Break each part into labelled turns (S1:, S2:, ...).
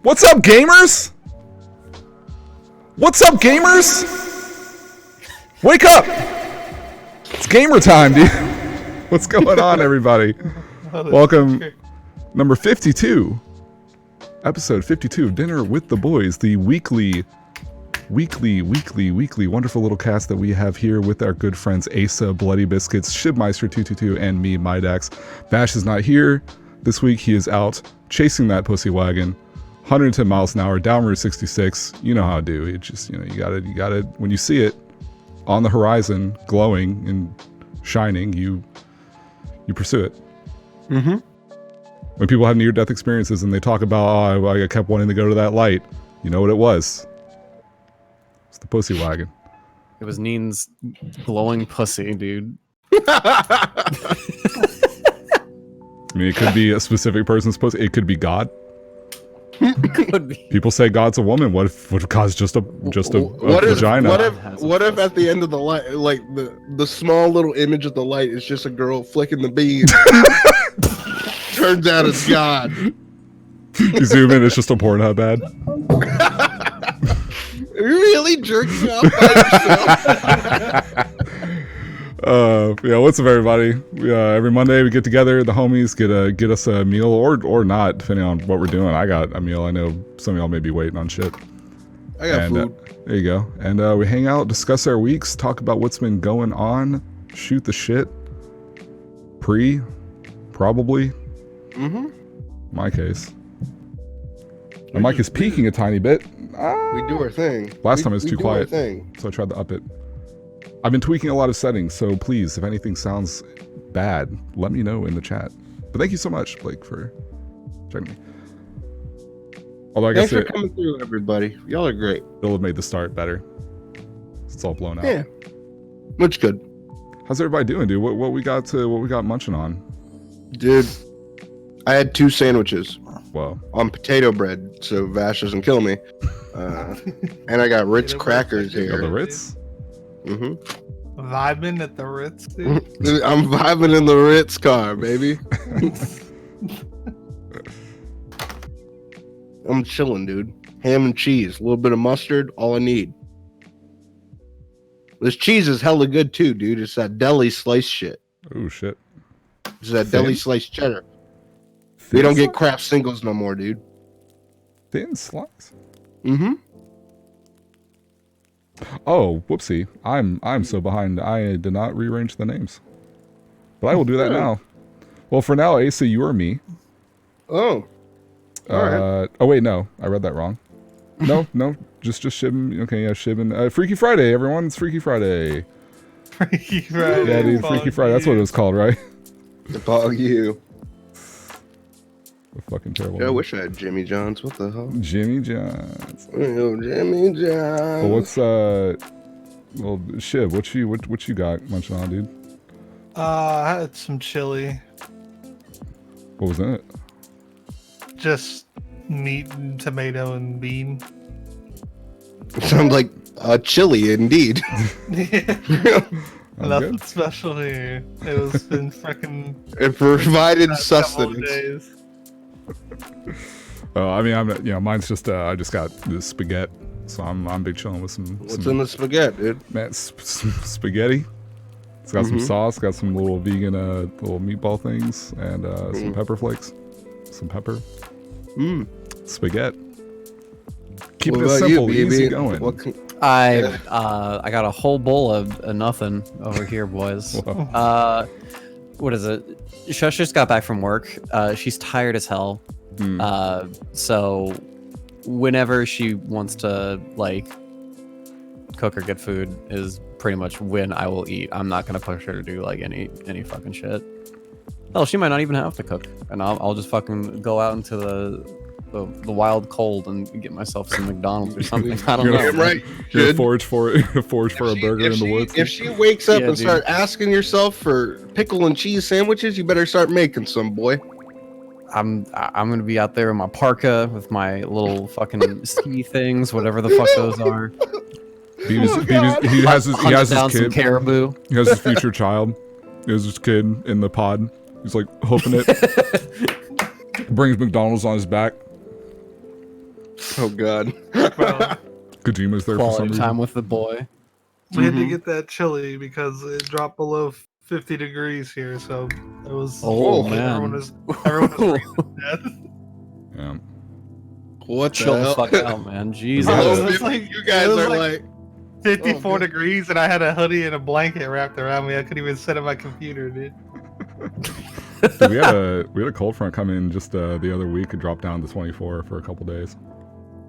S1: What's up, gamers? What's up, gamers? Wake up! It's gamer time, dude. What's going on, everybody? Welcome, number 52. Episode 52 of Dinner with the Boys, the weekly wonderful little cast that we have here with our good friends Aceuhh, Bloody Biscuits, Shibmeister222, and me, mieDAX. Vash is not here this week. He is out chasing that pussy wagon, 110 miles an hour down Route 66. You know how to do it. Just, you gotta, when you see it on the horizon, glowing and shining, you pursue it. Mm-hmm. When people have near-death experiences and they talk about, oh, I kept wanting to go to that light, you know what it was? It's the pussy wagon.
S2: It was Neen's glowing pussy, dude.
S1: I mean, it could be a specific person's pussy. It could be God.
S2: Could be.
S1: People say God's a woman. What if God's just a vagina?
S3: What if at the end of the light, like the small little image of the light is just a girl flicking the bead? Turns out it's God.
S1: You zoom in, it's just a Pornhub ad.
S3: Are you really jerking off by yourself?
S1: Yeah, what's up, everybody? Every Monday we get together, the homies get us a meal or not, depending on what we're doing. I got a meal. I know some of y'all may be waiting on shit.
S3: I got food.
S1: There you go. And we hang out, discuss our weeks, talk about what's been going on, shoot the shit. Probably. Mm-hmm. My case. My mic is peaking a tiny bit.
S3: We do our thing.
S1: Last time it was too quiet, so I tried to up it. I've been tweaking a lot of settings, so please, if anything sounds bad, let me know in the chat. But thank you so much, Blake, for checking me. Although I guess
S3: thanks for coming through, everybody. Y'all are great.
S1: It'll have made the start better. It's all blown out.
S3: Yeah, much good.
S1: How's everybody doing, dude? What we got munching on?
S3: Dude, I had 2 sandwiches.
S1: Whoa.
S3: On potato bread, so Vash doesn't kill me. And I got Ritz crackers here.
S1: Oh, the Ritz?
S4: Mm-hmm. Vibing at the Ritz, dude.
S3: I'm vibing in the Ritz car, baby. I'm chilling, dude. Ham and cheese, a little bit of mustard, all I need. This cheese is hella good too, dude. It's that deli slice shit.
S1: Oh shit.
S3: It's that deli slice cheddar. We don't get Kraft singles no more, dude.
S1: Thin slice?
S3: Mm-hmm.
S1: Oh, whoopsie. I'm so behind. I did not rearrange the names. But I will do that now. Well, for now, Aceuhh, you are me.
S3: Oh.
S1: Alright. Oh, wait, no. I read that wrong. No. Just Shib. Okay, yeah, Shib and... Freaky Friday, everyone. It's Freaky Friday.
S4: Freaky Friday.
S1: Yeah, dude, Freaky Friday. That's what it was called, right?
S3: Bog you.
S1: Fucking terrible.
S3: Yeah, I wish I had Jimmy John's. What the hell?
S1: Jimmy John's.
S3: Oh, Jimmy John's.
S1: Well, what's well, Shib, what you got munching on, dude?
S4: I had some chili.
S1: What was in it?
S4: Just meat and tomato and bean.
S3: Sounds like chili indeed.
S4: Nothing special here. It was been freaking.
S3: It provided sustenance.
S1: I mean, mine's just I just got the spaghetti, so I'm big chilling with some.
S3: What's in the spaghetti, dude?
S1: Man, some spaghetti. It's got some sauce, got some little vegan little meatball things, and some pepper flakes, some pepper. Spaghetti. Keeping it simple, easy going.
S2: I got a whole bowl of nothing over here, boys. What is it? Shush just got back from work. She's tired as hell. So whenever she wants to like cook or get food is pretty much when I will eat. I'm not gonna push her to do like any fucking shit. Hell, she might not even have to cook, and I'll just fucking go out into the wild cold and get myself some McDonald's or something. I don't know.
S3: Right.
S1: You're forage for a burger in the woods.
S3: If she wakes up and start asking yourself for pickle and cheese sandwiches, you better start making some, boy.
S2: I'm gonna be out there in my parka with my little fucking ski things, whatever the fuck those are.
S1: He has his kid.
S2: Some caribou.
S1: He has his future child. He has his kid in the pod. He's like hoofing it. Brings McDonald's on his back.
S3: Oh God.
S4: Bro,
S1: Kojima's there for some
S2: Quality time
S1: reason.
S2: with the boy.
S4: we had to get that chili because it dropped below 50 degrees here, so it was.
S2: Oh,
S4: everyone
S2: man.
S4: was freezing to death.
S1: Yeah.
S3: What
S2: Chill
S3: the
S2: the
S3: hell?
S2: fuck out, man. Jesus.
S3: Oh,
S4: It was
S3: dude,
S4: like-
S3: you guys
S4: it was
S3: are
S4: like-
S3: like
S4: 54
S3: Oh, good.
S4: degrees, and I had a hoodie and a blanket wrapped around me. I couldn't even sit at my computer, dude.
S1: Dude, we had a cold front come in just the other week and dropped down to 24 for a couple days,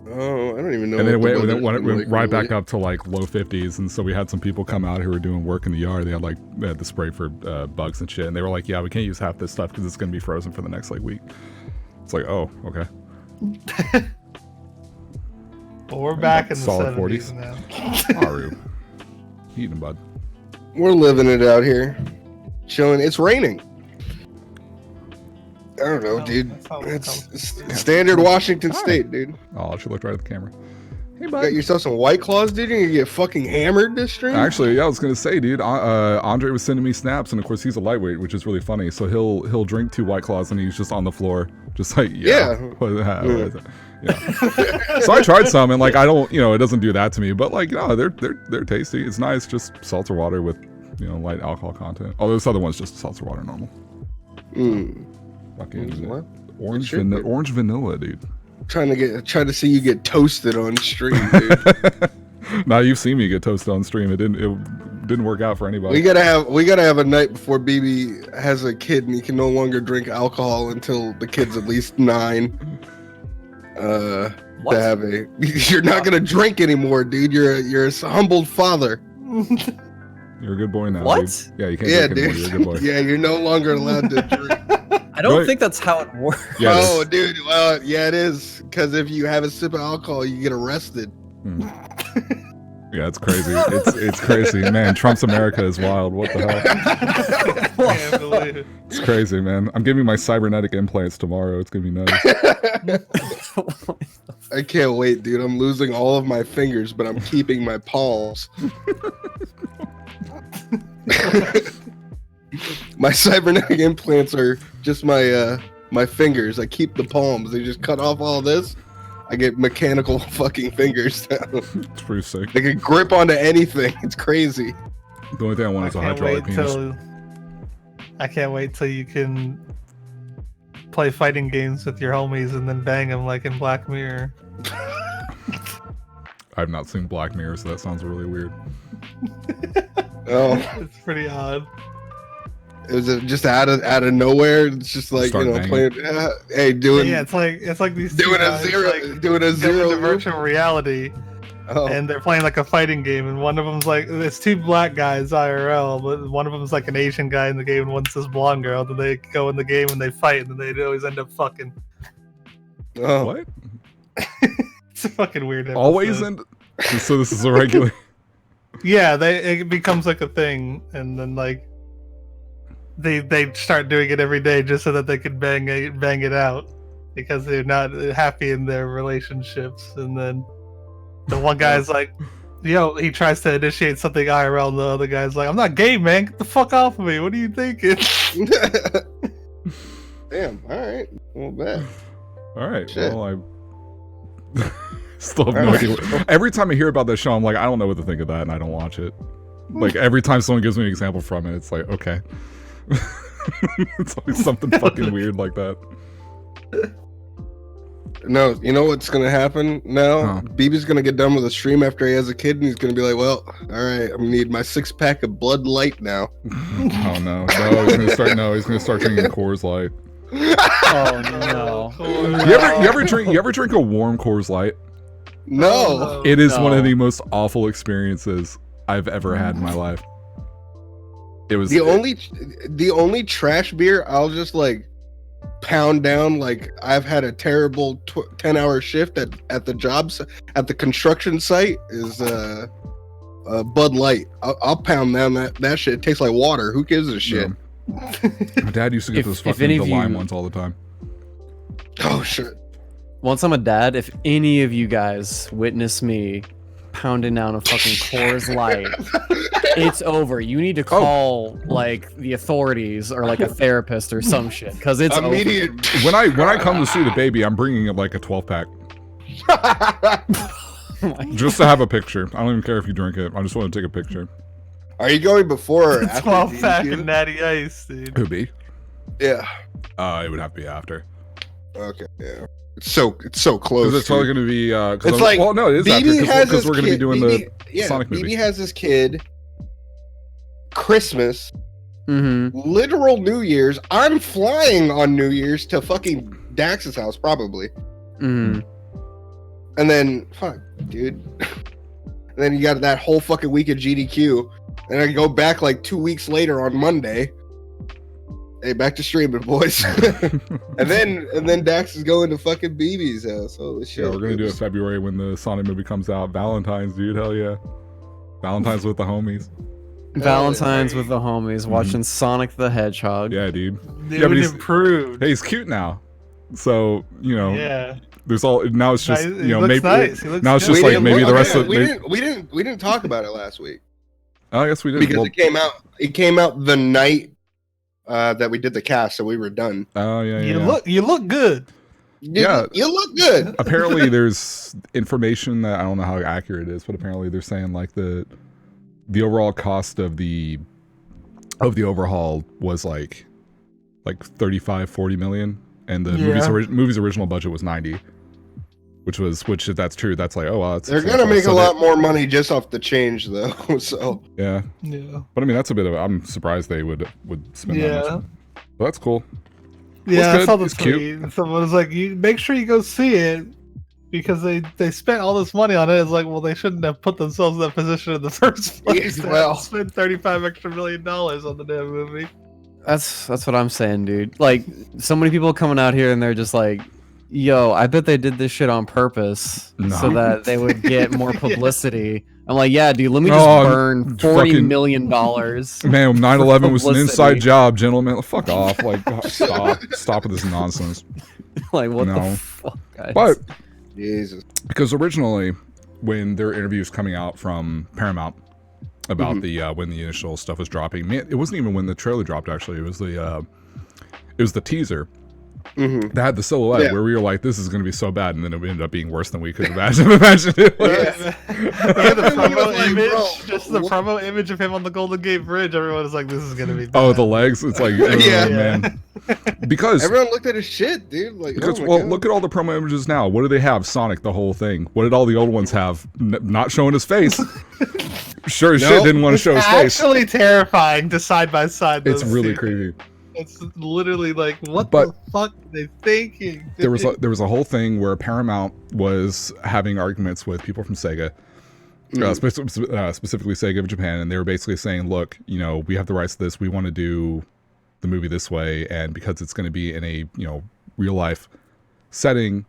S3: oh, I don't even know.
S1: and then it
S3: what the
S1: went
S3: weather's been like
S1: right back
S3: lately.
S1: up to like low 50s. And so we had some people come out who were doing work in the yard. They had the spray for bugs and shit, and they were like, "Yeah, we can't use half this stuff because it's gonna be frozen for the next like week." It's like, oh, okay.
S4: But we're back in the
S1: Solid
S4: 70s
S1: 40s.
S4: now.
S1: Aru, eating bud.
S3: We're living it out here, chilling. It's raining. I don't know,
S4: Oh,
S3: dude.
S4: that's how-
S3: It's standard Washington State, dude.
S1: Oh, I should look right at the camera. Hey,
S3: You
S1: bud.
S3: got yourself some White Claws, dude. You're gonna get fucking hammered this stream.
S1: Actually, yeah, I was gonna say, dude. Andre was sending me snaps, and of course he's a lightweight, which is really funny. So he'll drink 2 White Claws, and he's just on the floor, just like
S3: Yeah.
S1: What is that? Yeah. So I tried some, and like I don't, it doesn't do that to me. But like, they're tasty. It's nice, just seltzer water with, light alcohol content. Oh, this other one's just seltzer water, normal. Fucking
S3: What?
S1: orange
S3: Shit, dude.
S1: orange vanilla, dude.
S3: Trying to see you get toasted on stream, dude.
S1: Now you've seen me get toasted on stream. It didn't work out for anybody.
S3: we gotta have a night before BB has a kid and he can no longer drink alcohol until the kid's at least 9.
S2: What?
S3: To have you're not gonna drink anymore, dude. You're a humbled father.
S1: You're a good boy now.
S2: What?
S1: Dude. Yeah, you can't
S3: Yeah,
S1: drink anymore.
S3: dude.
S1: You're a good boy.
S3: Yeah, you're no longer allowed to drink.
S2: I don't
S1: Right.
S2: think that's how it works.
S1: Yeah, it is.
S3: Oh, dude. Well, yeah, it is. Because if you have a sip of alcohol, you get arrested.
S1: Yeah, it's crazy. It's crazy, man. Trump's America is wild. What the hell?
S4: Can't believe it.
S1: It's crazy, man. I'm giving my cybernetic implants tomorrow. It's gonna be nice.
S3: I can't wait, dude. I'm losing all of my fingers, but I'm keeping my palms. My cybernetic implants are just my fingers. I keep the palms. They just cut off all this. I get mechanical fucking fingers now.
S1: It's pretty sick.
S3: They can grip onto anything. It's crazy.
S1: The only thing I want is a hydraulic penis.
S4: I can't wait till you can play fighting games with your homies and then bang them like in Black Mirror.
S1: I've not seen Black Mirror, so that sounds really weird.
S3: Oh,
S4: It's pretty odd.
S3: it was just out of nowhere. It's just like
S1: Start banging.
S3: playing. Hey, doing
S4: Yeah, it's like these two
S3: doing a
S4: guys,
S3: zero,
S4: like,
S3: doing a
S4: go
S3: zero.
S4: into virtual reality,
S3: Oh,
S4: and they're playing like a fighting game, and one of them's like, it's 2 black guys IRL, but one of them's like an Asian guy in the game, and one's this blonde girl. Then they go in the game and they fight, and then they always end up fucking.
S3: oh.
S1: What?
S4: It's a fucking weird episode.
S1: Always end. So this is a regular.
S4: Yeah, it becomes like a thing, and then like they start doing it every day just so that they can bang it out because they're not happy in their relationships. And then the one guy's like, "Yo," he tries to initiate something IRL, and the other guy's like, "I'm not gay, man. Get the fuck off of me. What are you thinking?"
S3: Damn. All right. Well, bet.
S1: All right.
S3: Shit.
S1: Well, I still have no idea. Every time I hear about this show, I'm like, I don't know what to think of that, and I don't watch it. Like every time someone gives me an example from it, it's like, okay. It's always something fucking weird like that.
S3: No, you know what's gonna happen now?
S1: Huh.
S3: BB's gonna get done with the stream after he has a kid, and he's gonna be like, "Well, all right, I'm gonna need my 6-pack of Bud Light now."
S1: Oh no, he's gonna start. No, he's gonna start drinking Coors Light.
S2: Oh no.
S1: You ever drink a warm Coors Light?
S3: No.
S1: It is one of
S2: No.
S1: the most awful experiences I've ever had in my life. It was
S3: The only trash beer I'll just like pound down. Like I've had a terrible 10-hour shift at the jobs at the construction site is Bud Light. I'll pound down that shit. It tastes like water. Who gives a shit?
S1: My dad used to get
S2: If-
S1: those
S2: if
S1: fucking
S2: any
S1: the
S2: of
S1: lime
S2: you-
S1: ones all the time.
S3: Oh shit.
S2: Once I'm a dad, if any of you guys witness me pounding down a fucking Coors Light, it's over. You need to call like the authorities or like a therapist or some shit, because it's
S3: Immediate.
S2: over.
S1: When I come to see the baby, I'm bringing it like a 12-pack. Just to have a picture. I don't even care if you drink it. I just want to take a picture.
S3: Are you going before or after
S4: 12 pack
S3: GDQ?
S4: of Natty Ice, dude.
S1: Who be?
S3: Yeah.
S1: It would have to be after.
S3: Okay. Yeah. It's so close.
S1: Because it's probably
S3: dude.
S1: going to be.
S3: It's like
S1: well, no, it is after
S3: BB has
S1: because
S3: his
S1: we're going to be
S3: kid-
S1: doing
S3: BB
S1: the Sonic movie.
S3: BB has his kid. Christmas,
S2: Mm-hmm.
S3: literal New Year's. I'm flying on New Year's to fucking Dax's house probably,
S2: Mm-hmm.
S3: and then fuck, dude. And then you got that whole fucking week of GDQ, and I go back like 2 weeks later on Monday. Hey, back to streaming, boys. and then Dax is going to fucking BB's house. Holy shit!
S1: Yeah, we're going to do it February when the Sonic movie comes out. Valentine's, dude. Hell yeah. Valentine's with the homies.
S2: Valentine's with the homies, watching Sonic the Hedgehog.
S1: Yeah, dude.
S4: Dude,
S1: Yeah, but he's-
S4: improved.
S1: Hey, he's cute now. So,
S4: Yeah.
S1: there's all now it's just
S4: He
S1: maybe
S4: looks nice. He looks
S1: now it's
S4: good.
S1: just
S3: We
S1: like
S3: didn't
S1: maybe
S3: look-
S1: the rest
S3: okay,
S1: of
S3: we didn't talk about it last week
S1: Oh, I guess we did
S3: because
S1: well,
S3: it came out the night that we did the cast, so we were done.
S1: oh yeah,
S4: You look good.
S1: Yeah.
S3: You look good.
S1: Apparently there's information that I don't know how accurate it is, but apparently they're saying like the overall cost of the overhaul was like 35-40 million, and the movie's original budget was 90, which if that's true, that's like, oh wow, that's
S3: They're
S1: substantial.
S3: gonna make
S1: So
S3: a lot more money just off the change, though. So
S1: yeah,
S4: Yeah.
S1: but I mean that's a bit of I'm surprised they would spend that
S4: Yeah.
S1: much. But that's cool.
S4: Yeah, I
S1: good.
S4: saw the
S1: It's cute.
S4: tweet. Someone was like, "You make sure you go see it because they spent all this money on it." It's like, well, they shouldn't have put themselves in that position in the first place.
S3: Yeah, well.
S4: Spend $35 extra million on the damn movie.
S2: That's what I'm saying, dude. Like, so many people coming out here and they're just like, yo, I bet they did this shit on purpose so
S1: No.
S2: that they would get more publicity. I'm like, yeah, dude, let me just
S1: Oh,
S2: burn $40
S1: fucking-
S2: million.
S1: Man, 9/11 was an
S2: publicity.
S1: inside job, gentlemen. Fuck off. Like, stop with this nonsense.
S2: Like, what
S1: No.
S2: the fuck, guys?
S1: But
S3: Jesus.
S1: because originally, when there were interviews coming out from Paramount about the when the initial stuff was dropping, man, it wasn't even when the trailer dropped. Actually, it was the teaser
S3: Mhm.
S1: that had the silhouette
S3: Yeah.
S1: where we were like, "This is going to be so bad," and then it ended up being worse than we could imagine. Imagine it. was.
S3: Yeah.
S4: Yeah, the
S3: Everyone was
S4: promo
S3: like,
S4: image,
S3: bro,
S4: just the
S3: what-
S4: promo image of him on the Golden Gate Bridge. Everyone was like, "This is gonna be."
S1: Oh,
S4: bad.
S1: the legs. It's like, oh,
S3: Yeah.
S1: man. Because
S3: Everyone looked at his shit, dude. Like,
S1: Because,
S3: oh my
S1: well,
S3: God.
S1: look at all the promo images now. What do they have? Sonic, the whole thing. What did all the old ones have? Not showing his face. Sure as shit
S3: No,
S1: didn't want to
S4: It's
S1: show his face.
S4: actually terrifying to side by side.
S1: It's
S4: those
S1: really
S4: two.
S1: creepy.
S4: It's literally like, what
S1: But-
S4: the fuck are they thinking?
S1: There was a whole thing where Paramount was having arguments with people from Sega, specifically Sega of Japan, and they were basically saying, look, we have the rights to this. We want to do the movie this way, and because it's going to be in a real life setting,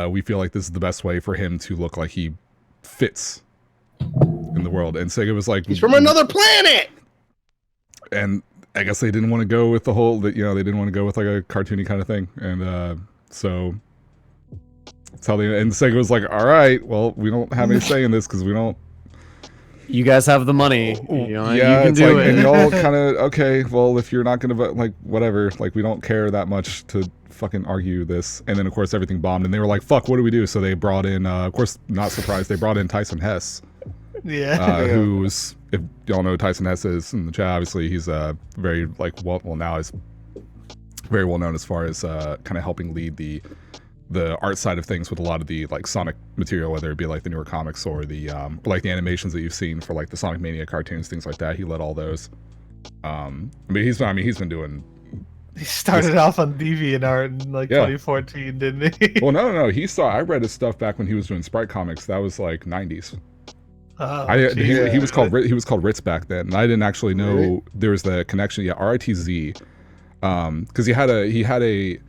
S1: we feel like this is the best way for him to look like he fits in the world. And Sega was like,
S3: He's from another planet.
S1: and I guess they didn't want to go with the whole that they didn't want to go with like a cartoony kind of thing, and so that's how they. And Sega was like, all right, well, we don't have any say in this because we don't.
S2: You guys have the money. You
S1: Yeah,
S2: can
S1: it's
S2: do
S1: like,
S2: it.
S1: and y'all kind of okay. Well, if you're not gonna vote, like whatever, like we don't care that much to fucking argue this. And then of course everything bombed, and they were like, fuck, what do we do? So they brought in, of course, not surprised, they brought in Tyson Hess.
S4: Yeah.
S1: Who's, if y'all know who Tyson Hess is in the chat, obviously he's very now he's very well known as far as kind of helping lead the art side of things with a lot of the like Sonic material, whether it be like the newer comics or the like the animations that you've seen for like the Sonic Mania cartoons, things like that. He led all those. He's been doing.
S4: He started off on DeviantArt in like
S1: Yeah.
S4: 2014, didn't he?
S1: Well, no. I read his stuff back when he was doing Sprite comics. That was like 90s.
S4: Oh,
S1: He was called
S4: Jesus.
S1: he was called Ritz back then, and I didn't actually know
S3: Really?
S1: there was the connection. Yeah, RITZ, because he had a.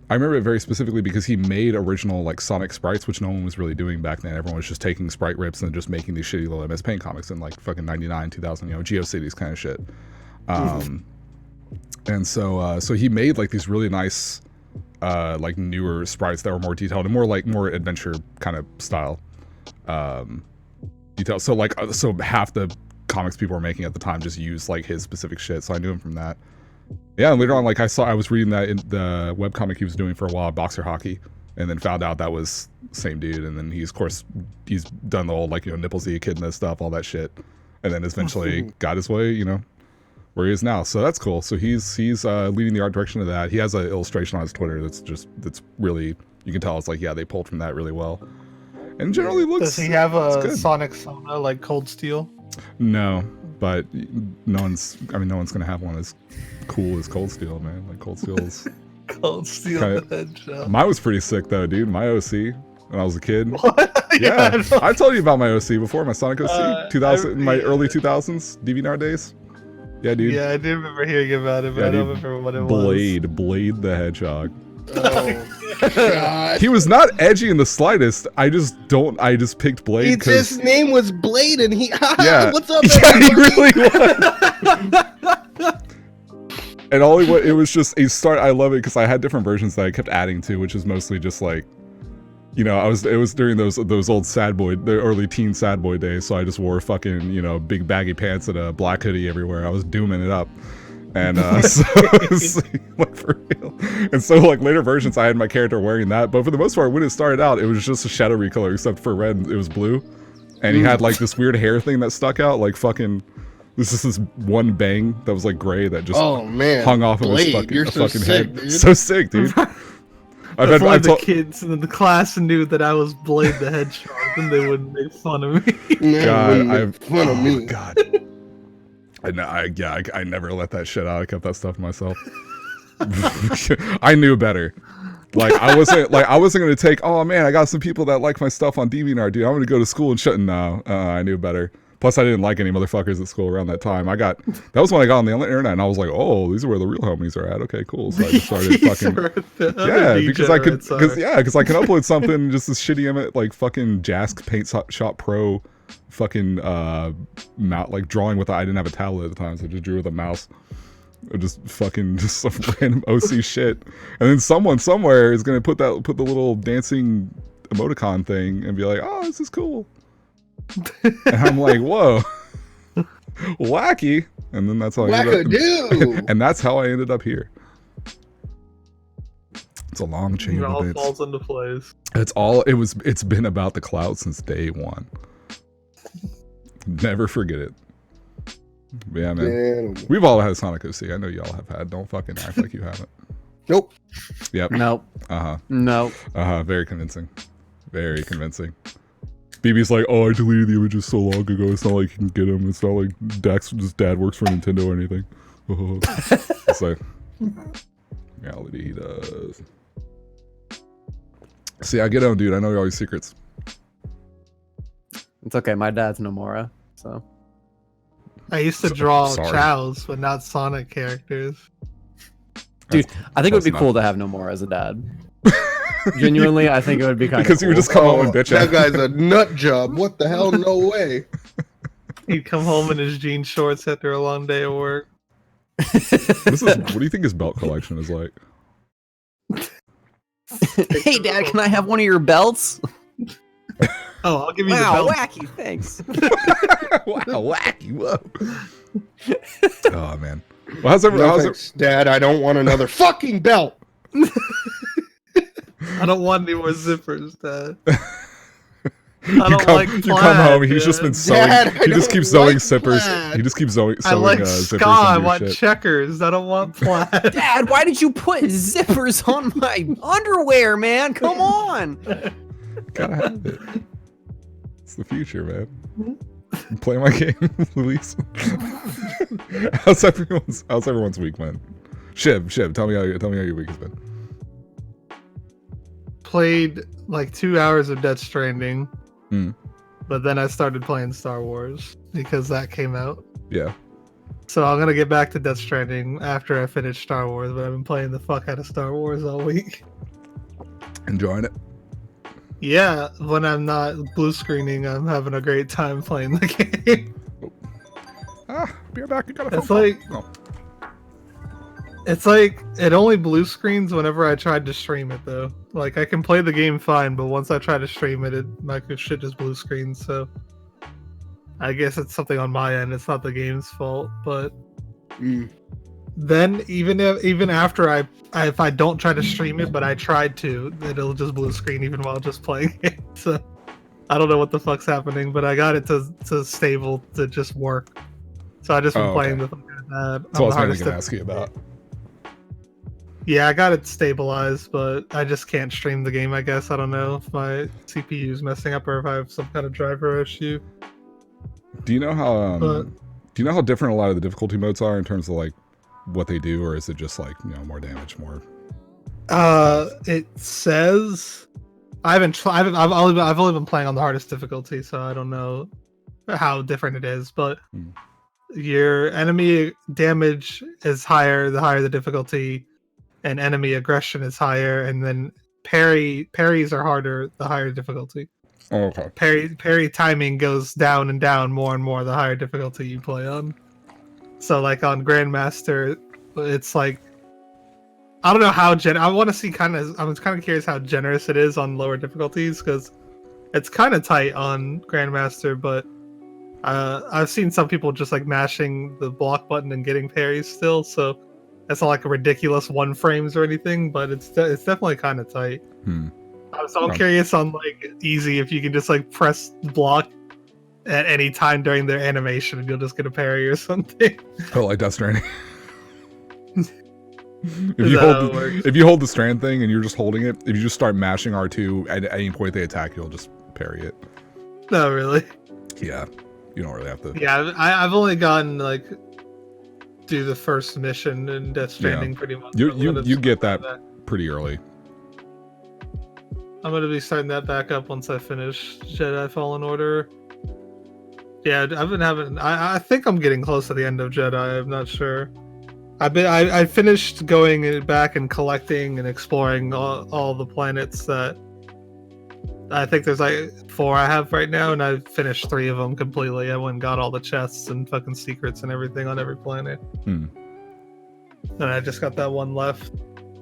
S1: I remember it very specifically because he made original like Sonic sprites, which no one was really doing back then. Everyone was just taking sprite rips and just making these shitty little MS Paint comics in like fucking 99, 2000, GeoCities kind of shit. And so he made like these really nice, like newer sprites that were more detailed and more adventure kind of style. Detail. So half the comics people were making at the time just used like his specific shit. So I knew him from that. Yeah, and later on, like I was reading that in the webcomic he was doing for a while, Boxer Hockey. and then found out that was same dude, and then he's done the whole like nipples echidna stuff, all that shit, and then eventually got his way, where he is now. So that's cool. So he's leading the art direction of that. He has an illustration on his Twitter that's really, you can tell it's like, yeah, they pulled from that really well, and generally looks.
S4: Does he have a Sonic Sona like Cold Steel?
S1: No, but no one's gonna have one as cool as Cold Steel, man. Like Cold Steel's.
S4: Cold Steel the Hedgehog.
S1: Mine was pretty sick though, dude. My OC when I was a kid.
S4: What?
S1: Yeah, I told you about my OC before. My Sonic OC, 2000, my early 2000s DVR days. Yeah, dude.
S4: Yeah, I do remember hearing about it, but I don't remember what it was.
S1: Blade the Hedgehog.
S3: Oh, God.
S1: He was not edgy in the slightest. I just picked Blade.
S3: His name was Blade, and he.
S1: Yeah.
S3: What's up?
S1: Yeah, he really was. And it was just a start. I love it because I had different versions that I kept adding to, which is mostly just like, it was during those old the early teen sad boy days. So I just wore fucking, big baggy pants and a black hoodie everywhere. I was dooming it up. And so like for real. And so like later versions, I had my character wearing that. But for the most part, when it started out, it was just a shadow recolor, except for red, it was blue. And he had like this weird hair thing that stuck out, like fucking. This one bang that was like gray that just hung off of his fucking head.
S3: Dude.
S1: So sick, dude.
S4: The kids in the class knew that I was Blade the Hedgehog, and they wouldn't make fun of me.
S3: Fun of me.
S1: God. I never let that shit out. I kept that stuff to myself. I knew better. Like I wasn't gonna take. Oh man, I got some people that like my stuff on DeviantArt, dude. I'm gonna go to school and shut. No, I knew better. Plus, I didn't like any motherfuckers at school around that time. That was when I got on the internet, and I was like, "Oh, these are where the real homies are at." Okay, cool. So I just started fucking, because I can upload something just this shitty image, like fucking Jask Paint Shop Pro, fucking like drawing with. I didn't have a tablet at the time, so I just drew with a mouse. Or just some random OC shit, and then someone somewhere is gonna put the little dancing emoticon thing and be like, "Oh, this is cool." And I'm like, whoa, wacky, and then that's how and that's how I ended up here. It's a long chain
S4: it
S1: of
S4: all
S1: events.
S4: falls into place.
S1: It's been about the cloud since day one. Never forget it. Yeah, man. We've all had Sonic OC. I know y'all have had. Don't fucking act like you haven't.
S3: Nope.
S1: Yep.
S2: Nope. Nope.
S1: Very convincing. Very convincing. BB's like, oh, I deleted the images so long ago. It's not like you can get them. It's not like his dad works for Nintendo or anything. It's like, reality, he does. See, I get on, dude. I know all your secrets.
S2: It's okay. My dad's Nomura, so.
S4: I used to draw Chow's, but not Sonic characters.
S2: Dude, I think it would be cool to have Nomura as a dad. Genuinely, I think it would be kind of
S1: because he would just come home and bitch
S3: that guy's a nut job. What the hell? No way.
S4: He'd come home in his jean shorts after a long day of work.
S1: What do you think his belt collection is like?
S2: Hey, Dad, can I have one of your belts?
S4: Oh, I'll give you the belt.
S2: Wow, wacky, thanks.
S1: Wow, wacky, whoa. Oh, man. Well, how's it?
S3: Dad, I don't want another fucking belt.
S4: I don't want any more zippers, Dad.
S1: You come home. He's just been sewing.
S3: Dad,
S1: he just keeps sewing zippers.
S3: plaid.
S1: He just keeps sewing.
S4: I like
S1: zippers.
S4: ska. I want checkers. I don't want plaid.
S2: Dad, why did you put zippers on my underwear, man? Come on.
S1: Gotta have it. It's the future, man. Play my game, Luis. How's everyone's week, man? Shib, tell me how your week has been.
S4: Played like 2 hours of Death Stranding, but then I started playing Star Wars because that came out.
S1: Yeah.
S4: So I'm gonna get back to Death Stranding after I finish Star Wars, but I've been playing the fuck out of Star Wars all week.
S1: Enjoying it?
S4: Yeah, when I'm not blue screening, I'm having a great time playing the game.
S1: Be right back. You got a
S4: It's like, it's like it only blue screens whenever I tried to stream it though. Like I can play the game fine, but once I try to stream it, my shit just blue screens. So I guess it's something on my end. It's not the game's fault, but then even after if I don't try to stream it, but I tried to, it'll just blue screen even while just playing it. So I don't know what the fuck's happening, but I got it to stable to just work. So I just been playing the fuck out of that.
S1: That's what I was going to ask you about.
S4: Yeah, I got it stabilized, but I just can't stream the game, I guess. I don't know if my CPU is messing up or if I have some kind of driver issue.
S1: Do you know how different a lot of the difficulty modes are in terms of like what they do, or is it just like, you know, more damage, more?
S4: It says I've only been playing on the hardest difficulty, so I don't know how different it is, but your enemy damage is higher the higher the difficulty, and enemy aggression is higher, and then parries are harder the higher difficulty.
S1: Oh, okay.
S4: Parry timing goes down and down more and more the higher difficulty you play on. So like on Grandmaster, it's like I don't know how I want to see I was kind of curious how generous it is on lower difficulties, because it's kind of tight on Grandmaster, but I've seen some people just like mashing the block button and getting parries still, so it's not like a ridiculous 1 frames or anything, but it's definitely kind of tight. So I'm curious on like easy if you can just like press block at any time during their animation and you'll just get a parry or something.
S1: Oh, like Death Stranding. If you hold the strand thing and you're just holding it, if you just start mashing R2 at any point they attack, you'll just parry it.
S4: No, really?
S1: Yeah, you don't really have to.
S4: Yeah, I've only gotten like do the first mission in Death Stranding pretty much.
S1: You get that pretty early.
S4: I'm gonna be starting that back up once I finish Jedi Fallen Order. Yeah, I've been having. I think I'm getting close to the end of Jedi. I'm not sure. I finished going back and collecting and exploring all the planets that I think there's like 4 I have right now, and I've finished 3 of them completely. I went and got all the chests and fucking secrets and everything on every planet. And I just got that one left.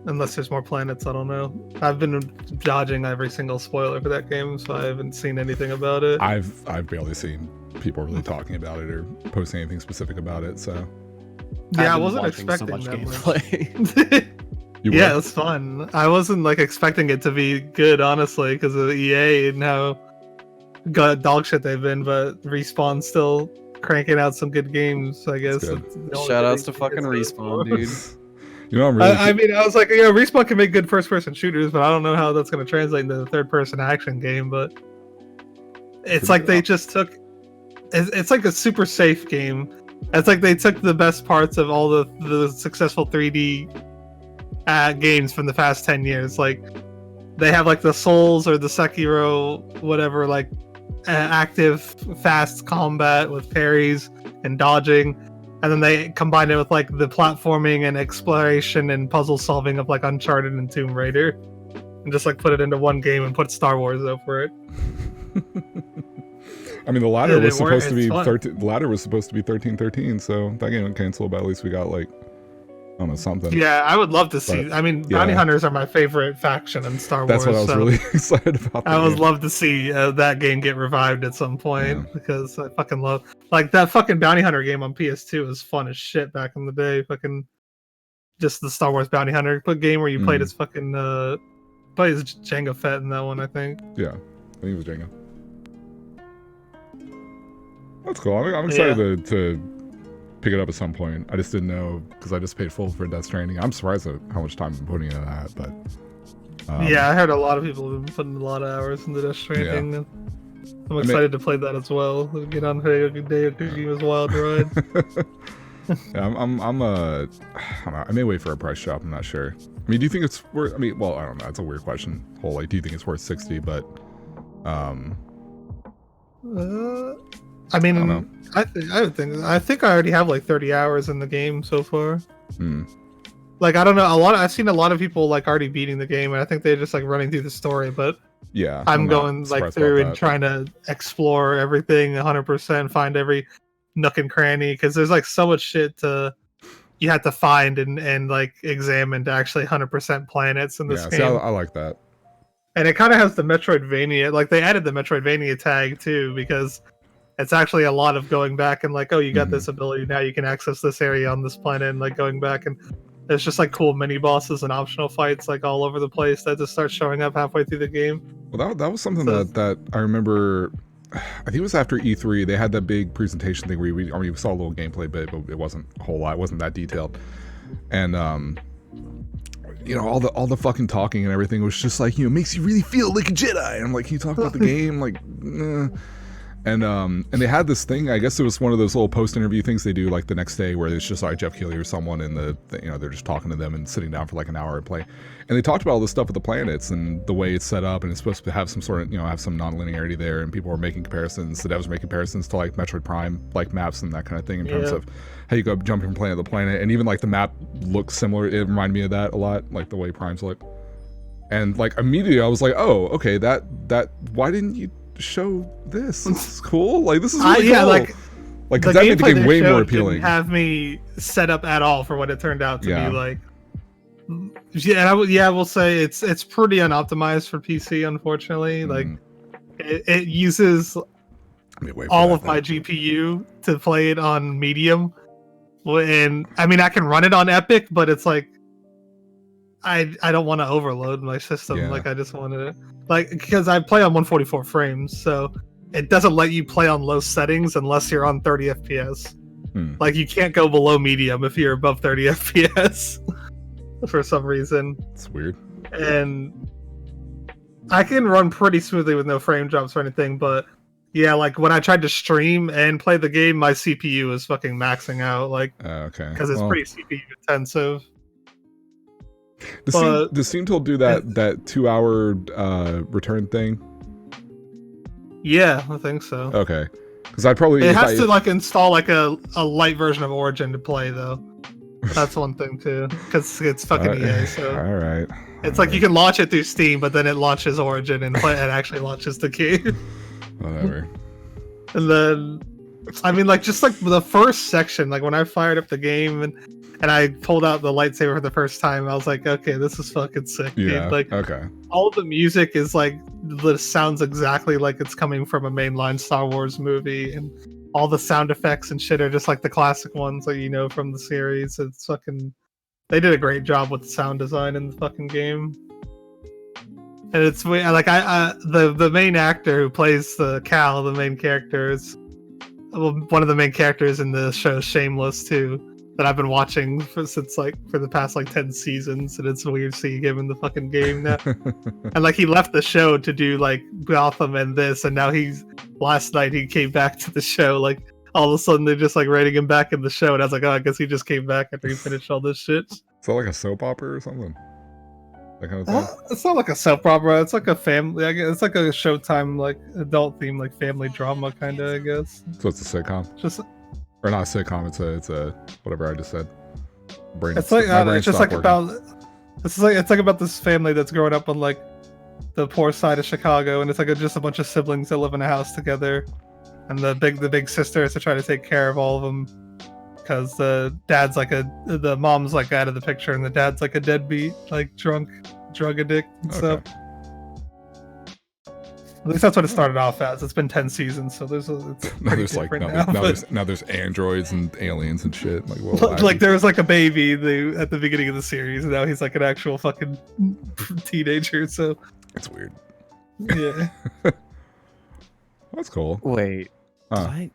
S4: Unless there's more planets, I don't know. I've been dodging every single spoiler for that game, so I haven't seen anything about it.
S1: I've barely seen people really talking about it or posting anything specific about it, so.
S4: Yeah, I wasn't expecting
S2: so much
S4: that
S2: gameplay.
S4: Yeah, it's fun. I wasn't like expecting it to be good, honestly, because of EA and how dog shit they've been, but Respawn's still cranking out some good games, I guess.
S2: Shout outs to fucking Respawn, dude.
S1: You know, I
S4: mean, I was like, Respawn can make good first-person shooters, but I don't know how that's going to translate into a third-person action game. But it's like they just took. It's like a super safe game. It's like they took the best parts of all the successful 3D games from the past 10 years. Like they have like the Souls or the Sekiro, whatever, like active, fast combat with parries and dodging. And then they combined it with like the platforming and exploration and puzzle solving of like Uncharted and Tomb Raider, and just like put it into one game and put Star Wars over it.
S1: I mean, the ladder was supposed to be 13. The ladder was supposed to be 13-13, so that game went canceled. But at least we got like, I don't know, something.
S4: Yeah, I would love to see. I mean, bounty hunters are my favorite faction in Star Wars.
S1: That's what I was really excited about.
S4: I would love to see that game get revived at some point, because I fucking love like that fucking bounty hunter game on PS2 was fun as shit back in the day. Fucking just the Star Wars bounty hunter game where you played as fucking played as Jango Fett in that one, I think.
S1: Yeah, I think it was Jango. That's cool. I'm excited to pick it up at some point. I just didn't know because I just paid full for Death Stranding. I'm surprised at how much time I'm putting into that, but
S4: yeah, I heard a lot of people have been putting a lot of hours into Death Stranding. Yeah. I'm excited to play that as well. Get on Hideo Kojima's wild ride.
S1: Yeah, I may wait for a price drop. I'm not sure. I mean, do you think it's worth? I mean, well, I don't know. It's a weird question. Like, do you think it's worth 60? But
S4: I mean, I think I already have like 30 hours in the game so far. Like, I don't know, I've seen a lot of people like already beating the game, and I think they're just like running through the story. But
S1: yeah,
S4: I'm going like through and trying to explore everything 100%, find every nook and cranny, because there's like so much shit you have to find and like examine to actually 100% planets in this game.
S1: Yeah, I like that. And
S4: it kind of has the Metroidvania, like they added the Metroidvania tag too, because It's actually a lot of going back and like, oh, you got this ability, now you can access this area on this planet, and like going back, and there's just like cool mini bosses and optional fights like all over the place that just start showing up halfway through the game.
S1: Well, that was something that I remember. I think it was after E3. They had that big presentation thing where we saw a little gameplay bit, but it wasn't a whole lot. It wasn't that detailed. And you know, all the fucking talking and everything was just like, you know, makes you really feel like a Jedi. And I'm like, can you talk about the game? Like, and they had this thing. I guess it was one of those little post interview things they do like the next day, where it's just like Jeff Keighley or someone in you know, they're just talking to them and sitting down for like an hour and play. And they talked about all this stuff with the planets and the way it's set up, and it's supposed to have some sort of, you know, have some non-linearity there, and people were making comparisons. The devs were making comparisons to like Metroid Prime like maps and that kind of thing in terms of how you go jumping from planet to planet, and even like the map looks similar. It reminded me of that a lot, like the way Primes look. And like immediately I was like, oh, okay, that why didn't you show this? This is cool. Like this is really cool. Like that made the game way more appealing.
S4: Didn't have me set up at all for what it turned out to be like. Yeah, I will say it's pretty unoptimized for PC, unfortunately. Like it uses all of my GPU to play it on medium, and I mean I can run it on Epic, but it's like I don't want to overload my system. Like I just want to, like, because I play on 144 frames, so it doesn't let you play on low settings unless you're on 30 FPS. Like you can't go below medium if you're above 30 FPS for some reason.
S1: It's weird.
S4: And I can run pretty smoothly with no frame drops or anything, but yeah, like when I tried to stream and play the game, my CPU is fucking maxing out, like, because it's pretty CPU intensive.
S1: Does Steam Tool do that 2-hour return thing?
S4: Yeah, I think so.
S1: Okay, because I probably
S4: it has to like install like a light version of Origin to play though. That's one thing too, because it's fucking EA. So
S1: all right,
S4: it's like you can launch it through Steam, but then it launches Origin and it actually launches the game.
S1: Whatever.
S4: And then, I mean, like just like the first section, like when I fired up the game and I pulled out the lightsaber for the first time, I was like, okay, this is fucking sick, dude. Like, all the music is like, sounds exactly like it's coming from a mainline Star Wars movie, and all the sound effects and shit are just like the classic ones that you know from the series. It's fucking, they did a great job with the sound design in the fucking game. And it's like the main actor who plays Cal, the main character, is one of the main characters in the show Shameless too, that I've been watching since like for the past like 10 seasons, and it's weird seeing him in the fucking game now. And like he left the show to do like Gotham and this, and now last night he came back to the show. Like all of a sudden they're just like writing him back in the show, and I was like, oh, I guess he just came back after he finished all this shit.
S1: Is that like a soap opera or something? That kind of thing?
S4: It's not like a soap opera. It's like a family. It's like a Showtime, like adult theme, like family drama kind of, I guess.
S1: So it's a sitcom. Or not a sitcom. It's a whatever I just said.
S4: It's like it's just like about. It's like about this family that's growing up on like the poor side of Chicago, and it's like just a bunch of siblings that live in a house together, and the big sister is to try to take care of all of them, because the mom's like out of the picture, and the dad's like a deadbeat, like drug addict and stuff. At least that's what it started off as. It's been 10 seasons, so there's
S1: now there's androids and aliens and shit.
S4: Like there was like a baby at the beginning of the series, and now he's like an actual fucking teenager. So
S1: it's weird.
S4: Yeah,
S1: that's cool.
S2: Wait, I'm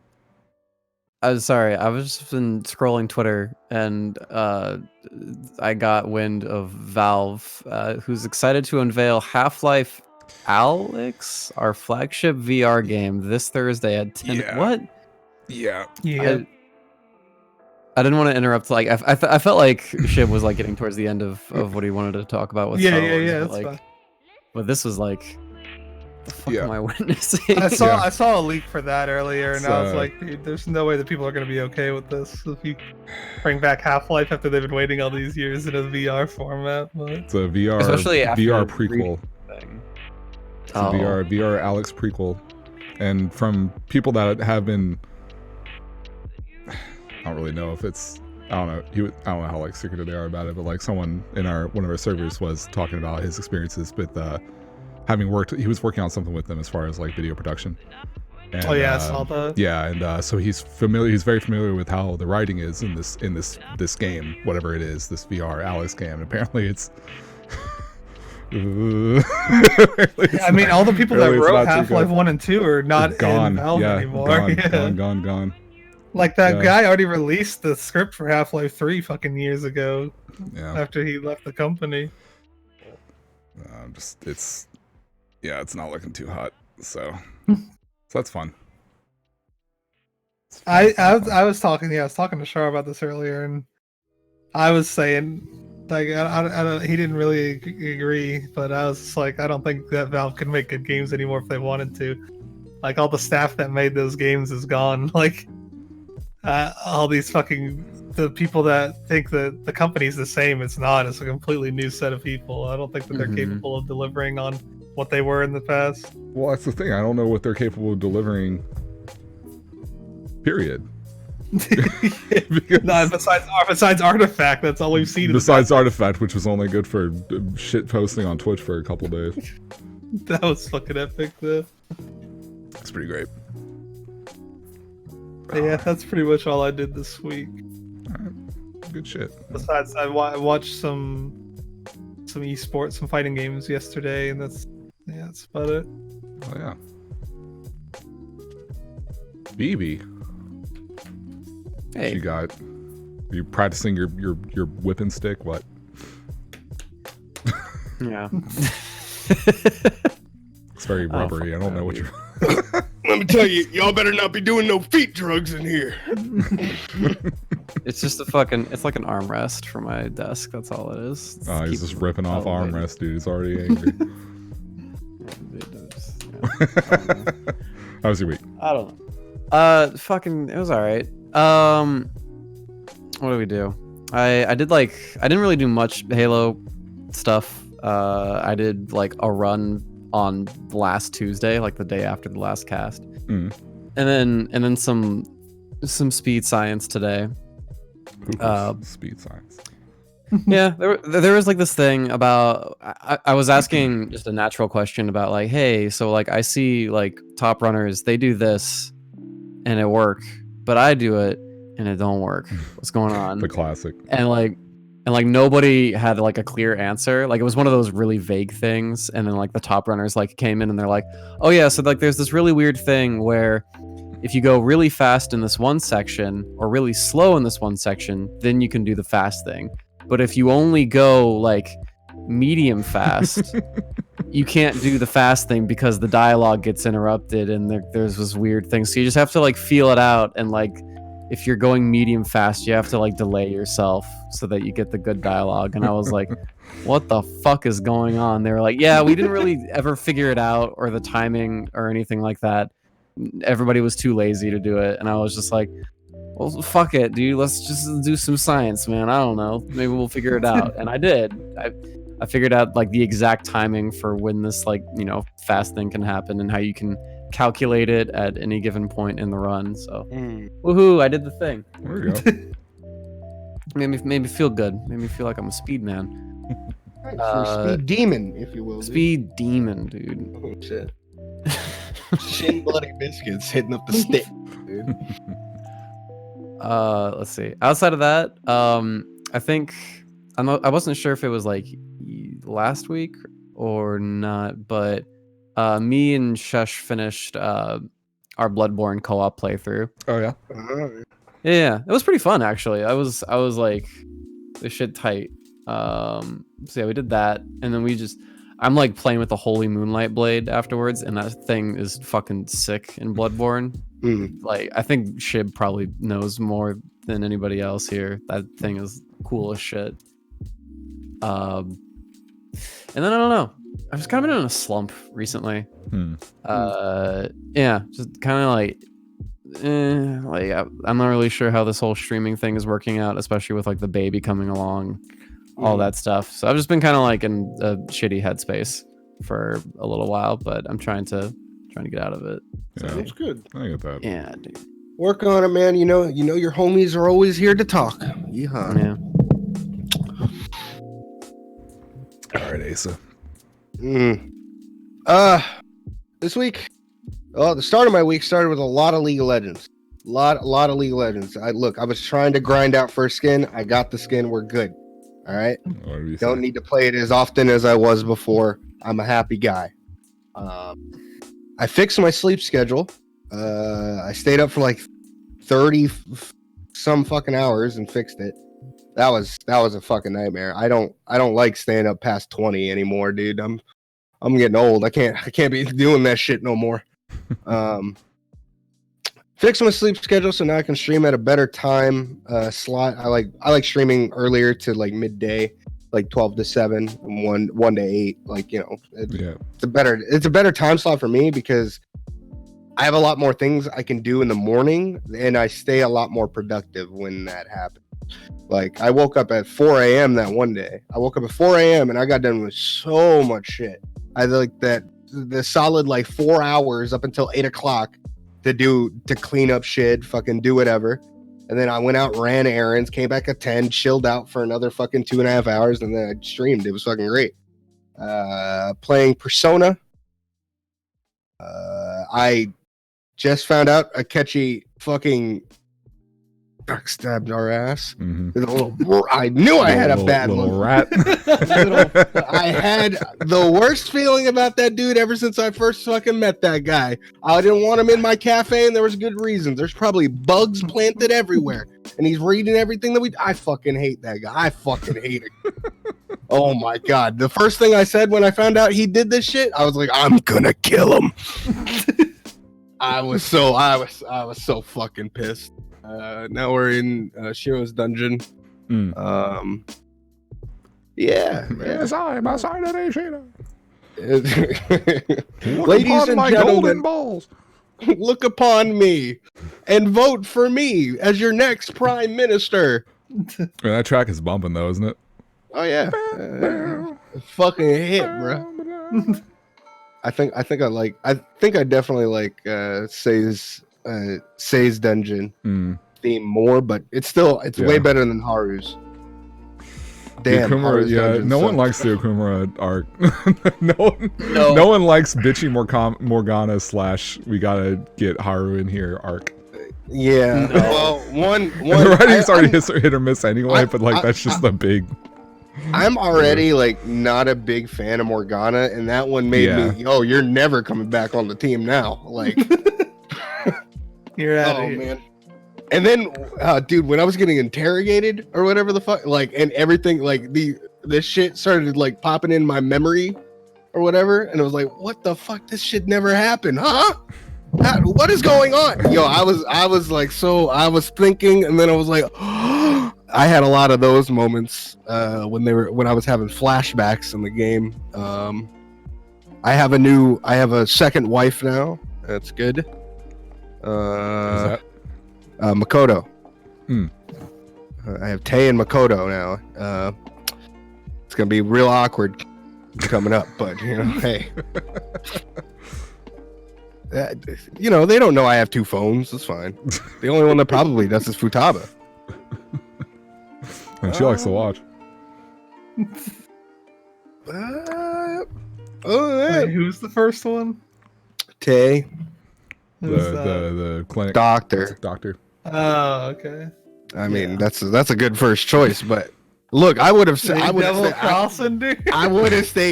S2: sorry. I was just been scrolling Twitter, and I got wind of Valve, who's excited to unveil Half-Life Alyx, our flagship VR game, this Thursday at 10.
S1: Yeah.
S2: What?
S1: Yeah.
S2: I didn't want to interrupt. Like I felt like Shib was like getting towards the end of what he wanted to talk about with Star Wars, but, like, but this was like, the fuck am I witnessing?
S4: I saw a leak for that earlier, and I was like, dude, there's no way that people are going to be okay with this if you bring back Half-Life after they've been waiting all these years in a VR format. But...
S1: It's a VR prequel. Thing. It's a VR Alyx prequel, and from people that have been, I don't really know if it's, I don't know how like secretive they are about it, but like someone in one of our servers was talking about his experiences with he was working on something with them as far as like video production, And,
S4: Oh yeah, I saw that.
S1: Yeah, and so he's familiar. He's very familiar with how the writing is in this game, whatever it is, this VR Alex game. And apparently, it's.
S4: I mean, all the people that wrote Half-Life 1 and 2 are not
S1: gone.
S4: in Valve anymore.
S1: Gone.
S4: Like that guy already released the script for Half-Life 3 fucking years ago.
S1: Yeah.
S4: After he left the company.
S1: It's not looking too hot. So that's fun.
S4: I was talking to Shar about this earlier, and I was saying, like, he didn't really agree, but I was just like, I don't think that Valve can make good games anymore if they wanted to. Like, all the staff that made those games is gone. Like, all these the people that think that the company's the same, it's not. It's a completely new set of people. I don't think that they're capable of delivering on what they were in the past.
S1: Well, that's the thing. I don't know what they're capable of delivering. Period.
S4: No, besides Artifact, that's all we've seen.
S1: Besides Artifact, which was only good for shit posting on Twitch for a couple days.
S4: That was fucking epic, though.
S1: It's pretty great.
S4: Yeah, that's pretty much all I did this week.
S1: Alright. Good shit.
S4: Besides, I watched some esports, some fighting games yesterday, and that's about it.
S1: Oh yeah. BB.
S2: Hey.
S1: Are you practicing your whipping stick? What?
S2: Yeah.
S1: It's very rubbery. I don't know what you're.
S3: Let me tell you, y'all better not be doing no feet drugs in here.
S2: It's just it's like an armrest for my desk. That's all it is.
S1: Oh, he's just ripping off armrest, dude. He's already angry. How was your week?
S2: I don't know. It was alright. What did we do? I didn't really do much Halo stuff. I did like a run on last Tuesday, like the day after the last cast, and then some speed science today.
S1: Speed science.
S2: Yeah, there was like this thing about I was asking just a natural question about like, hey, so like I see like top runners, they do this and it work, but I do it and it don't work. What's going on?
S1: The classic.
S2: And nobody had like a clear answer. Like it was one of those really vague things, and then like the top runners like came in and they're like, oh yeah, so like there's this really weird thing where if you go really fast in this one section or really slow in this one section, then you can do the fast thing. But if you only go like medium fast, you can't do the fast thing because the dialogue gets interrupted and there's this weird thing. So you just have to like feel it out, and like if you're going medium fast, you have to like delay yourself so that you get the good dialogue. And I was like, what the fuck is going on? They were like, yeah, we didn't really ever figure it out or the timing or anything like that. Everybody was too lazy to do it. And I was just like, well, fuck it, dude. Let's just do some science, man. I don't know. Maybe we'll figure it out. And I did. I figured out like the exact timing for when this like, fast thing can happen and how you can calculate it at any given point in the run. So woohoo, I did the thing.
S1: There we go.
S2: made me feel good. Made me feel like I'm a speed man.
S3: You're a speed demon, if you will.
S2: Speed demon, dude.
S3: Oh shit. Shin bloody biscuits hitting up the stick, dude.
S2: Let's see. Outside of that, I think I wasn't sure if it was like last week or not, but me and Shush finished our Bloodborne co-op playthrough.
S1: Oh yeah.
S2: Yeah, it was pretty fun actually. I was like, this shit tight. So yeah, we did that, and then I'm like playing with the Holy Moonlight Blade afterwards, and that thing is fucking sick in Bloodborne. Like I think Shib probably knows more than anybody else here. That thing is cool as shit. And then I don't know. I've just kind of been in a slump recently. Yeah, just kind of like I'm not really sure how this whole streaming thing is working out, especially with like the baby coming along, all that stuff. So I've just been kind of like in a shitty headspace for a little while, but I'm trying to get out of it.
S1: Yeah,
S3: Sounds good.
S1: I get that.
S2: Yeah, dude.
S3: Work on it, man. You know your homies are always here to talk. Yeehaw.
S2: Yeah.
S1: All right, Aceuhh.
S3: This week, Well, the start of my week started with a lot of League of Legends. Lot of League of Legends. I was trying to grind out for a skin. I got the skin. We're good. All right. Don't need to play it as often as I was before. I'm a happy guy. I fixed my sleep schedule. I stayed up for like 30 some fucking hours and fixed it. That was a fucking nightmare. I don't like staying up past 20 anymore, dude. I'm getting old. I can't be doing that shit no more. Fixed my sleep schedule so now I can stream at a better time slot. I like streaming earlier to like midday, like 12 to 7 and 1 to 8. Like, you know, it's a better time slot for me because I have a lot more things I can do in the morning and I stay a lot more productive when that happens. Like, I woke up at 4 a.m. that one day. I woke up at 4 a.m. and I got done with so much shit. I like the solid like 4 hours up until 8 o'clock to clean up shit, fucking do whatever. And then I went out, ran errands, came back at 10, chilled out for another fucking 2.5 hours, and then I streamed. It was fucking great. Playing Persona. I just found out Akechi fucking backstabbed our ass. Mm-hmm. I knew I had a bad little rat. I had the worst feeling about that dude ever since I first fucking met that guy. I didn't want him in my cafe, and there was good reasons. There's probably bugs planted everywhere, and he's reading everything that I fucking hate that guy. I fucking hate it. Oh my god! The first thing I said when I found out he did this shit, I was like, I'm gonna kill him. I was so fucking pissed. Now we're in Shiro's dungeon. Yeah.
S1: Yes, I am outside of Ashina.
S3: Ladies and gentlemen,
S1: golden balls.
S3: Look upon me and vote for me as your next prime minister.
S1: That track is bumping though, isn't it?
S3: Oh yeah, fucking hit, bro. I think I definitely like Sei's dungeon theme more, but it's way better than Haru's. Damn, Haru's
S1: no one likes the Okumura arc. no one likes bitchy Morgana / we gotta get Haru in here arc.
S3: Yeah, no. Well, one
S1: the writing's already hit or miss anyway, but like that's just the big.
S3: I'm already like not a big fan of Morgana, and that one made me, you're never coming back on the team now. Like,
S4: you're out of here.
S3: Man. And then, dude, when I was getting interrogated or whatever the fuck, like, and everything, like this shit started like popping in my memory or whatever, and it was like, what the fuck? This shit never happened, huh? What is going on? Yo, I was like, so I was thinking, and then I was like, I had a lot of those moments when I was having flashbacks in the game. I have a second wife now. That's good. Makoto. I have Tay and Makoto now. It's gonna be real awkward coming up, but you know, hey. You know, they don't know I have two phones. It's fine. The only one that probably does is Futaba.
S1: And she likes to watch.
S4: Wait, who's the first one?
S3: Tay.
S1: The clinic
S3: doctor.
S4: Oh, okay.
S3: I mean, that's a good first choice, but look, I would have stayed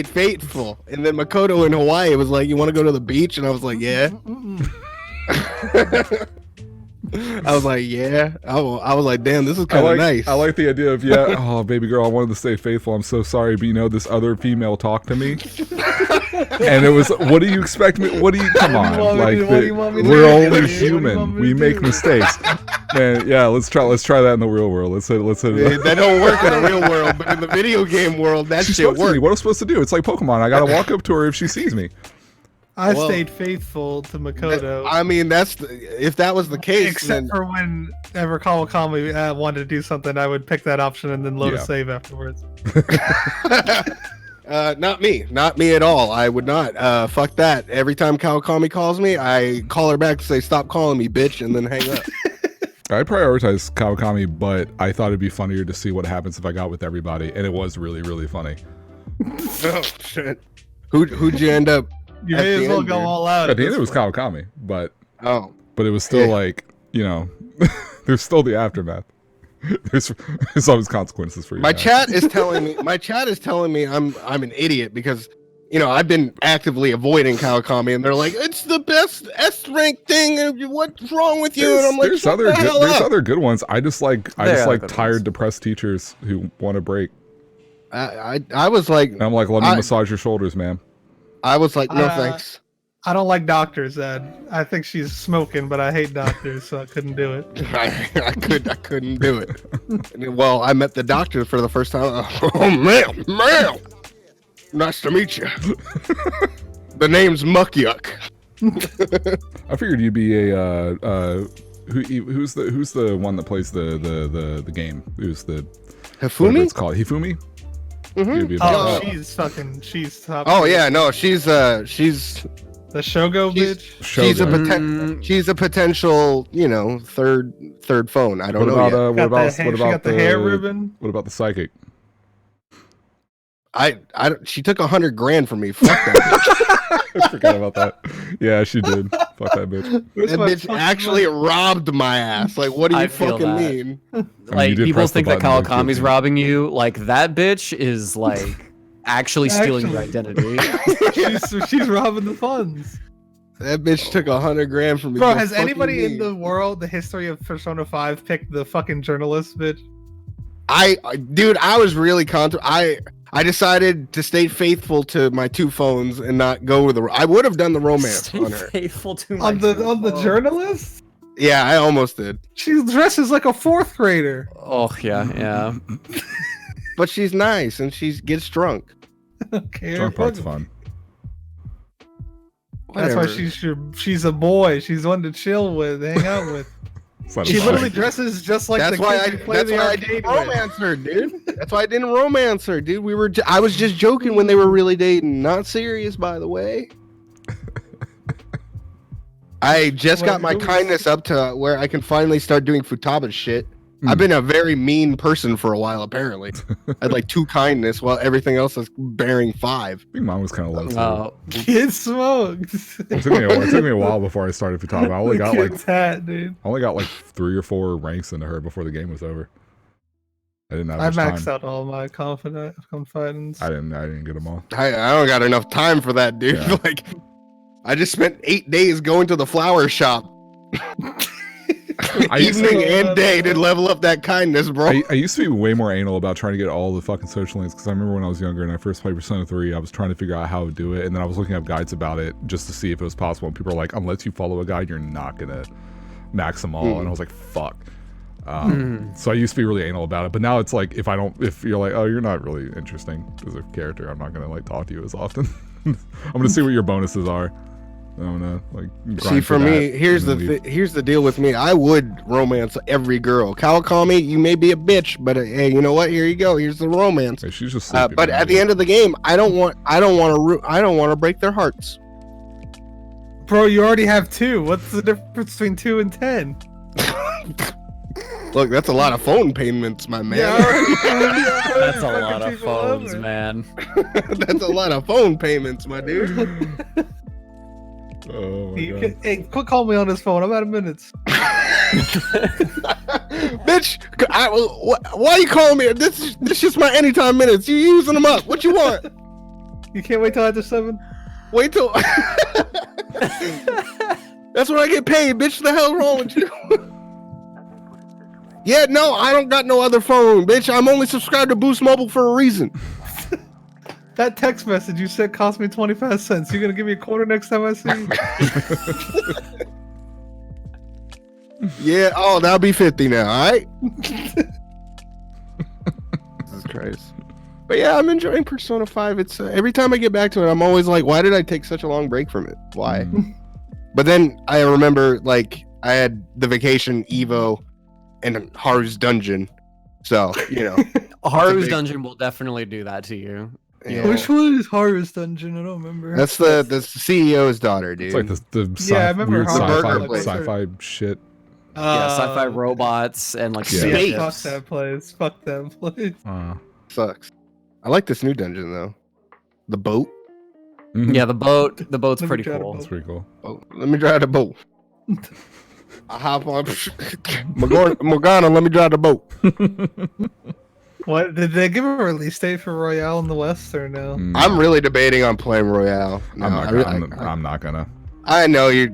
S3: faithful. And then Makoto in Hawaii was like, "You want to go to the beach?" And I was like, "Yeah." I was like, "Yeah." I was like, "Damn, this is kind of nice."
S1: I like the idea of oh, baby girl, I wanted to stay faithful. I'm so sorry, but you know, this other female talked to me, and it was, "What do you expect me? What do you? Come on, we're only human. We make mistakes." Man, yeah, let's try that in the real world. Let's hit
S3: that don't work in the real world, but in the video game world, that shit works.
S1: What am I supposed to do? It's like Pokemon. I gotta walk up to her if she sees me.
S4: I stayed faithful to Makoto.
S3: I mean, if that was the case.
S4: Except for whenever Kawakami wanted to do something, I would pick that option and then load a save afterwards.
S3: Not me at all. I would not. Fuck that. Every time Kawakami calls me, I call her back to say, "Stop calling me, bitch," and then hang up.
S1: I prioritize Kawakami, but I thought it'd be funnier to see what happens if I got with everybody, and it was really, really funny.
S3: Oh shit! Who'd you end up
S4: You
S3: at
S4: may
S3: the
S4: as well
S3: end,
S4: go
S3: dude.
S4: all out.
S1: At the end, it was Kawakami, but
S3: Oh,
S1: it was still
S3: Yeah.
S1: like, you know, there's still the aftermath. There's always consequences for you.
S3: my chat is telling me. My chat is telling me I'm an idiot because I've been actively avoiding Kawakami, and they're like, it's the best S rank thing. What's wrong with you? And I'm like, shut the hell
S1: there's
S3: up.
S1: other good ones. I just like
S2: There are good
S1: tired,
S2: ones.
S1: depressed teachers who want a break.
S3: I was like,
S1: And I'm like, let me massage your shoulders, ma'am.
S3: I was like, no
S4: Uh,
S3: thanks.
S4: I don't like doctors, Ed. I think she's smoking, but I hate doctors, so I couldn't do it.
S3: I couldn't do it. Well, I met the doctor for the first time. Oh, ma'am. Nice to meet you. The name's Muckyuck.
S1: I figured you'd be a who's the one that plays the game? Who's the whatever
S3: Hifumi?
S1: it's called? Hifumi?
S3: Mhm.
S1: You'd be about
S4: Oh,
S1: that.
S4: she's top.
S3: Oh yeah, no, she's
S4: The Shogo bitch.
S1: Shogun.
S3: she's a potential, third phone. I don't
S1: What
S3: know
S1: about
S3: yet.
S1: what
S4: She
S1: about
S4: got the hair ribbon.
S1: What about the psychic?
S3: She took $100,000 from me. Fuck that
S1: I forgot about that. Yeah, she did. Fuck that bitch.
S3: bitch.
S4: Where's
S3: That
S4: my
S3: bitch
S4: fucking
S3: actually robbed my ass. Like, what do you
S2: I feel
S3: fucking
S2: that.
S3: mean?
S2: Like
S1: you did
S2: people
S1: press the
S2: think that
S1: button, don't
S2: Kawakami's
S1: you?
S2: robbing you. Like that bitch is like actually stealing your
S4: Actually.
S2: identity.
S4: She's robbing the funds.
S3: That bitch took $100,000 from me.
S4: Bro,
S3: Go
S4: has
S3: fucking
S4: anybody in
S3: me.
S4: the world, the history of Persona 5, picked the fucking journalist bitch?
S3: Dude, I was really I decided to stay faithful to my two phones and not go with I would have done the romance
S2: Stay
S3: on her.
S2: faithful to my
S4: On the journalist?
S3: Yeah, I almost did.
S4: She dresses like a fourth grader.
S2: Oh yeah.
S3: But she's nice and she gets drunk.
S4: Okay,
S1: Drunk part's fun.
S4: that's why
S3: Whatever.
S4: she's a boy. She's one to chill with, hang out with.
S1: It's not
S4: She
S1: fun.
S4: literally dresses just like
S3: That's
S4: the
S3: why
S4: kids who play the
S3: I
S4: arcade
S3: didn't
S4: with.
S3: romance her, dude. That's why I didn't romance her, dude. I was just joking when they were really dating. Not serious, by the way. I just got my kindness up to where I can finally start doing Futaba shit. I've been a very mean person for a while, apparently. I had like 2 kindness while everything else is bearing 5.
S1: I think mine was kind of low. Too.
S2: Oh,
S4: Kid smokes.
S1: It took me a while before I started Futaba. I only got like
S4: Kid's hat, dude.
S1: 3 or 4 ranks into her before the game was over. I didn't have
S4: I
S1: much
S4: maxed
S1: time.
S4: out all my confidence.
S1: I didn't get them all.
S3: I don't got enough time for that, dude.
S1: Yeah.
S3: Like, I just spent 8 days going to the flower shop.
S1: I used
S3: Evening
S4: to-
S3: and day to level up that kindness, bro.
S1: I used to be way more anal about trying to get all the fucking social links because I remember when I was younger and I first played Persona 3, I was trying to figure out how to do it, and then I was looking up guides about it just to see if it was possible. And people are like, unless you follow a guide, you're not gonna max them all. And I was like, fuck. So I used to be really anal about it, but now it's like if you're like, oh, you're not really interesting as a character, I'm not gonna like talk to you as often. I'm gonna see what your bonuses are. I'm gonna like grind
S3: See, for
S1: that
S3: me, here's
S1: and
S3: the
S1: then leave.
S3: here's the deal with me. I would romance every girl. Kawakami, you may be a bitch, but hey, you know what? Here you go. Here's the romance.
S1: Hey, she's just sleeping,
S3: But
S1: man.
S3: at the end of the game, I don't want to break their hearts.
S4: Bro, you already have 2. What's the difference between 2 and 10?
S3: Look, that's a lot of phone payments, my man.
S2: that's a lot of phones, man.
S3: That's a lot of phone payments, my dude.
S1: Oh my god.
S4: Hey, quit calling me on this phone. I'm out of minutes.
S3: Bitch, why you calling me? This just my anytime minutes. You using them up. What you want?
S4: You can't wait till after 7?
S3: Wait till. That's when I get paid, bitch. The hell wrong with you? Yeah, no, I don't got no other phone, bitch. I'm only subscribed to Boost Mobile for a reason.
S4: That text message you said cost me 25 cents. You gonna give me a quarter next time I see you?
S3: Yeah, oh, that'll be 50 now, all right? Jesus Christ. But yeah, I'm enjoying Persona 5. It's every time I get back to it, I'm always like, why did I take such a long break from it? Why? But then I remember, like, I had the vacation Evo and Haru's Dungeon. So,
S2: Haru's Dungeon will definitely do that to you.
S3: yeah.
S4: Which one is Haru's Dungeon? I don't remember.
S3: That's the CEO's daughter, dude.
S1: It's like the
S4: Yeah, I remember
S1: weird
S4: how
S3: the
S1: sci-fi,
S3: burger place.
S1: sci-fi shit.
S2: Yeah, sci-fi robots and like
S1: Yeah.
S2: spaceships.
S4: Fuck that place. Fuck that place.
S3: Sucks. I like this new dungeon though. The boat.
S1: Mhm.
S2: Yeah, the boat's
S4: Let me
S2: pretty
S4: try to
S2: cool.
S1: That's pretty cool.
S3: Oh, let me drive the boat. I hop on. Morgana, let me drive the boat.
S4: What did they give a release date for Royale in the West or no?
S3: I'm really debating on playing Royale. No,
S1: I'm not gonna.
S3: I know you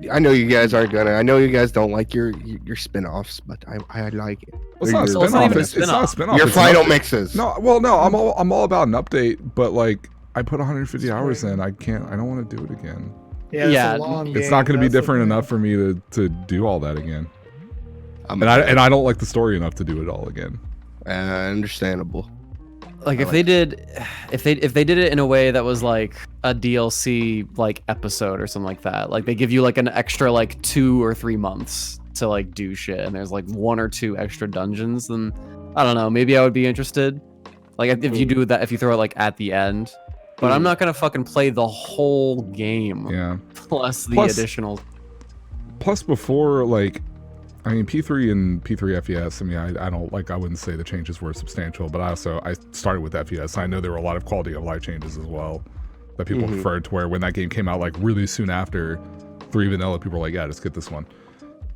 S3: guys aren't gonna. I know you guys don't like your spin-offs, but I like it.
S1: It's not a
S2: Well, it's not
S1: spinoff.
S2: even a
S1: It's not a
S2: spin-off.
S1: spinoff.
S3: Your
S1: It's an
S3: final
S1: update.
S3: mixes.
S1: No, well, no, I'm all about an update, but like I put 150 hours in. I don't want to do it again.
S4: Yeah, it's
S2: Yeah,
S4: a long
S1: It's
S4: game,
S1: not going to be
S4: that's the
S1: different
S4: thing.
S1: enough for me to do all that again.
S3: I'm
S1: And I don't like the story enough to do it all again.
S3: understandable.
S2: Like if they did it in a way that was like a DLC like episode or something like that, like they give you like an extra like 2 or 3 months to like do shit, and there's like 1 or 2 extra dungeons, then I don't know, maybe I would be interested. Like if you do that, if you throw it like at the end, but I'm not gonna fucking play the whole game
S1: Yeah.
S2: plus the additional.
S1: Plus, before like, I mean, P3 and P3 FES. I mean, I don't like. I wouldn't say the changes were substantial, but I started with FES. I know there were a lot of quality of life changes as well that people preferred. To where when that game came out, like really soon after 3 Vanilla, people were like, "Yeah, just get this one."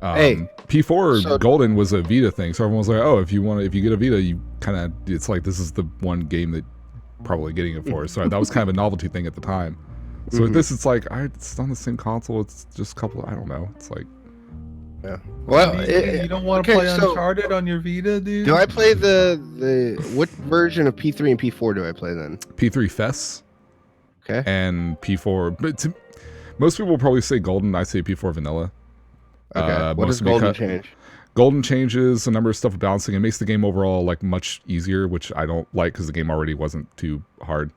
S3: Hey,
S1: P4 Golden was a Vita thing, so everyone was like, "Oh, if you get a Vita, you kind of it's like this is the one game that probably getting it for." So that was kind of a novelty thing at the time. So with this, it's like it's on the same console. It's just a couple. I don't know. It's like.
S3: Yeah. Well,
S4: You don't want to play Uncharted on your Vita, dude?
S3: Do I play the what version of P3 and P4 do I play then?
S1: P3 FES.
S3: Okay.
S1: And P4, but most people will probably say Golden. I say P4 Vanilla.
S3: Okay. What does Golden change?
S1: Golden changes a number of stuff with balancing. It makes the game overall like much easier, which I don't like because the game already wasn't too hard.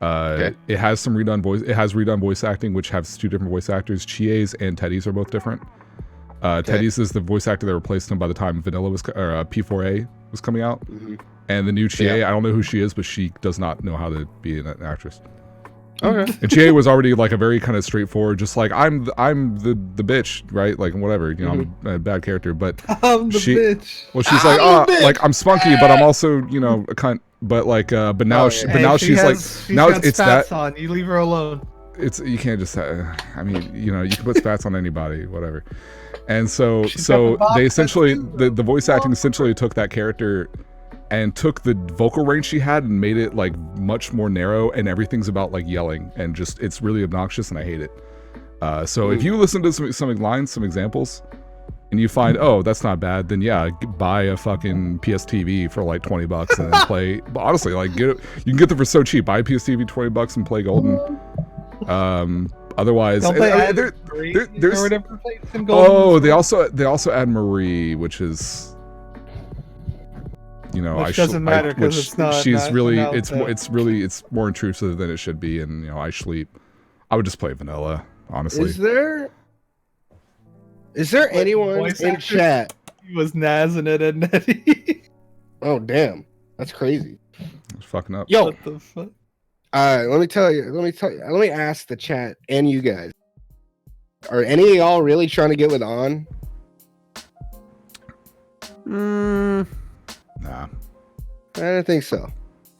S1: It has some redone voice. It has redone voice acting, which has 2 different voice actors. Chie's and Teddy's are both different. Teddy's is the voice actor that replaced him by the time Vanilla was or P4A was coming out, and the new Chie. I don't know who she is, but she does not know how to be an actress.
S3: Okay.
S1: And Chie was already like a very kind of straightforward, just like I'm the bitch, right? Like whatever, you know, I'm a bad character, but
S4: I'm the bitch.
S1: well, she's like, like I'm spunky, but I'm also, you know, a cunt. But like, but now, she's like, now it's that.
S4: On. You leave her alone.
S1: It's you can't just. I mean, you know, you can put spats on anybody, whatever. And so they essentially the voice acting essentially took that character and took the vocal range she had and made it like much more narrow, and everything's about like yelling and just it's really obnoxious and I hate it. So if you listen to some lines, some examples, and you find that's not bad, then yeah, buy a fucking PSTV for like $20 and then play. But honestly, like you can get them for so cheap. Buy a PSTV $20 and play Golden. Otherwise, there's they also add Marie, which is, you know,
S4: which doesn't matter because it's not.
S1: She's really it's more intrusive than it should be, and you know, I sleep. I would just play vanilla, honestly.
S3: Is there anyone in chat?
S4: He was nazzing it at Nettie.
S3: Oh damn, that's crazy.
S1: It's fucking up.
S3: Yo,
S4: what the fuck?
S3: let me ask the chat and you guys. Are any of y'all really trying to get with On?
S1: Nah.
S3: I don't think so.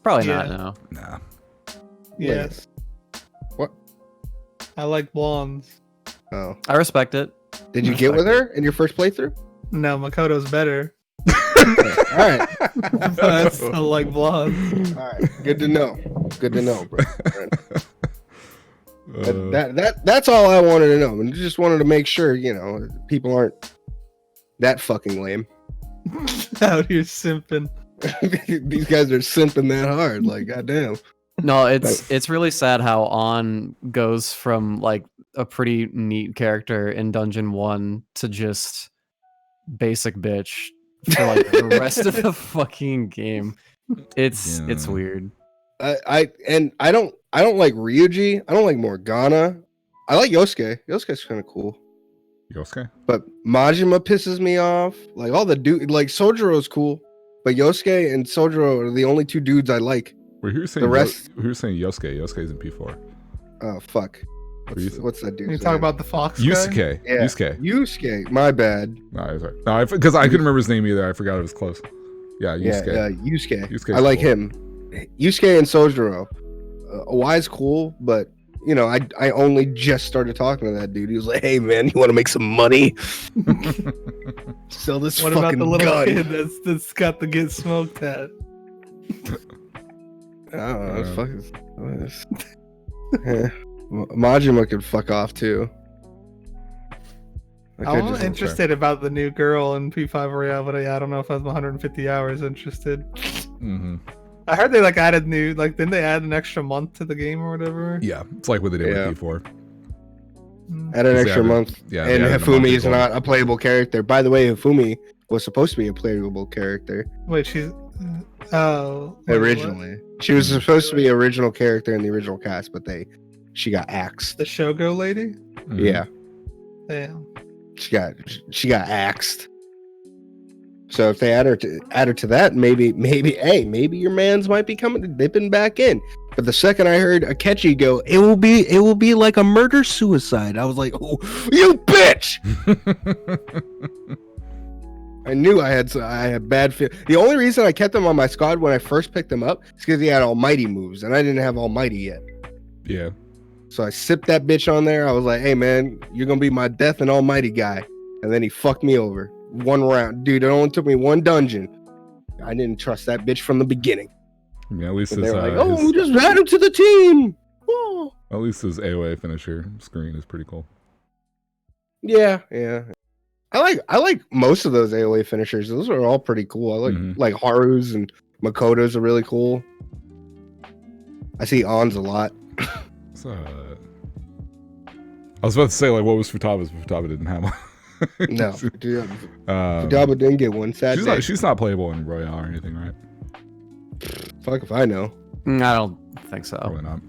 S2: Probably not. No.
S1: Nah.
S4: Yes.
S3: What?
S4: I like blondes.
S3: Oh.
S2: I respect it.
S3: Did you get with her in your first playthrough?
S4: No, Makoto's better.
S3: All right.
S4: But I still like blondes.
S3: All right. Good to know. Good to know, bro. That's all I wanted to know. And just wanted to make sure, you know, people aren't that fucking lame.
S4: Out here simping.
S3: These guys are simping that hard. Like, goddamn.
S2: No, it's really sad how On goes from like a pretty neat character in Dungeon 1 to just basic bitch for like the rest of the fucking game. It's weird.
S3: I don't like Ryuji. I don't like Morgana. I like Yosuke. Yosuke's kind of cool.
S1: Yosuke?
S3: But Majima pisses me off. Like all the dude, like Sojiro's cool, but Yosuke and Sojiro are the only 2 dudes I like.
S1: Well, who's saying Yosuke? Yosuke's in P4.
S3: Oh fuck. What's that dude?
S4: You talk about the fox guy?
S1: Yusuke.
S3: Yeah. Yusuke. My bad.
S1: No, sorry. No, because I couldn't remember his name either. I forgot it was close. Yeah, Yusuke.
S3: Yeah, Yusuke.
S1: Yusuke's
S3: I like
S1: cool.
S3: him. Yusuke and Sojiro. Wise cool, but you know, I only just started talking to that dude. He was like, "Hey man, you want to make some money? Sell this
S4: What
S3: fucking
S4: about the little
S3: gun."
S4: kid that's got the get smoked at?
S3: I don't know. It's fucking. Majima could fuck off too.
S4: I'm interested about the new girl in P5 Royale, but I don't know if I was 150 hours interested.
S1: Mm-hmm.
S4: I heard they like added new, like didn't they add an extra month to the game or whatever?
S1: Yeah, it's like what they did with P4.
S3: Add an extra month.
S1: Yeah,
S3: and Hifumi is not a playable character. By the way, Hifumi was supposed to be a playable character.
S4: Wait, she's
S3: originally. She was supposed to be an original character in the original cast, but she got axed.
S4: The Shogo lady?
S1: Mm-hmm.
S3: Yeah.
S4: Damn.
S3: She got axed. So if they add her to that, maybe your mans might be dipping back in. But the second I heard Akechi go, it will be like a murder suicide. I was like, oh, you bitch! I knew I had bad feel. The only reason I kept him on my squad when I first picked him up is because he had Almighty moves, and I didn't have Almighty yet.
S1: Yeah. So
S3: I sipped that bitch on there. I was like, hey man, you're gonna be my death and Almighty guy. And then he fucked me over. One round. Dude, it only took me one dungeon. I didn't trust that bitch from the beginning.
S1: Yeah, at least
S3: they were like, oh, just add him to the team. Oh.
S1: At least his AoE finisher screen is pretty cool.
S3: Yeah. I like most of those AoE finishers. Those are all pretty cool. I like Haru's and Makoto's are really cool. I see On's a lot.
S1: I was about to say, like, what was Futaba's, but Futaba didn't have one.
S3: No, Futaba didn't get one.
S1: She's not playable in Royale or anything, right?
S3: Fuck if I know.
S2: I don't think so.
S1: Probably not.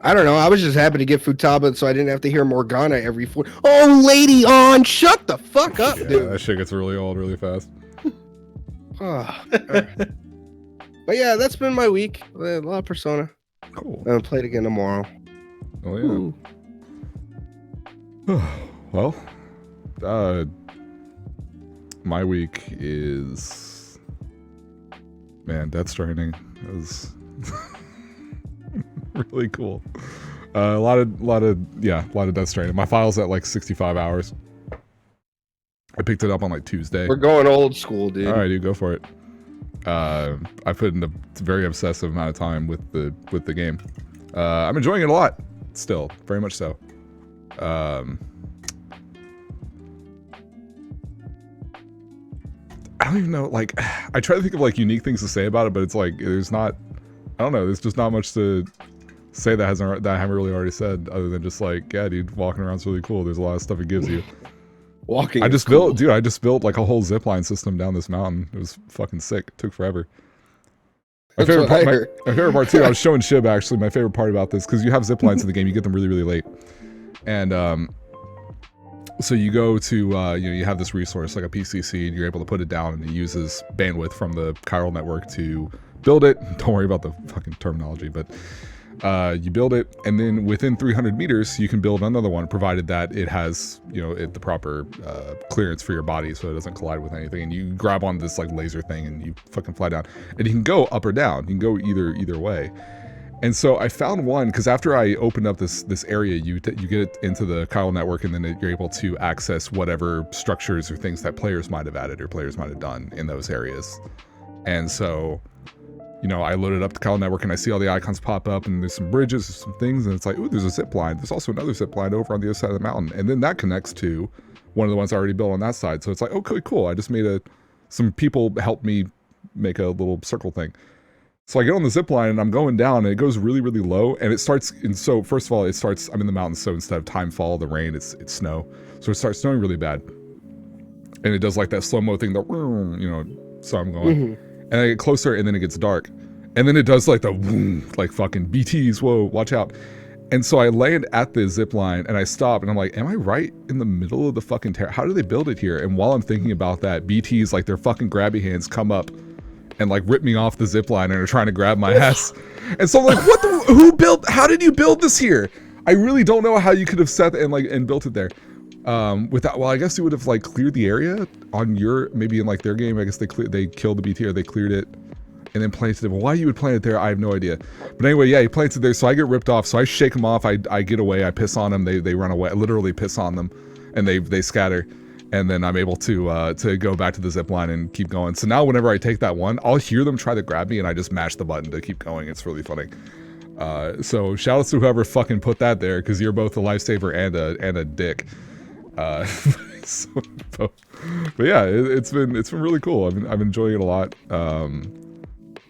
S3: I don't know. I was just happy to get Futaba so I didn't have to hear Morgana every 4. Oh, Lady On, shut the fuck up, dude.
S1: That shit gets really old really fast.
S3: But yeah, that's been my week. A lot of Persona.
S1: Cool.
S3: I'm gonna play it again tomorrow.
S1: Oh yeah. Well, my week is, man, Death Stranding. It was really cool. A lot of Death Stranding. My file's at like 65 hours. I picked it up on like Tuesday.
S3: We're going old school, dude.
S1: All right, dude, go for it. I put in a very obsessive amount of time with the game. I'm enjoying it a lot still, very much so. I don't even know, like, I try to think of like unique things to say about it, but it's like there's not, I don't know, there's just not much to say that I haven't really already said, other than just like, yeah, dude, walking around's really cool. There's a lot of stuff it gives you. I just built like a whole zipline system down this mountain. It was fucking sick. It took forever. My favorite part too, I was showing Shib actually, my favorite part about this, because you have ziplines in the game, you get them really, really late. And so you go to, you have this resource like a PCC, and you're able to put it down, and it uses bandwidth from the chiral network to build it. Don't worry about the fucking terminology, but you build it, and then within 300 meters, you can build another one, provided that it has, the proper clearance for your body, so it doesn't collide with anything. And you grab on this like laser thing, and you fucking fly down. And you can go up or down. You can go either way. And so I found one, because after I opened up this area, you get it into the chiral network, and then you're able to access whatever structures or things that players might have added or players might have done in those areas. And so, I loaded up the chiral network, and I see all the icons pop up, and there's some bridges, some things, and it's like, ooh, there's a zip line. There's also another zip line over on the other side of the mountain, and then that connects to one of the ones I already built on that side. So it's like, okay, cool. I just made some people helped me make a little circle thing. So I get on the zip line, and I'm going down, and it goes really, really low, and it starts. And so first of all, I'm in the mountains, so instead of time fall, the rain, it's snow. So it starts snowing really bad, and it does like that slow mo thing, So I'm going, and I get closer, and then it gets dark. And then it does like the like fucking BTs, whoa, watch out. And so I land at the zip line, and I stop, and I'm like, am I right in the middle of the fucking how do they build it here? And while I'm thinking about that, BTs, like their fucking grabby hands come up and like rip me off the zip line and are trying to grab my ass. And so I'm like, how did you build this here? I really don't know how you could have set and built it there. Without, well, I guess you would have like cleared the area on maybe in like their game. I guess they killed the BT, or they cleared it. and then plants it. Well, why you would plant it there, I have no idea. But anyway, yeah, he plants it there, so I get ripped off. So I shake them off. I get away. I piss on them. They run away. I literally piss on them, and they scatter. And then I'm able to go back to the zip line and keep going. So now whenever I take that one, I'll hear them try to grab me, and I just mash the button to keep going. It's really funny. So shout out to whoever fucking put that there, because you're both a lifesaver and a dick. So, but yeah, it's been really cool. I'm enjoying it a lot.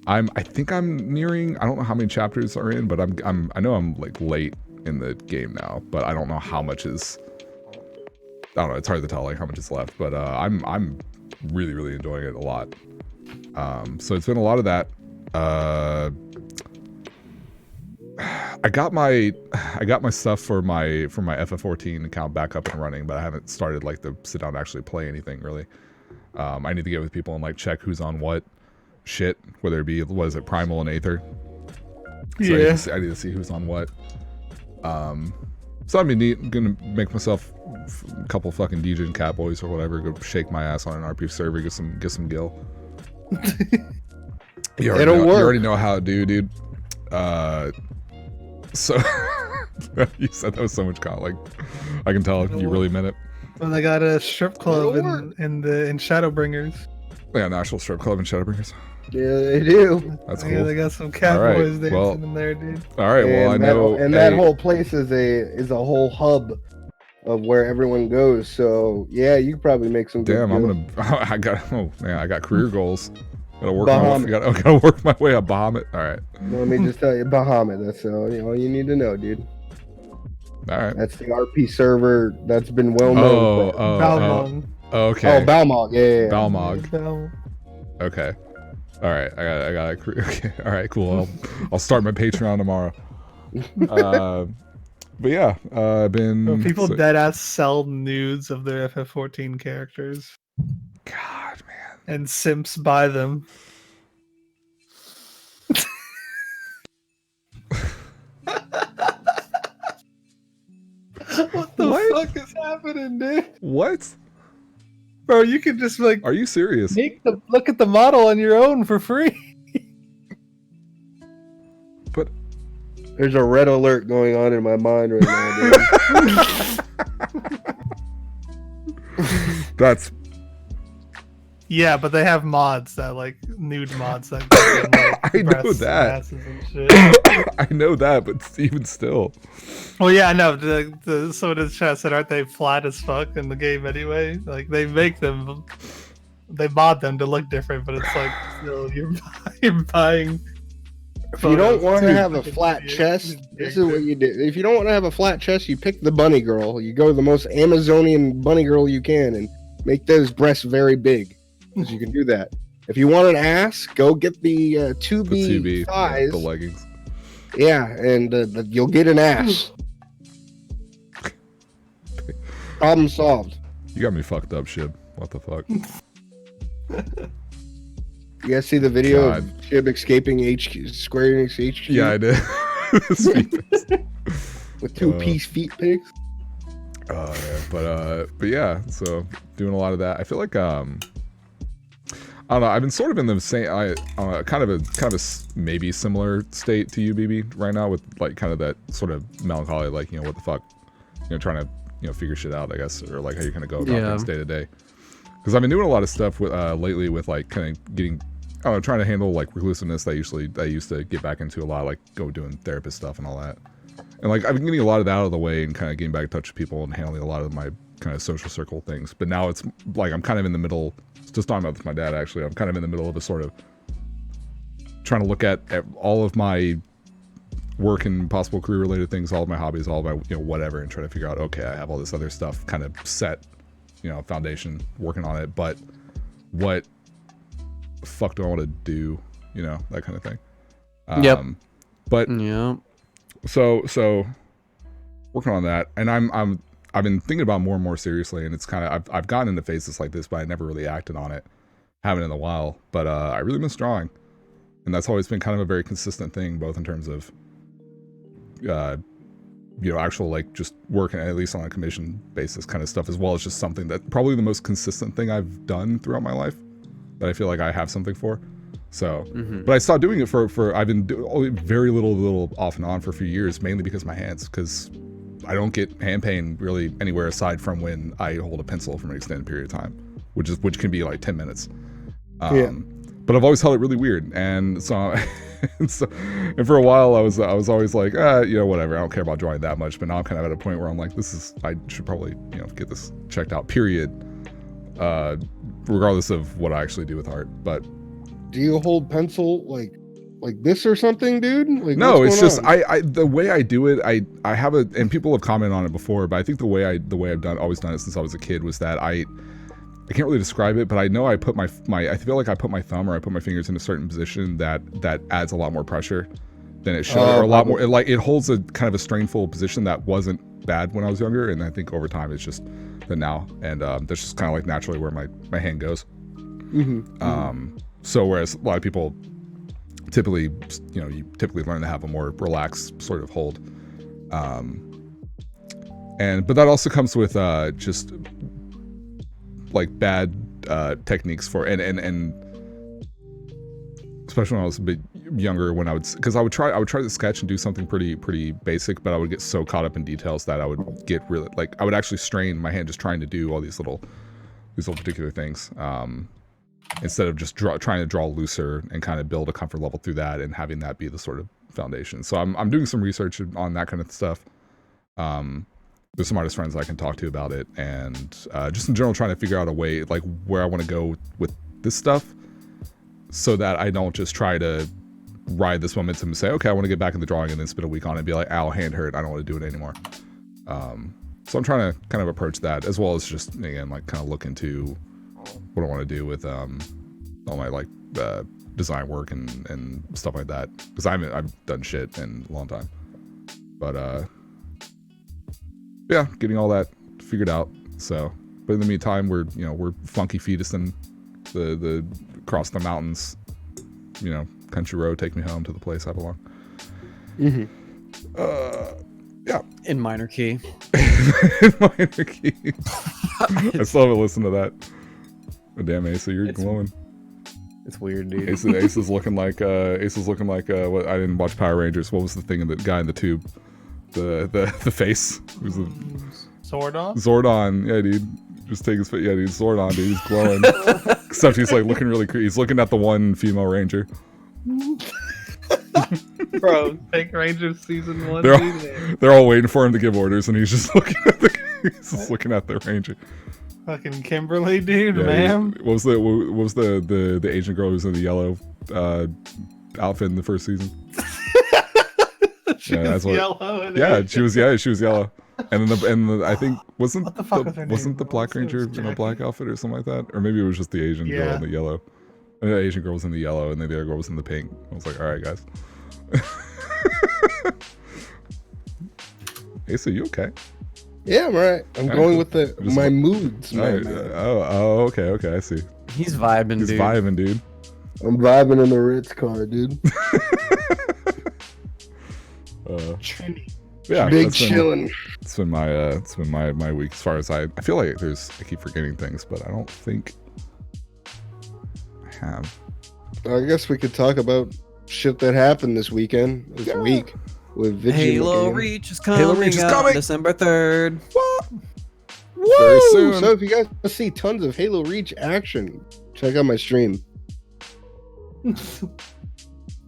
S1: I think I'm nearing. I don't know how many chapters are in, but I know I'm like late in the game now, but I don't know how much is. I don't know. It's hard to tell like how much is left, but I'm really enjoying it a lot. So it's been a lot of that. I got my stuff for my FF14 account back up and running, but I haven't started like to sit down and actually play anything really. I need to get with people and like check who's on what shit, whether it be what is it, Primal and Aether. So
S4: Yeah.
S1: I need to see who's on what. So that'd be neat. I'm gonna make myself a couple fucking DJ and Catboys or whatever. Go shake my ass on an RP server. Get some gil. You already know how to do, dude. So you said that was so much like I can tell you really meant it.
S4: Well, they got a strip club in Shadowbringers.
S1: They got an actual strip club in Shadowbringers.
S3: Yeah, they do.
S1: That's
S4: Yeah,
S1: cool.
S4: they got some cowboys dancing
S1: well,
S4: in there, dude.
S1: All right, well I know.
S3: And that whole place is a whole hub of where everyone goes. So yeah, you could probably make some.
S1: Damn,
S3: good
S1: I got career goals. Gotta work
S3: Bahamut.
S1: gotta work my way up Bahamut. All right.
S3: Let me just tell you, Bahamut. That's all you need to know, dude.
S1: All right.
S3: That's the RP server that's been well known.
S4: Balmong.
S1: Okay.
S3: Oh, Balmog. Yeah.
S1: Balmog. Okay. All right. I got it. Okay. All right. Cool. I'll start my Patreon tomorrow. But yeah, I've been.
S4: People deadass sell nudes of their FF14 characters.
S1: God, man.
S4: And simps buy them. What the fuck is happening, dude?
S1: What?
S4: Bro, you can just like.
S1: Are you serious?
S4: Look at the model on your own for free.
S1: But
S3: there's a red alert going on in my mind right now, dude.
S1: That's.
S4: Yeah, but they have mods that like nude mods that. Like,
S1: I know that.
S4: And shit.
S1: I know that, but even still.
S4: Well, yeah, I know. Someone in the chat said, "Aren't they flat as fuck in the game anyway?" Like they make them, they mod them to look different, but it's like still you're buying.
S3: If you don't want to have a flat chest, this is what you do. If you don't want to have a flat chest, you pick the bunny girl. You go to the most Amazonian bunny girl you can and make those breasts very big. Because you can do that. If you want an ass, go get the 2B thighs.
S1: The leggings.
S3: Yeah, and you'll get an ass. Problem solved.
S1: You got me fucked up, Shib. What the fuck?
S3: You guys see the video
S1: God.
S3: of Shib escaping Square Enix HQ?
S1: Yeah, I did.
S3: With two-piece feet pics?
S1: Yeah, but yeah, so doing a lot of that. I feel like I don't know. I've been sort of in the same, kind of a maybe similar state to you, BB, right now, with like kind of that sort of melancholy, like what the fuck, trying to figure shit out, I guess, or like how you're gonna go about things day to day. Because I've been doing a lot of stuff with lately with like kind of getting, I don't know, trying to handle like reclusiveness that I used to get back into a lot, like go doing therapist stuff and all that. And like I've been getting a lot of that out of the way and kind of getting back in touch with people and handling a lot of my kind of social circle things. But now it's like I'm kind of in the middle. Just talking about this with my dad, actually. I'm kind of in the middle of a sort of trying to look at all of my work and possible career-related things, all of my hobbies, all of my whatever, and trying to figure out, okay, I have all this other stuff kind of set, foundation, working on it, but what the fuck do I want to do? That kind of thing.
S2: Yep.
S1: But
S2: yeah.
S1: So working on that, and I've been thinking about more and more seriously, and it's kind of I've gotten into phases like this, but I never really acted on it. Haven't in a while, but I really miss drawing, and that's always been kind of a very consistent thing, both in terms of actual like just working at least on a commission basis kind of stuff, as well as just something that probably the most consistent thing I've done throughout my life that I feel like I have something for. So,
S2: Mhm.
S1: but I stopped doing it for I've been doing very little off and on for a few years, mainly because of my hands, because I don't get hand pain really anywhere aside from when I hold a pencil for an extended period of time, which can be like 10 minutes. But I've always held it really weird, and so, and for a while I was always like, whatever, I don't care about drawing that much. But now I'm kind of at a point where I'm like, I should probably get this checked out. Period. Regardless of what I actually do with art. But
S3: do you hold pencil like this or something, dude? Like,
S1: no,
S3: what's
S1: it's
S3: going
S1: just
S3: on?
S1: I the way I do it, I have and people have commented on it before, but I think the way I've always done it since I was a kid was that I can't really describe it, but I know I put I feel like I put my thumb or I put my fingers in a certain position that adds a lot more pressure than it should, or a lot more. It holds a kind of a strainful position that wasn't bad when I was younger, and I think over time it's just the now, and that's just kind of like naturally where my hand goes. So whereas a lot of people typically, you typically learn to have a more relaxed sort of hold, but that also comes with just like bad techniques for and especially when I was a bit younger, when I would try to sketch and do something pretty basic, but I would get so caught up in details that I would get really, like, I would actually strain my hand just trying to do all these little particular things, instead of just trying to draw looser and kind of build a comfort level through that and having that be the sort of foundation. So I'm doing some research on that kind of stuff. There's some artist friends I can talk to about it, and just in general trying to figure out a way, like, where I want to go with this stuff, so that I don't just try to ride this momentum and say, okay, I want to get back in the drawing, and then spend a week on it and be like, ow, hand hurt, I don't want to do it anymore. So I'm trying to kind of approach that, as well as just, again, like, kind of look into what I want to do with all my, like, design work and stuff like that, because I've done shit in a long time. But yeah, getting all that figured out. So, but in the meantime, we're funky fetusing the across the mountains, country road, take me home to the place I belong. Yeah.
S2: In minor key.
S1: In minor key. I still haven't listened to that. Oh, damn, Aceuhh, you're glowing.
S2: It's weird, dude.
S1: Ace is looking like what, I didn't watch Power Rangers. What was the thing in the guy in the tube? The face. Who's the
S4: Zordon?
S1: Zordon, yeah, dude. Just take his face. Yeah, dude, Zordon, dude. He's glowing. Except he's like looking really creepy. He's looking at the one female ranger.
S4: Bro, Pink Rangers season 1.
S1: They're all waiting for him to give orders, and he's just looking at the ranger.
S4: Fucking Kimberly, dude,
S1: Yeah,
S4: ma'am.
S1: What was the Asian girl who was in the yellow outfit in the first season?
S4: She was yellow.
S1: She was yellow. And then I think wasn't the Black
S4: name?
S1: Ranger in a black outfit or something like that? Or maybe it was just the Asian girl in the yellow. And the Asian girl was in the yellow, and then the other girl was in the pink. I was like, all right, guys. Aceuhh, you okay?
S3: Yeah, I'm alright. I'm going with my moods.
S1: Okay, I see.
S2: He's vibing,
S1: He's
S2: dude.
S1: vibing, dude.
S3: I'm vibing in the Ritz car, dude.
S1: Yeah,
S3: big chillin'.
S1: It's been my week, as far as I feel like I keep forgetting things, but I don't think I have.
S3: I guess we could talk about shit that happened this week with video
S2: Halo
S3: game.
S2: Reach is coming out December 3rd.
S1: Very soon.
S3: So if you guys see tons of Halo Reach action, check out my stream.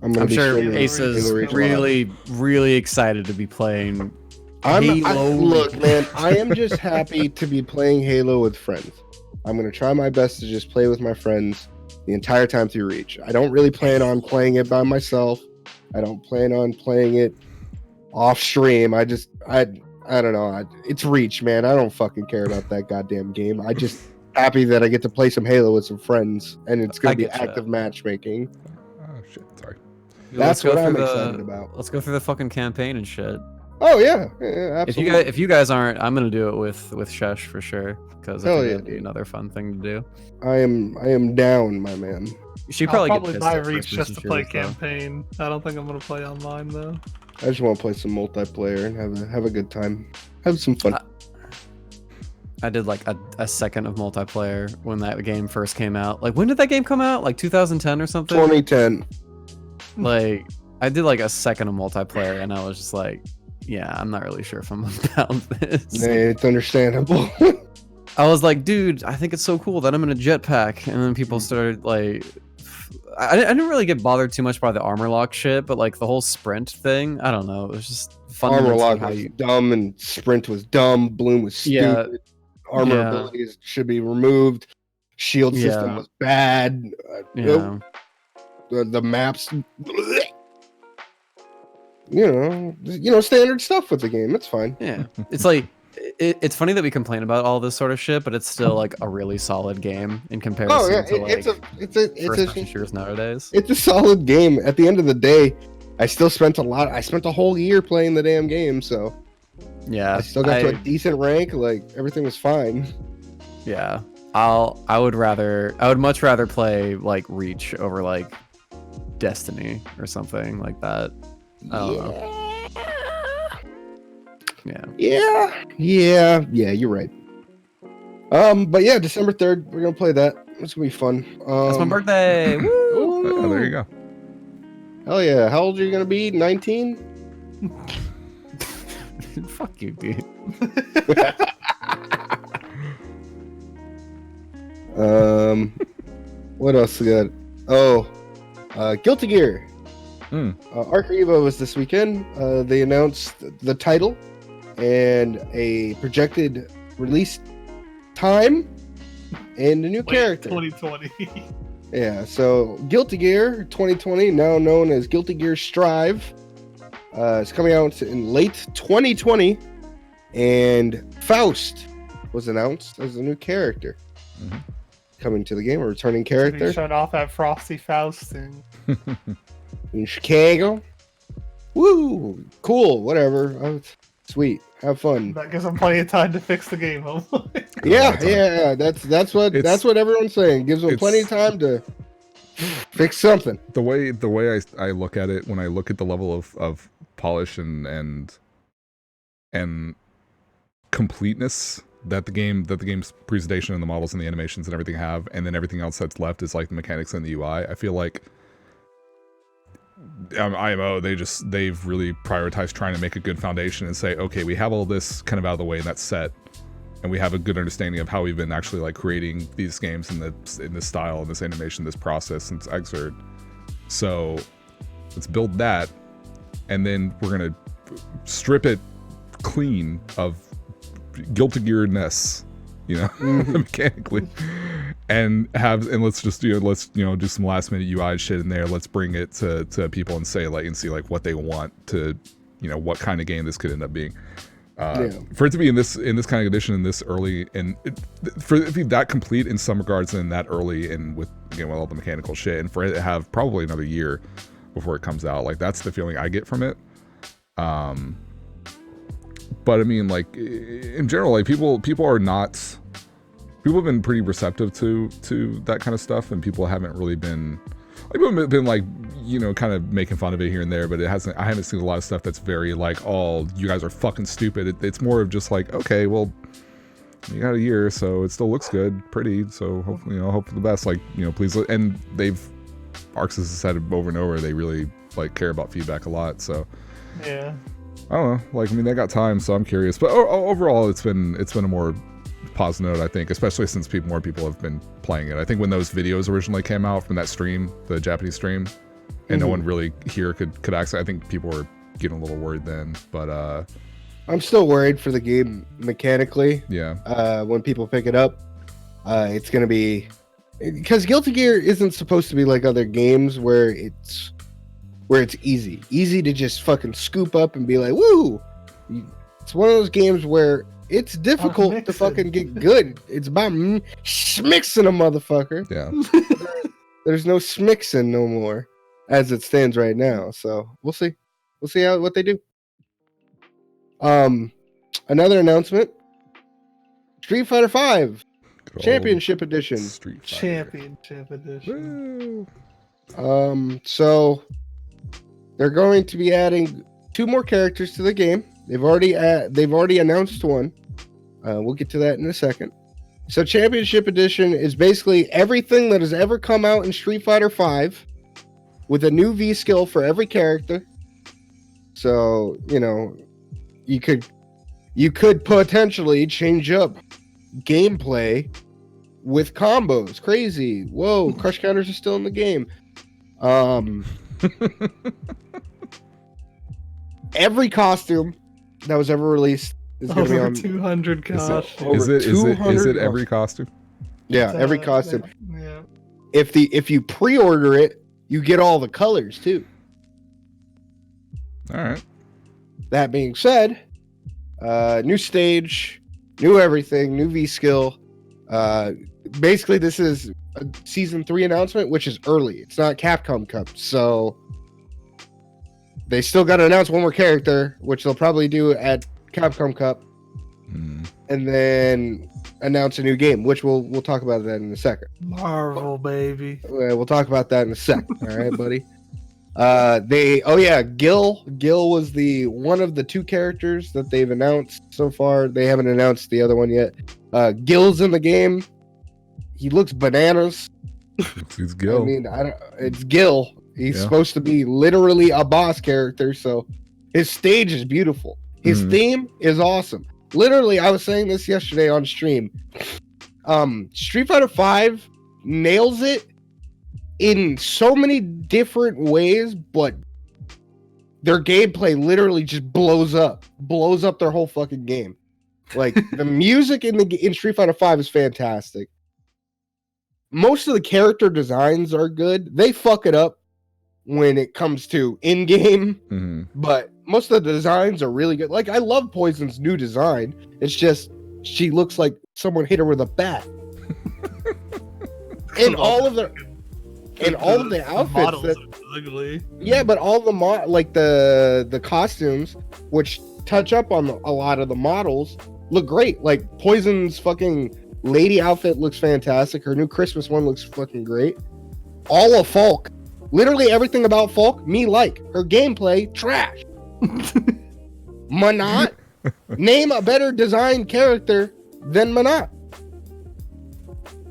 S2: I'm sure Ace is really excited to be playing Halo.
S3: Look, man, I am just happy to be playing Halo with friends. I'm going to try my best to just play with my friends the entire time through Reach. I don't really plan on playing it by myself. I don't plan on playing it off stream. I don't know. It's Reach, man. I don't fucking care about that goddamn game. I just happy that I get to play some Halo with some friends, and it's going to be active matchmaking.
S1: Oh shit, sorry.
S3: That's what I'm excited about.
S2: Let's go through the fucking campaign and shit.
S3: Oh yeah, absolutely.
S2: If you guys aren't, I'm gonna do it with Shesh for sure, because it'd be another fun thing to do.
S3: I am down, my man.
S2: She'd
S4: I'll
S2: probably get
S4: buy
S2: pissed at
S4: Reach just to
S2: first-person
S4: play
S2: shooters, though.
S4: campaign. I don't think I'm gonna play online though.
S3: I just want to play some multiplayer and have a good time, have some fun.
S2: I did like a second of multiplayer when that game first came out. Like, when did that game come out? Like 2010 or something?
S3: 2010.
S2: Like, I did like a second of multiplayer, and I was just like, yeah, I'm not really sure if I'm about this.
S3: Yeah, it's understandable.
S2: I was like, dude, I think it's so cool that I'm in a jetpack. And then people started like, I didn't really get bothered too much by the armor lock shit, but like the whole sprint thing, I don't know. It was just fun.
S3: Armor lock was dumb and sprint was dumb. Bloom was stupid. Armor abilities should be removed. Shield system was bad. The maps, you know, standard stuff with the game. It's fine.
S2: Yeah, it's like it's funny that we complain about all this sort of shit, but it's still like a really solid game in comparison to like first-person shooters nowadays.
S3: It's a solid game. At the end of the day, I spent a whole year playing the damn game, so
S2: yeah,
S3: I still got to a decent rank. Like everything was fine.
S2: Yeah, I would much rather play like Reach over like Destiny or something like that. I don't know. Yeah, you're right. But yeah, December 3rd, we're gonna play that. It's gonna be fun. That's my birthday. Woo!
S1: Oh, there you go.
S3: Hell yeah. How old are you gonna be? 19?
S2: Fuck you, dude.
S3: What else we got? Guilty Gear. Arc Evo was this weekend. They announced the title and a projected release time and a new character.
S4: 2020.
S3: Yeah, so Guilty Gear 2020, now known as Guilty Gear Strive, is coming out in late 2020, and Faust was announced as a new character coming to the game, a returning character.
S4: Showed off at Frosty Faust
S3: in Chicago. Woo! Cool. Whatever. Oh, sweet. Have fun.
S4: That gives them plenty of time to fix the game.
S3: Yeah. That's what everyone's saying. Gives them plenty of time to fix something.
S1: The way I look at it, when I look at the level of polish and completeness that the game's presentation and the models and the animations and everything have, and then everything else that's left is like the mechanics and the UI. I feel like IMO, they've really prioritized trying to make a good foundation and say, okay, we have all this kind of out of the way and that's set, and we have a good understanding of how we've been actually like creating these games in this style and this animation, this process since Aceuhh. So let's build that, and then we're gonna strip it clean of Guilty Gear-ness, mechanically, and let's just do some last minute UI shit in there. Let's bring it to people and see like what they want to, what kind of game this could end up being. For it to be in this kind of condition and this early, and for it to be that complete in some regards and that early, and with with all the mechanical shit, and for it to have probably another year before it comes out, like that's the feeling I get from it. But I mean, like in general, like people have been pretty receptive to that kind of stuff, and people haven't really been like kind of making fun of it here and there. But I haven't seen a lot of stuff that's very like, oh, you guys are fucking stupid. It's more of just like, okay, well, you got a year, so it still looks good, pretty. So hopefully, hope for the best. Like, please. And ArcSys has said it over and over. They really like care about feedback a lot. So
S4: yeah.
S1: I don't know. Like, I mean, they got time, so I'm curious. But overall, it's been a more positive note, I think, especially since more people have been playing it. I think when those videos originally came out from that stream, the Japanese stream, and no one really here could access, I think people were getting a little worried then. But
S3: I'm still worried for the game mechanically.
S1: Yeah.
S3: When people pick it up, it's gonna be, because Guilty Gear isn't supposed to be like other games where it's easy to just fucking scoop up and be like, woo! It's one of those games where it's difficult to fucking get good. It's about schmixing a motherfucker.
S1: Yeah.
S3: There's no schmixing no more as it stands right now. So we'll see. We'll see what they do. Another announcement. Street Fighter V Championship Edition.
S4: Championship Edition.
S3: Woo. So they're going to be adding 2 more characters to the game. They've already announced one. We'll get to that in a second. So Championship Edition is basically everything that has ever come out in Street Fighter V with a new V skill for every character. So, you know, you could potentially change up gameplay with combos. Crazy. Whoa, crush counters are still in the game. Every costume that was ever released is going to be
S4: Over
S3: on
S4: 200
S3: Over
S4: costumes.
S1: Is it
S3: 200
S1: every costume?
S3: Yeah, every costume.
S4: Yeah.
S3: If you pre-order it, you get all the colors too.
S1: All right.
S3: That being said, new stage, new everything, new V skill. Basically, this is a season 3 announcement, which is early. It's not Capcom Cup, so they still got to announce one more character, which they'll probably do at Capcom Cup, and then announce a new game, which we'll talk about that in a second.
S4: Marvel, baby.
S3: We'll talk about that in a second. All right, buddy. Gil was the one of the 2 characters that they've announced so far. They haven't announced the other one yet. Gil's in the game. He looks bananas.
S1: It's Gil.
S3: I mean, it's Gil. He's supposed to be literally a boss character, so his stage is beautiful. His theme is awesome. Literally, I was saying this yesterday on stream. Street Fighter V nails it in so many different ways, but their gameplay literally just blows up their whole fucking game. Like, the music in Street Fighter V is fantastic. Most of the character designs are good. They fuck it up when it comes to in-game, but most of the designs are really good. Like, I love Poison's new design. It's just she looks like someone hit her with a bat. And all of the outfits
S4: models
S3: that,
S4: are ugly.
S3: yeah, but all the costumes, which touch up on a lot of the models, look great. Like, Poison's fucking lady outfit looks fantastic. Her new Christmas one looks fucking great. All of Falk, literally everything about Falk, me like. Her gameplay, trash. Manat, name a better designed character than Manat.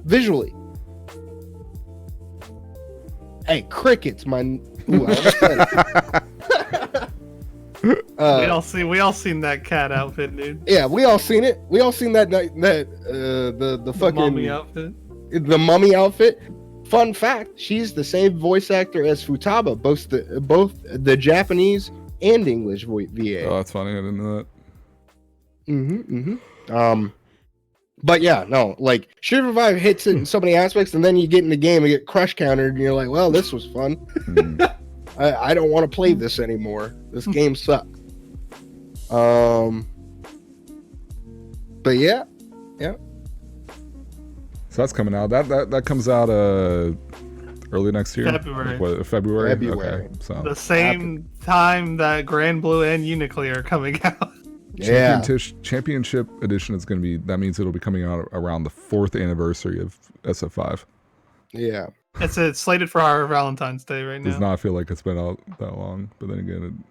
S3: Visually. Hey, crickets, man. Ooh,
S4: we all seen that cat outfit, dude.
S3: Yeah, we all seen it. We all seen the fucking
S4: mummy outfit.
S3: The mummy outfit. Fun fact: she's the same voice actor as Futaba, both the Japanese and English VA.
S1: Oh, that's funny. I didn't know that.
S3: But yeah, no, like Street Fighter V hits it in so many aspects, and then you get in the game and get crush countered, and you're like, well, this was fun. I don't want to play this anymore. This game sucks. But yeah.
S1: So that's coming out. That comes out early next year.
S4: February.
S1: Like what, February.
S3: February.
S1: Okay. So
S4: The same time that Grand Blue and Uniclear are coming out.
S3: Yeah.
S1: Championship edition is going to be. That means it'll be coming out around the 4th anniversary of SF5.
S3: Yeah.
S4: It's slated for our Valentine's Day right now.
S1: Does not feel like it's been out that long, but then again,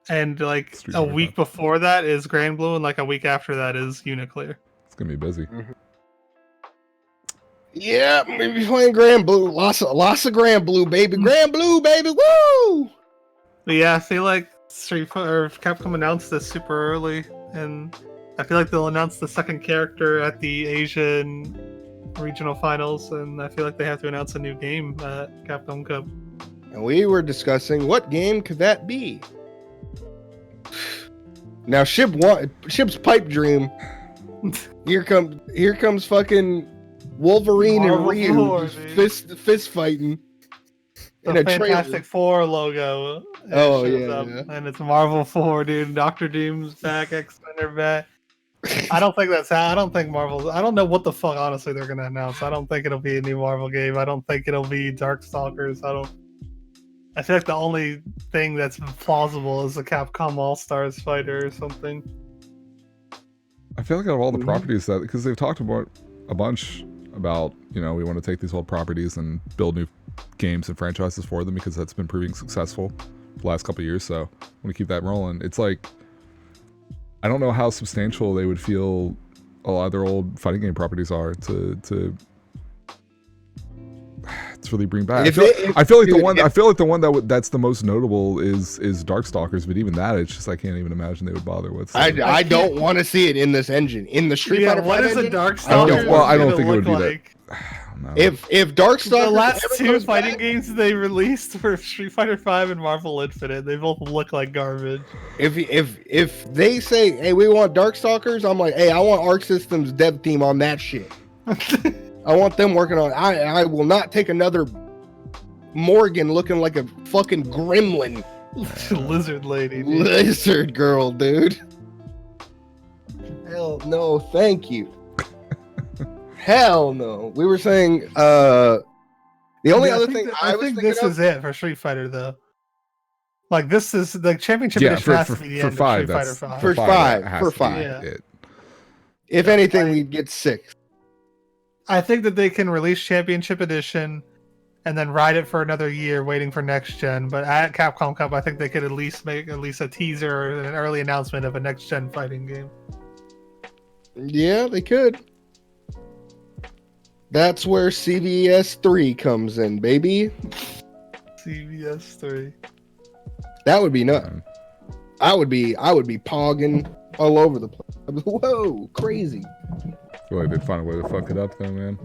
S4: And like
S1: Street
S4: a
S1: Fighter
S4: week
S1: V.
S4: before that is Grand Blue, and like a week after that is Uniclear.
S1: it's gonna be busy.
S3: Yeah, maybe playing Grand Blue. Lots of Grand Blue, baby. Grand Blue, baby. Woo!
S4: But yeah, I feel like Capcom announced this super early, and I feel like they'll announce the second character at the Asian regional finals, and I feel like they have to announce a new game at Capcom Cup.
S3: And we were discussing what game could that be. Now Shib's pipe dream. Here comes fucking Wolverine
S4: Marvel
S3: and Ryu
S4: 4,
S3: just fist fighting in
S4: The
S3: a trailer.
S4: Fantastic Four logo.
S3: Oh,
S4: shows
S3: yeah,
S4: up,
S3: yeah.
S4: and it's Marvel 4, dude. Doctor Doom's back, X-Men are back. I don't think Marvel. I don't know what the fuck honestly they're gonna announce. I don't think it'll be a new Marvel game. I don't think it'll be Darkstalkers. I feel like the only thing that's plausible is a Capcom All-Stars fighter or something.
S1: I feel like out of all the properties that, because they've talked about a bunch about, we want to take these old properties and build new games and franchises for them because that's been proving successful the last couple of years. So I want to keep that rolling. It's like, I don't know how substantial they would feel a lot of their old fighting game properties are to really bring back. I feel like the one that's the most notable is Darkstalkers, but even that, it's just I can't even imagine they would bother with. So.
S3: I don't want to see it in this engine. In the Street Fighter 5
S4: what is a
S3: engine,
S4: Darkstalker?
S1: I don't think it would be
S4: like?
S1: No.
S3: If Darkstalker,
S4: The last two fighting games they released were Street Fighter 5 and Marvel Infinite. They both look like garbage.
S3: if they say, hey, we want Darkstalkers, I'm like, hey, I want Arc Systems dev team on that shit. I want them working on. I will not take another Morgan looking like a fucking gremlin.
S4: Lizard lady. Dude.
S3: Lizard girl, dude. Hell no, thank you. Hell no. We were saying the only other thing
S4: I think this is it for Street Fighter though. Like this is the championship edition has to be the end of Street Fighter 5.
S3: For five.
S4: Yeah.
S3: If anything, we'd get 6.
S4: I think that they can release Championship Edition and then ride it for another year waiting for next gen. But at Capcom Cup, I think they could at least make a teaser or an early announcement of a next gen fighting game.
S3: Yeah, they could. That's where CBS 3 comes in, baby.
S4: CBS 3.
S3: That would be nuts. I would be pogging all over the place. Whoa, crazy.
S1: I feel like they'd find a way to fuck it up though, man.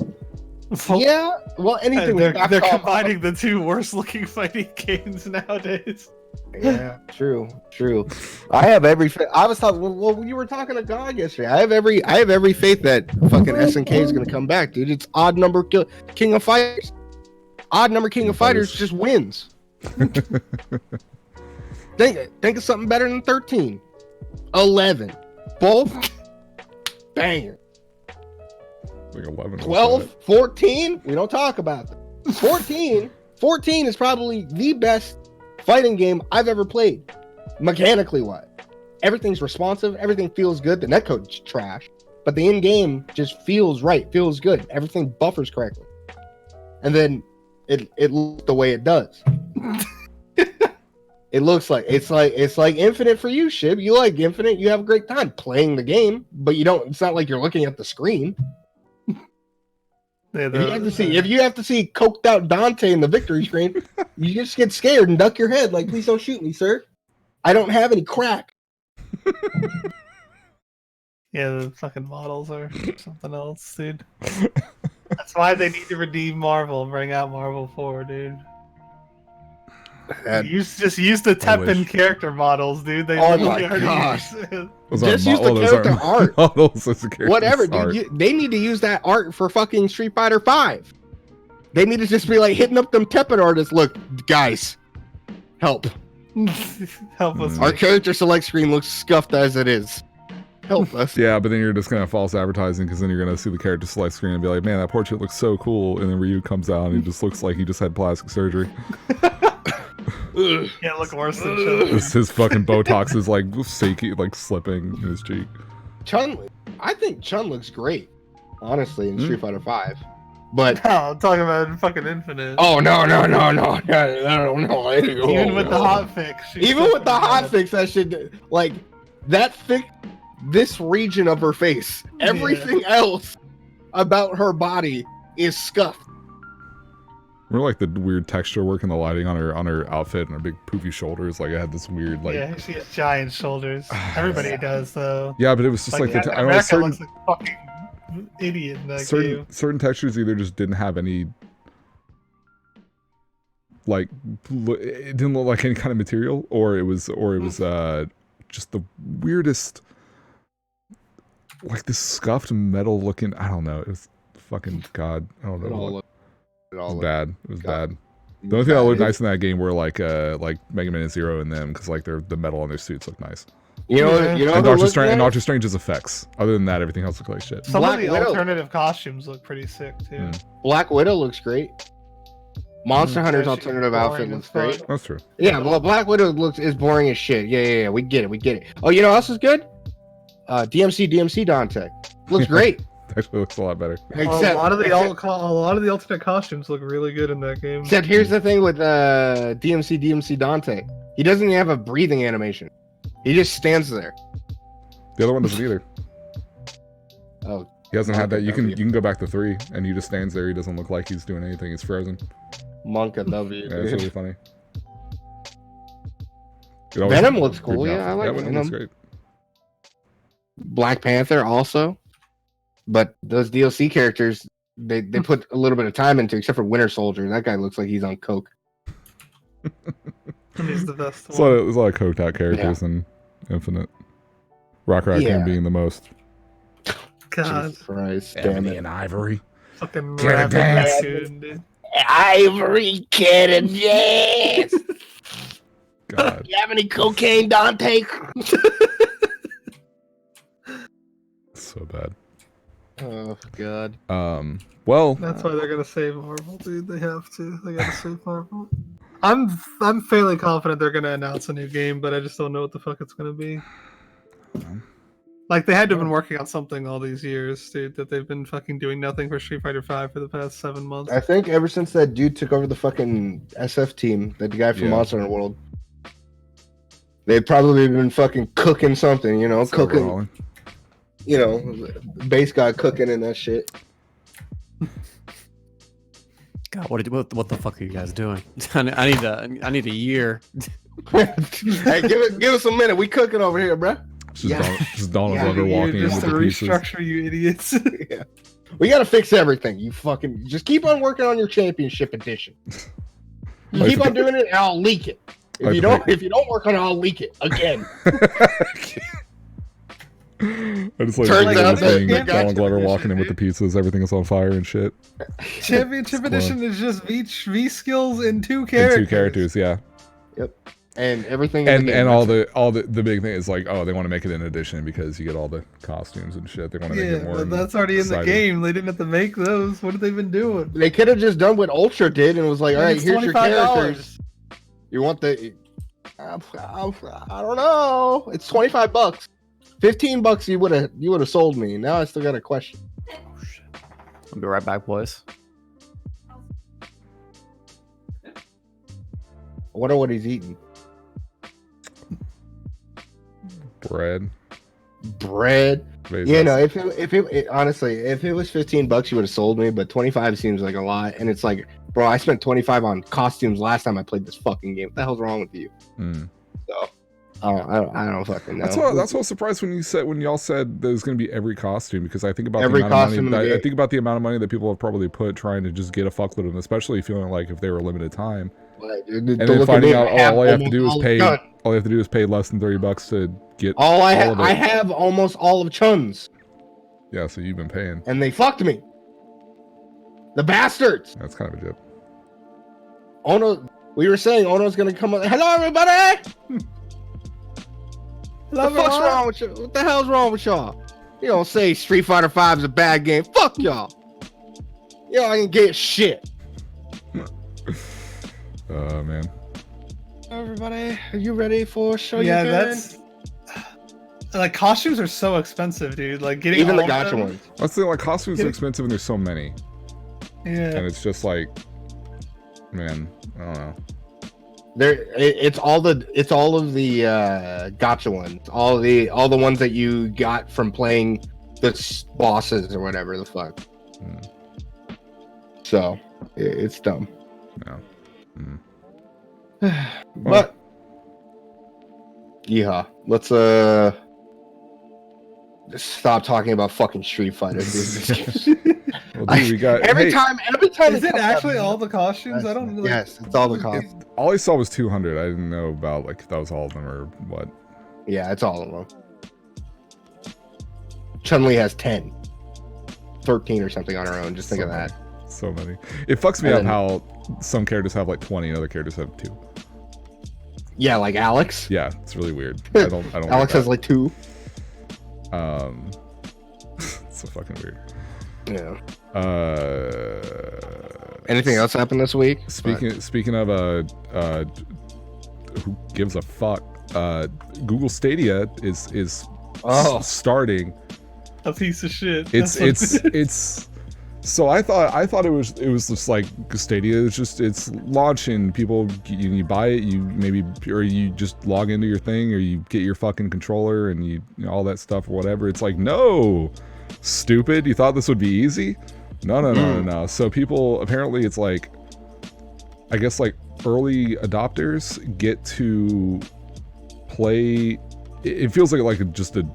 S3: Yeah, well, anything.
S4: They're combining the two worst looking fighting games nowadays.
S3: Yeah, true. I have every. I was talking. Well, you were talking to God yesterday. I have every faith that fucking SNK is gonna come back, dude. It's odd number King of Fighters. Odd number King of Fighters just wins. Think of something better than 13, 11, both banger.
S1: Like 11,
S3: 12, 14. We don't talk about them. 14 is probably the best fighting game I've ever played, mechanically wise. Everything's responsive, everything feels good. The netcode's trash, but the in-game just feels right, feels good. Everything buffers correctly, and then it looks the way it does. It looks like it's like Infinite for you, Shib. You like Infinite, you have a great time playing the game, but you don't. It's not like you're looking at the screen. If you have to see coked out Dante in the victory screen, you just get scared and duck your head like, please don't shoot me, sir. I don't have any crack.
S4: Yeah, the fucking models are something else, dude. That's why they need to redeem Marvel, bring out Marvel 4, dude. Use the Teppen character models, dude. They
S3: oh my gosh. Just use the character art. Whatever, dude. They need to use that art for fucking Street Fighter 5. They need to just be like hitting up them Teppen artists. Look, guys, help.
S4: Help us.
S3: Our character select screen looks scuffed as it is. Help us.
S1: Yeah, but then you're just gonna false advertising because then you're gonna see the character select screen and be like, man, that portrait looks so cool, and then Ryu comes out and he just looks like he just had plastic surgery.
S4: Can't look worse than Chun.
S1: His fucking Botox is like shaky, like slipping in his cheek.
S3: I think Chun looks great, honestly, in Street Fighter 5. But
S4: no, I'm talking about fucking Infinite.
S3: Oh no!
S4: Even with the hot fix.
S3: Even with the hot fix, that should like that fix this region of her face. Everything else about her body is scuffed.
S1: Remember like the weird texture work and the lighting on her outfit and her big poofy shoulders? Like it had this weird like.
S4: Yeah, she has giant shoulders. Everybody does though.
S1: Yeah, but it was just like the
S4: I don't know, looks like a fucking idiot in that game.
S1: Certain textures either just didn't have any. Like it didn't look like any kind of material, or it was just the weirdest. Like this scuffed metal looking. I don't know. It was fucking god. I don't know. It was bad. It was bad. The only thing that looked nice in that game were like Mega Man and Zero and them, because like the metal on their suits looked nice.
S3: You know,
S1: and Doctor Strange's effects. Other than that, everything else looked like shit.
S4: Some of the alternative costumes look pretty sick too.
S3: Black Widow looks great. Monster Hunter's alternative outfit looks great.
S1: That's true.
S3: Yeah, well, Black Widow is boring as shit. Yeah. We get it. Oh, you know what else is good? DMC Dante looks great.
S1: Actually looks a lot better.
S4: Except, a lot of the alternate costumes look really good in that game.
S3: Except here's the thing with DMC Dante. He doesn't even have a breathing animation. He just stands there.
S1: The other one doesn't either.
S5: Oh,
S1: He hasn't had that. You
S5: W.
S1: can go back to 3, and he just stands there. He doesn't look like he's doing anything. He's frozen.
S5: Monka W.
S1: Yeah,
S5: dude.
S1: it's really funny. It always
S5: Venom looks cool.
S1: creeped me
S5: Yeah,
S1: out.
S5: I like
S1: Venom looks
S5: Venom.
S1: great.
S5: Black Panther also, but those DLC characters they put a little bit of time into, except for Winter Soldier. That guy looks like he's on coke.
S4: He's the best
S1: There's
S4: one.
S1: a lot of coked out characters in Infinite. Rock Raccoon
S5: Yeah.
S1: being the most.
S4: God,
S5: Jesus Christ, damn
S1: Ebony
S5: it.
S1: and Ivory.
S4: fucking
S1: Get a
S4: Rapid
S1: dance.
S4: Raccoon, dude.
S5: Ivory Kid, yes.
S1: God.
S5: You have any cocaine, Dante?
S1: So bad.
S5: Oh God.
S1: Well,
S4: That's why they're gonna save Marvel, dude. They have to. They gotta save Marvel. I'm fairly confident they're gonna announce a new game, but I just don't know what the fuck it's gonna be. Like they had to have been working on something all these years, dude. That they've been fucking doing nothing for Street Fighter V for the past 7 months.
S5: I think ever since that dude took over the fucking SF team, that guy from
S1: Yeah.
S5: Monster Hunter World, they've probably been fucking cooking something, you know,
S1: it's
S5: cooking,
S1: overhauling.
S5: you know, base guy cooking and that shit.
S2: God, what the fuck are you guys doing? I need a year.
S5: Hey, give us a minute. We cooking over here, bruh.
S1: It's just
S5: Yeah.
S1: Donald
S5: Yeah,
S1: Glover
S4: You
S1: walking in
S4: just
S1: with
S4: to
S1: the pieces.
S4: restructure, you idiots.
S5: Yeah. We gotta fix everything. You fucking just keep on working on your championship edition. You
S1: Like
S5: keep
S1: the-
S5: on doing it, and I'll leak it.
S1: Like
S5: If
S1: the-
S5: you don't work on it, I'll leak it again.
S1: I just like
S5: Turns
S1: the
S5: out that
S1: thing,
S5: the guy-
S1: Donald Glover walking in with the pizzas, everything is on fire and shit.
S4: Championship
S1: It's
S4: edition is just V skills and 2
S1: And
S4: characters.
S1: 2 characters, yeah.
S5: And everything. in
S1: And
S5: the game,
S1: all
S5: that's
S1: the big thing is like, oh, they want to make it an edition because you get all the costumes and shit. They want to make
S4: Yeah,
S1: it more.
S4: but that's already in the
S1: exciting.
S4: game. They didn't have to make those. What have they been doing?
S5: They could have just done what Ultra did and was like, all right,
S4: It's
S5: here's your
S4: $25.
S5: characters. You want the? I don't know. It's $25. $15 you would have sold me. Now I still got a question.
S2: I'll be right back, boys.
S5: I wonder what he's eating.
S1: Bread.
S5: Bread.
S1: Bezos.
S5: Yeah, no. If it honestly, if it was $15, you would have sold me. But 25 seems like a lot, and it's like, bro, I spent 25 on costumes last time I played this fucking game. What the hell's wrong with you?
S1: Mm.
S5: So, I don't fucking know.
S1: That's why I was surprised when y'all said there's going to be every costume, because I think about
S5: Every
S1: the amount of
S5: costume in
S1: money.
S5: the
S1: I
S5: game.
S1: think about the amount of money that people have probably put trying to just get a fuckload of them, especially feeling like if they were limited time.
S5: And
S1: And then finding out all you have to do is pay. All you have to do is pay less than $30 to get.
S5: All I
S1: all of
S5: have, I
S1: it.
S5: have almost all of Chun's,
S1: Yeah, so you've been paying.
S5: and they fucked me. The bastards.
S1: That's kind of a joke.
S5: Ono, we were saying Ono's gonna come on. Hello, everybody. What the fuck's wrong with you? What the hell's wrong with y'all? You don't say Street Fighter 5 is a bad game. Fuck y'all. Y'all ain't get shit.
S1: Man.
S5: Everybody, are you ready for a show?
S4: Yeah,
S5: you
S4: that's like costumes are so expensive, dude. Like getting
S5: even the
S4: all of
S5: gotcha
S4: them-
S5: ones.
S1: Let's say like costumes are
S4: Yeah.
S1: expensive and there's so many,
S4: Yeah,
S1: and it's just like, man, I don't know.
S5: It's all of the gotcha ones. All the ones that you got from playing the bosses or whatever the fuck.
S1: Hmm.
S5: So it's dumb.
S1: No. Mm.
S5: But yeah, let's just stop talking about fucking Street Fighter. Dude.
S1: Well, dude, we got
S5: every
S1: hey,
S5: time
S4: is it
S5: comes
S4: actually
S5: out-
S4: all the costumes? I don't. Like,
S5: Yes, it's all the cost.
S1: all I saw was 200. I didn't know about like if that was all of them or what.
S5: Yeah, it's all of them. Chun-Li has 10, 13 or something on her own. Just think of that.
S1: So many. It fucks me
S5: And
S1: up
S5: then-
S1: how some characters have like 20 and other characters have 2.
S5: Yeah, like Alex.
S1: Yeah, it's really weird. I don't.
S5: Alex has like 2.
S1: It's so fucking weird.
S5: Yeah. Anything else happened this week?
S1: Speaking of who gives a fuck? Google Stadia is
S5: Oh.
S1: starting.
S4: a piece of shit.
S1: It's
S4: That's what it is.
S1: it's So I thought it was just like Stadia. It's launching. People, you buy it, or you just log into your thing, or you get your fucking controller and you know, all that stuff or whatever. It's like, no, stupid. You thought this would be easy? No. So people, apparently it's like, I guess like early adopters get to play. It feels like just an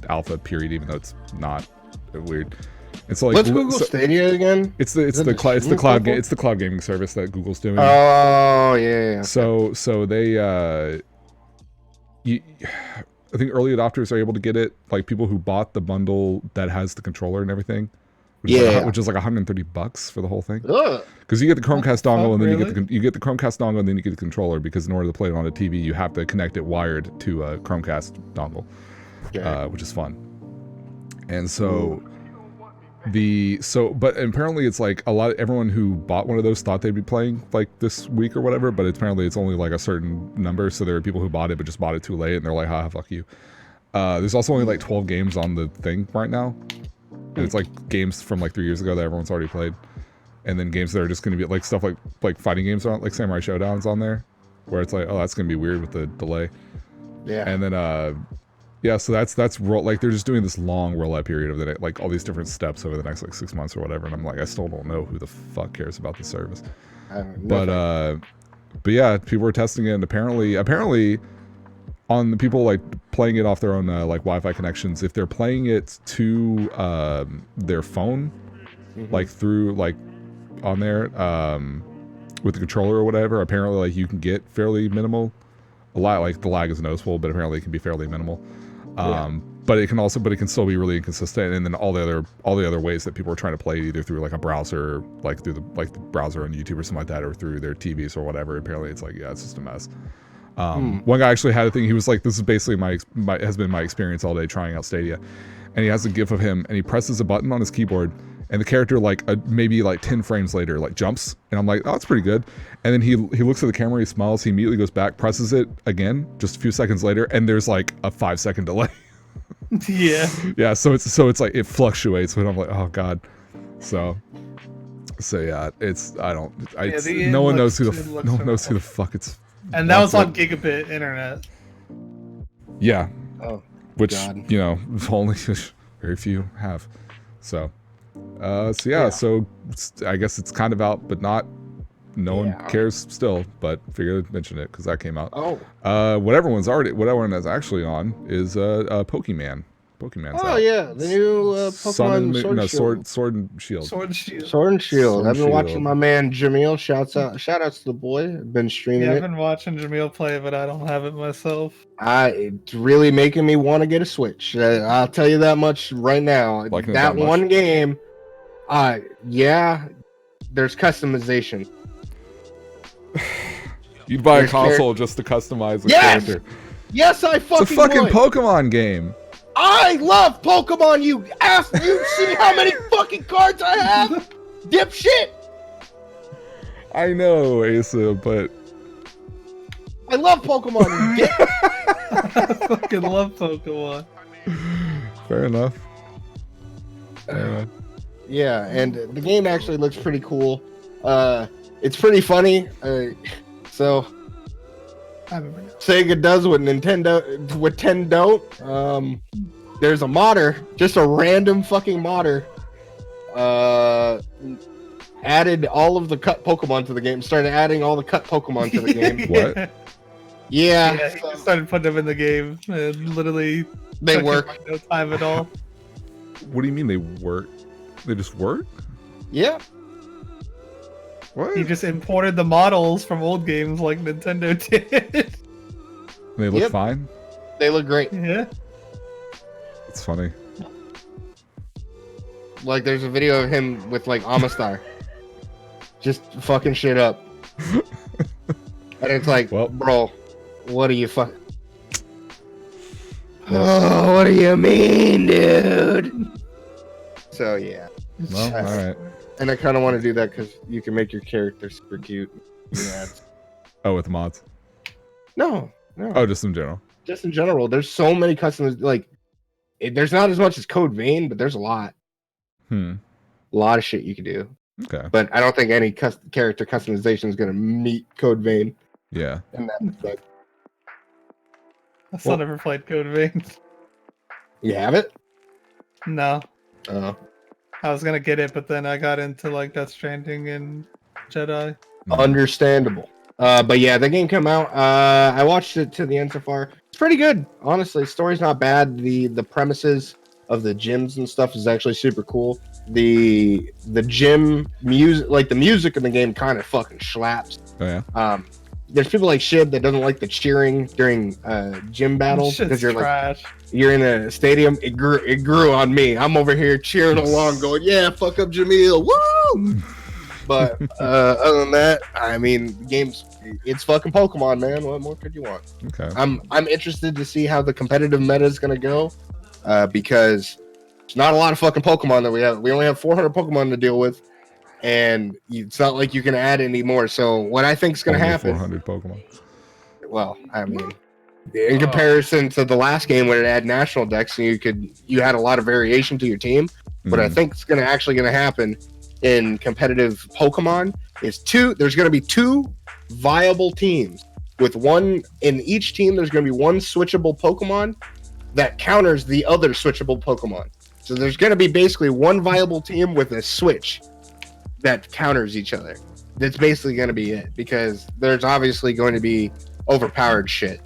S1: alpha period, even though it's not. Weird. And so like,
S5: what's Google Stadia again?
S1: It's the cloud gaming service that Google's doing.
S5: Oh yeah.
S1: So they I think early adopters are able to get it, like people who bought the bundle that has the controller and everything, which is like $130 for the whole thing. Because you get the Chromecast dongle and then you get the Chromecast dongle and then you get the controller, because in order to play it on a TV you have to connect it wired to a Chromecast dongle, which is fun. And so but apparently it's like everyone who bought one of those thought they'd be playing like this week or whatever, but apparently it's only like a certain number. So there are people who bought it but just bought it too late and they're like, haha, fuck you. There's also only like 12 games on the thing right now, and it's like games from like 3 years ago that everyone's already played, and then games that are just going to be like stuff like fighting games on, like Samurai Showdown's on there, where it's like, oh, that's going to be weird with the delay. And then so that's like they're just doing this long rollout period of like all these different steps over the next like 6 months or whatever, and I'm like, I still don't know who the fuck cares about the service. But yeah, people were testing it, and apparently on the people like playing it off their own like Wi-Fi connections, if they're playing it to their phone, like through like on there with the controller or whatever, apparently like you can get fairly minimal. A lot, like the lag is noticeable, but apparently it can be fairly minimal. But it can still be really inconsistent. And then all the other ways that people are trying to play, either through like a browser, like through the browser on YouTube or something like that, or through their TVs or whatever. Apparently it's like, yeah, it's just a mess. One guy actually had a thing. He was like, this is basically my experience all day trying out Stadia. And he has a GIF of him, and he presses a button on his keyboard, and the character like maybe like 10 frames later like jumps, and I'm like, oh, that's pretty good. And then he looks at the camera, he smiles, he immediately goes back, presses it again just a few seconds later, and there's like a 5-second delay. Yeah, so it's like it fluctuates, but I'm like, oh god. So yeah, no one knows who the fuck it's.
S4: And that was on gigabit internet.
S1: Yeah.
S5: Oh,
S1: which
S5: god.
S1: You know, only very few have. So so I guess it's kind of out, but not. No one cares still, but figured I'd mention it because that came out. What everyone is actually on is Pokemon. Pokemon's out.
S5: Yeah, the new Pokemon
S1: Sword and Shield.
S5: Sword and Shield. I've been watching my man Jamil. Shout outs to the boy. I've been streaming it.
S4: I've been watching Jamil play, but I don't have it myself.
S5: It's really making me want to get a Switch. I'll tell you that much right now. That one game, there's customization.
S1: You'd buy a console just to customize the character.
S5: Yes, I fucking
S1: It's a fucking
S5: would.
S1: Pokemon game.
S5: I love Pokemon, you ass. You see how many fucking cards I have? Dipshit.
S1: I know, Aceuhh, but
S5: I love Pokemon, you dick.
S4: I fucking love Pokemon.
S1: Fair enough.
S5: Yeah, and the game actually looks pretty cool. It's pretty funny. So Sega does what Nintendo don't. There's a modder, just a random fucking modder, added all of the cut Pokemon to the game. Started adding all the cut Pokemon to the game.
S1: What?
S5: Yeah,
S4: he started putting them in the game, and literally
S5: they work.
S4: No time at all.
S1: What do you mean they work? They just work?
S5: Yeah.
S1: What?
S4: He just imported the models from old games like Nintendo did.
S1: They look fine?
S5: They look great.
S4: Yeah.
S1: It's funny.
S5: Like, there's a video of him with, like, Amistar. Just fucking shit up. And it's like, well, bro, what do you fuck... Oh, what do you mean, dude? So, yeah.
S1: Well, alright.
S5: And I kind of want to do that because you can make your character super cute. Yeah.
S1: Oh, with mods?
S5: No.
S1: Oh, just in general.
S5: Just in general. There's so many customs. Like, there's not as much as Code Vein, but there's a lot. A lot of shit you can do.
S1: Okay.
S5: But I don't think any character customization is going to meet Code Vein
S1: Yeah.
S5: in that respect.
S4: I still never played Code Vein.
S5: You have it?
S4: No.
S5: Oh.
S4: I was gonna get it, but then I got into like Death Stranding and Jedi.
S5: Understandable. But yeah, the game came out. I watched it to the end so far. It's pretty good, honestly. Story's not bad. The premises of the gyms and stuff is actually super cool. The gym music, like the music in the game, kind of fucking slaps.
S1: Oh yeah.
S5: There's people like Shib that doesn't like the cheering during gym battles because you're
S4: trash.
S5: like you're in a stadium. It grew on me. I'm over here cheering along, going, "Yeah, fuck up Jamil, woo!" But other than that, I mean, it's fucking Pokemon, man. What more could you want?
S1: Okay.
S5: I'm interested to see how the competitive meta is gonna go, because there's not a lot of fucking Pokemon that we have. We only have 400 Pokemon to deal with, and it's not like you can add any more. So what I think is gonna happen? 400
S1: Pokemon.
S5: Well, I mean, in comparison to the last game when it had national decks, and you had a lot of variation to your team. What I think is actually gonna happen in competitive Pokemon is there's going to be 2 viable teams with one in each team. There's going to be one switchable Pokemon that counters the other switchable Pokemon. So there's going to be basically one viable team with a switch that counters each other. That's basically going to be it, because there's obviously going to be overpowered shit.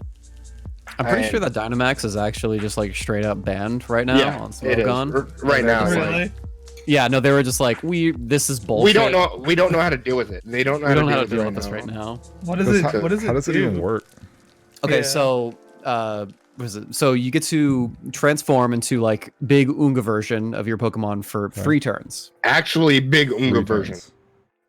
S2: I'm pretty sure that Dynamax is actually just like straight up banned right now on Smogon.
S5: Right now.
S4: Really?
S2: Yeah, no, they were just like, this is bullshit.
S5: We don't know how to deal with it. They don't know how to deal with this
S4: right
S5: now.
S4: What is it? What is it?
S1: How does it even work?
S2: Okay,
S4: Yeah.
S2: so what is it? So you get to transform into like big Unga version of your Pokemon for 3 turns.
S5: Actually, big Unga
S1: 3
S5: version.
S1: turns.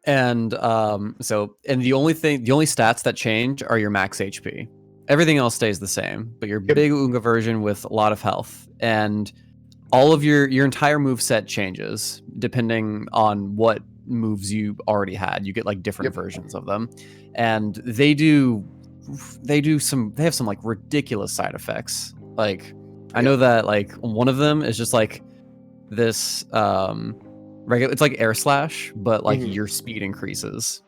S2: And the only stats that change are your max HP. Everything else stays the same, but your big Unga version with a lot of health, and all of your entire move set changes depending on what moves you already had. You get like different versions of them, and they have some like ridiculous side effects. Like I know that like one of them is just like this regular, it's like air slash, but like your speed increases.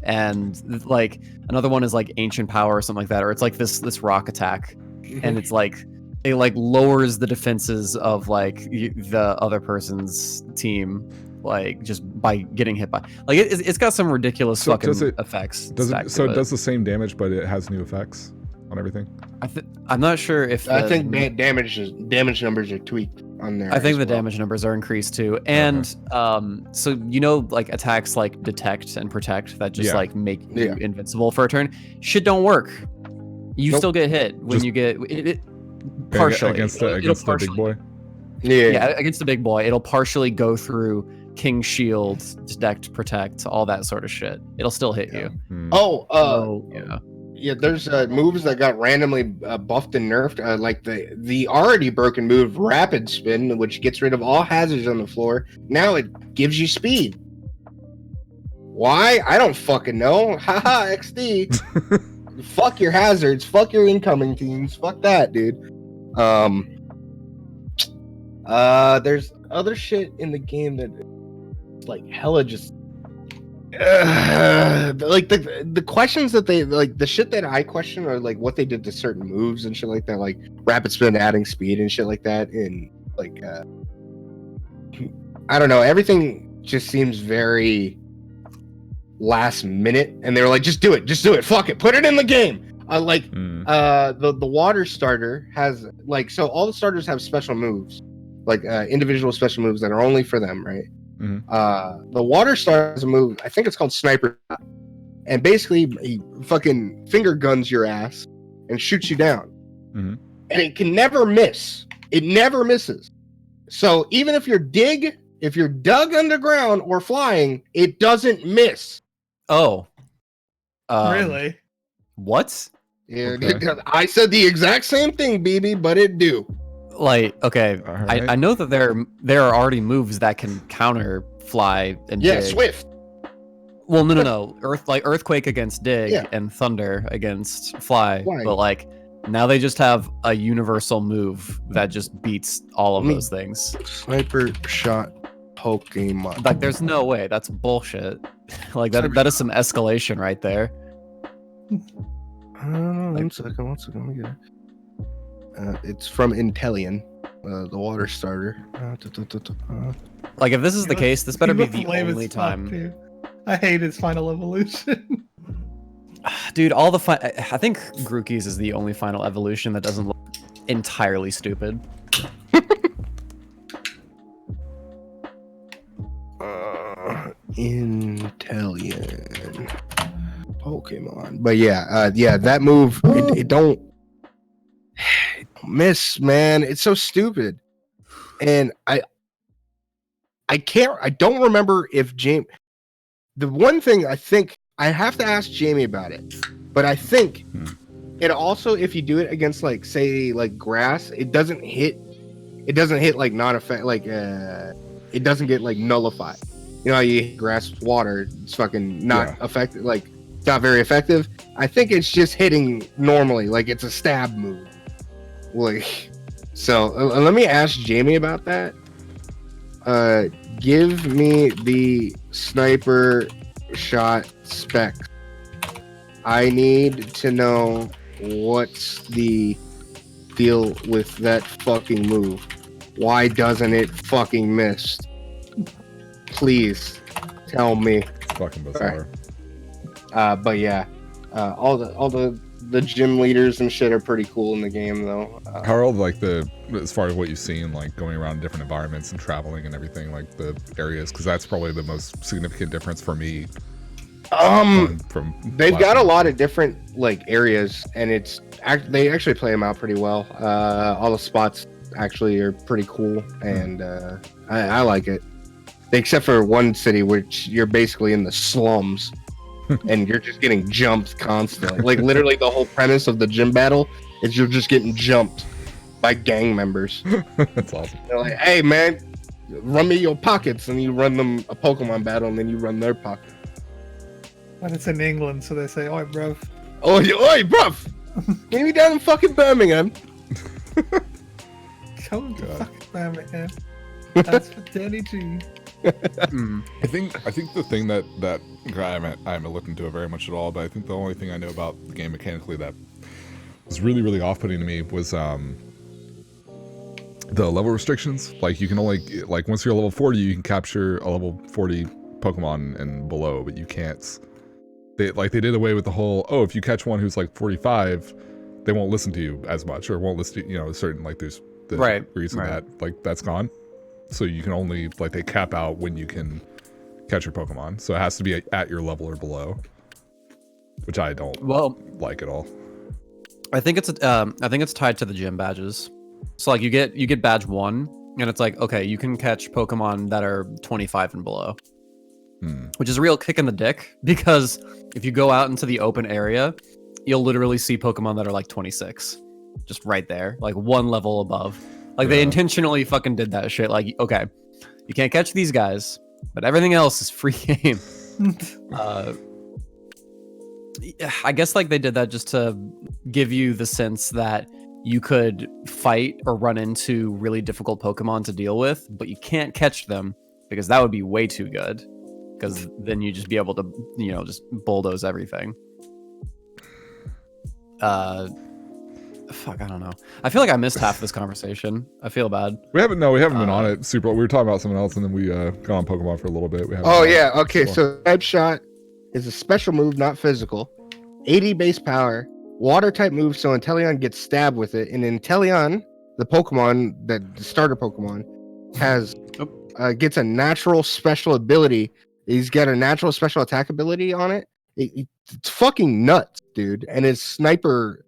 S2: And like another one is like ancient power or something like that, or it's like this rock attack, and it's like it like lowers the defenses of like the other person's team, like just by getting hit by like it's got some ridiculous fucking effects.
S1: It does the same damage, but it has new effects on everything?
S2: I'm not sure if
S5: I think damage numbers are tweaked on there.
S2: I think the damage numbers are increased too, and so like attacks like detect and protect that just like make you invincible for a turn. Shit don't work. You still get hit when you get it partially
S1: against the big boy.
S2: Yeah, against the big boy, it'll partially go through King Shield, detect, protect, all that sort of shit. It'll still hit you.
S5: Yeah, there's moves that got randomly buffed and nerfed, like the already broken move Rapid Spin, which gets rid of all hazards on the floor. Now it gives you speed. Why? I don't fucking know. Haha, XD. Fuck your hazards. Fuck your incoming teams. Fuck that, dude. There's other shit in the game that like hella just like the questions that they like, the shit that I question are like what they did to certain moves and shit like that, like Rapid Spin adding speed and shit like that, and like I don't know, everything just seems very last minute, and they were like, just do it, fuck it, put it in the game. The water starter has like, so all the starters have special moves, like individual special moves that are only for them, right? The water starter has a move, I think it's called Sniper, and basically he fucking finger guns your ass and shoots you down, and it can never miss. It never misses. So even if you're dug underground or flying, it doesn't miss.
S2: Oh,
S4: really?
S2: What?
S5: Yeah, okay. I said the exact same thing, BB, but it do.
S2: Like, okay, right. I know that there are already moves that can counter fly and dig.
S5: Swift.
S2: Well, no. Earthquake against dig and thunder against fly. But like now they just have a universal move that just beats all of those things.
S3: Sniper shot Pokemon.
S2: Like, there's no way. That's bullshit. Like, that is some escalation right there.
S3: One second. Let me get it. It's from Inteleon, the water starter.
S2: Like, if this is the case, this better
S4: He
S2: be
S4: looks
S2: the
S4: lame as
S2: only
S4: fuck,
S2: time.
S4: dude. I hate his final evolution.
S2: Dude, I think Grookey's is the only final evolution that doesn't look entirely stupid.
S3: Inteleon Pokemon. But yeah, that move it don't miss, man. It's so stupid. And I don't remember if Jamie. The one thing I think I have to ask Jamie about it, but I think it also, if you do it against like say like grass, it doesn't hit like non-effect, like it doesn't get like nullified. You know how you hit grass with water, it's fucking not effective, like it's not very effective. I think it's just hitting normally, like it's a stab move. Like, so let me ask Jamie about that. Give me the sniper shot spec. I need to know what's the deal with that fucking move. Why doesn't it fucking miss? Please tell me.
S1: It's fucking bizarre.
S3: But yeah, all the gym leaders and shit are pretty cool in the game though.
S1: How are all like as far as what you've seen, like going around different environments and traveling and everything, like the areas, because that's probably the most significant difference for me. From
S3: they've got a lot of different like areas, and they actually play them out pretty well. All the spots actually are pretty cool, and I like it. Except for one city, which you're basically in the slums, and you're just getting jumped constantly. Like literally, the whole premise of the gym battle is you're just getting jumped by gang members.
S1: That's awesome.
S3: They're like, "Hey man, run me your pockets," and you run them a Pokemon battle, and then you run their pockets.
S4: When it's in England, so they say, "Oi, bruv."
S3: Oi, bruv! Meet me down in fucking Birmingham.
S4: Come to fucking Birmingham. That's for Danny G.
S1: I think the thing that I haven't looked into it very much at all, but I think the only thing I know about the game mechanically that was really, really off-putting to me was the level restrictions. Like you can only, like once you're level 40, you can capture a level 40 Pokemon and below, but you can't. They did away with the whole, if you catch one who's like 45, they won't listen to you as much, or won't listen to, certain, like there's the reason that like that's gone. So you can only, like, they cap out when you can catch your Pokemon. So it has to be at your level or below, which I don't like at all.
S2: I think it's tied to the gym badges. So like you get badge 1, and it's like, okay, you can catch Pokemon that are 25 and below, which is a real kick in the dick, because if you go out into the open area, you'll literally see Pokemon that are like 26, just right there, like one level above. Like they intentionally fucking did that shit. Like, okay, you can't catch these guys, but everything else is free game. I guess like they did that just to give you the sense that you could fight or run into really difficult Pokemon to deal with, but you can't catch them because that would be way too good. Because then you just be able to, just bulldoze everything. Fuck, I don't know. I feel like I missed half this conversation. I feel bad.
S1: We haven't been on it super. We were talking about something else, and then we got on Pokemon for a little bit.
S3: Okay. So Type Shot is a special move, not physical. 80 base power, water type move, so Inteleon gets stabbed with it. And Inteleon, the Pokemon, the starter Pokemon, has gets a natural special ability. He's got a natural special attack ability on it. It's fucking nuts, dude. And his sniper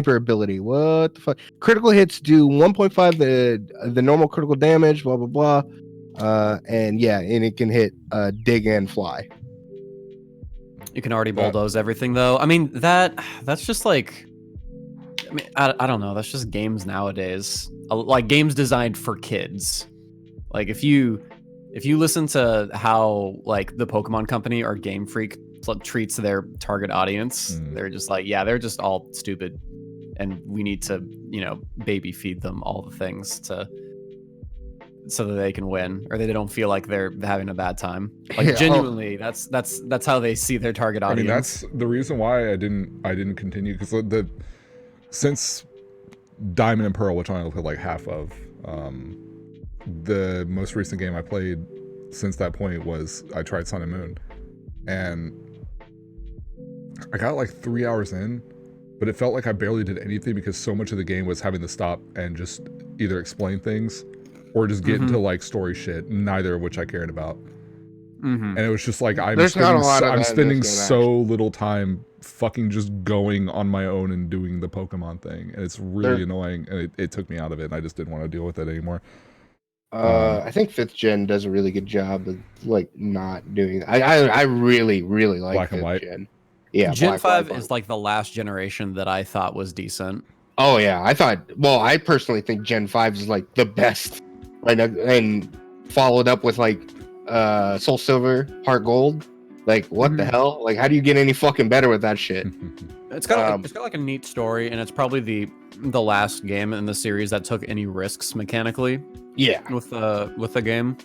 S3: ability, what the fuck? Critical hits do 1.5 the normal critical damage, blah blah blah, and it can hit dig and fly.
S2: You can already bulldoze everything though. I mean that's just like, I don't know, that's just games nowadays, like games designed for kids. Like if you listen to how like the Pokemon Company or Game Freak treats their target audience, they're just like, they're just all stupid, and we need to baby feed them all the things so that they can win, or they don't feel like they're having a bad time. Like
S3: Yeah,
S2: genuinely, that's how they see their target
S1: I
S2: audience.
S1: mean, that's the reason why I didn't continue, because since Diamond and Pearl, which I only played like half of, the most recent game I played since that point was I tried Sun and Moon, and I got like 3 hours in, but it felt like I barely did anything because so much of the game was having to stop and just either explain things or just get into like story shit, neither of which I cared about. And it was just like I'm spending so little time fucking just going on my own and doing the Pokemon thing, and it's really annoying, and it took me out of it, and I just didn't want to deal with it anymore.
S5: I think 5th gen does a really good job of like not doing that. I really like
S1: Black and
S5: 5th
S1: White.
S5: gen. Yeah,
S2: Gen
S5: Black,
S2: 5
S5: White.
S2: is like the last generation that I thought was decent.
S5: Oh yeah, I personally think Gen 5 is like the best right now, and followed up with like Soul Silver, Heart Gold. Like what the hell? Like how do you get any fucking better with that shit?
S2: It's got like a neat story, and it's probably the last game in the series that took any risks mechanically.
S5: Yeah.
S2: With the game,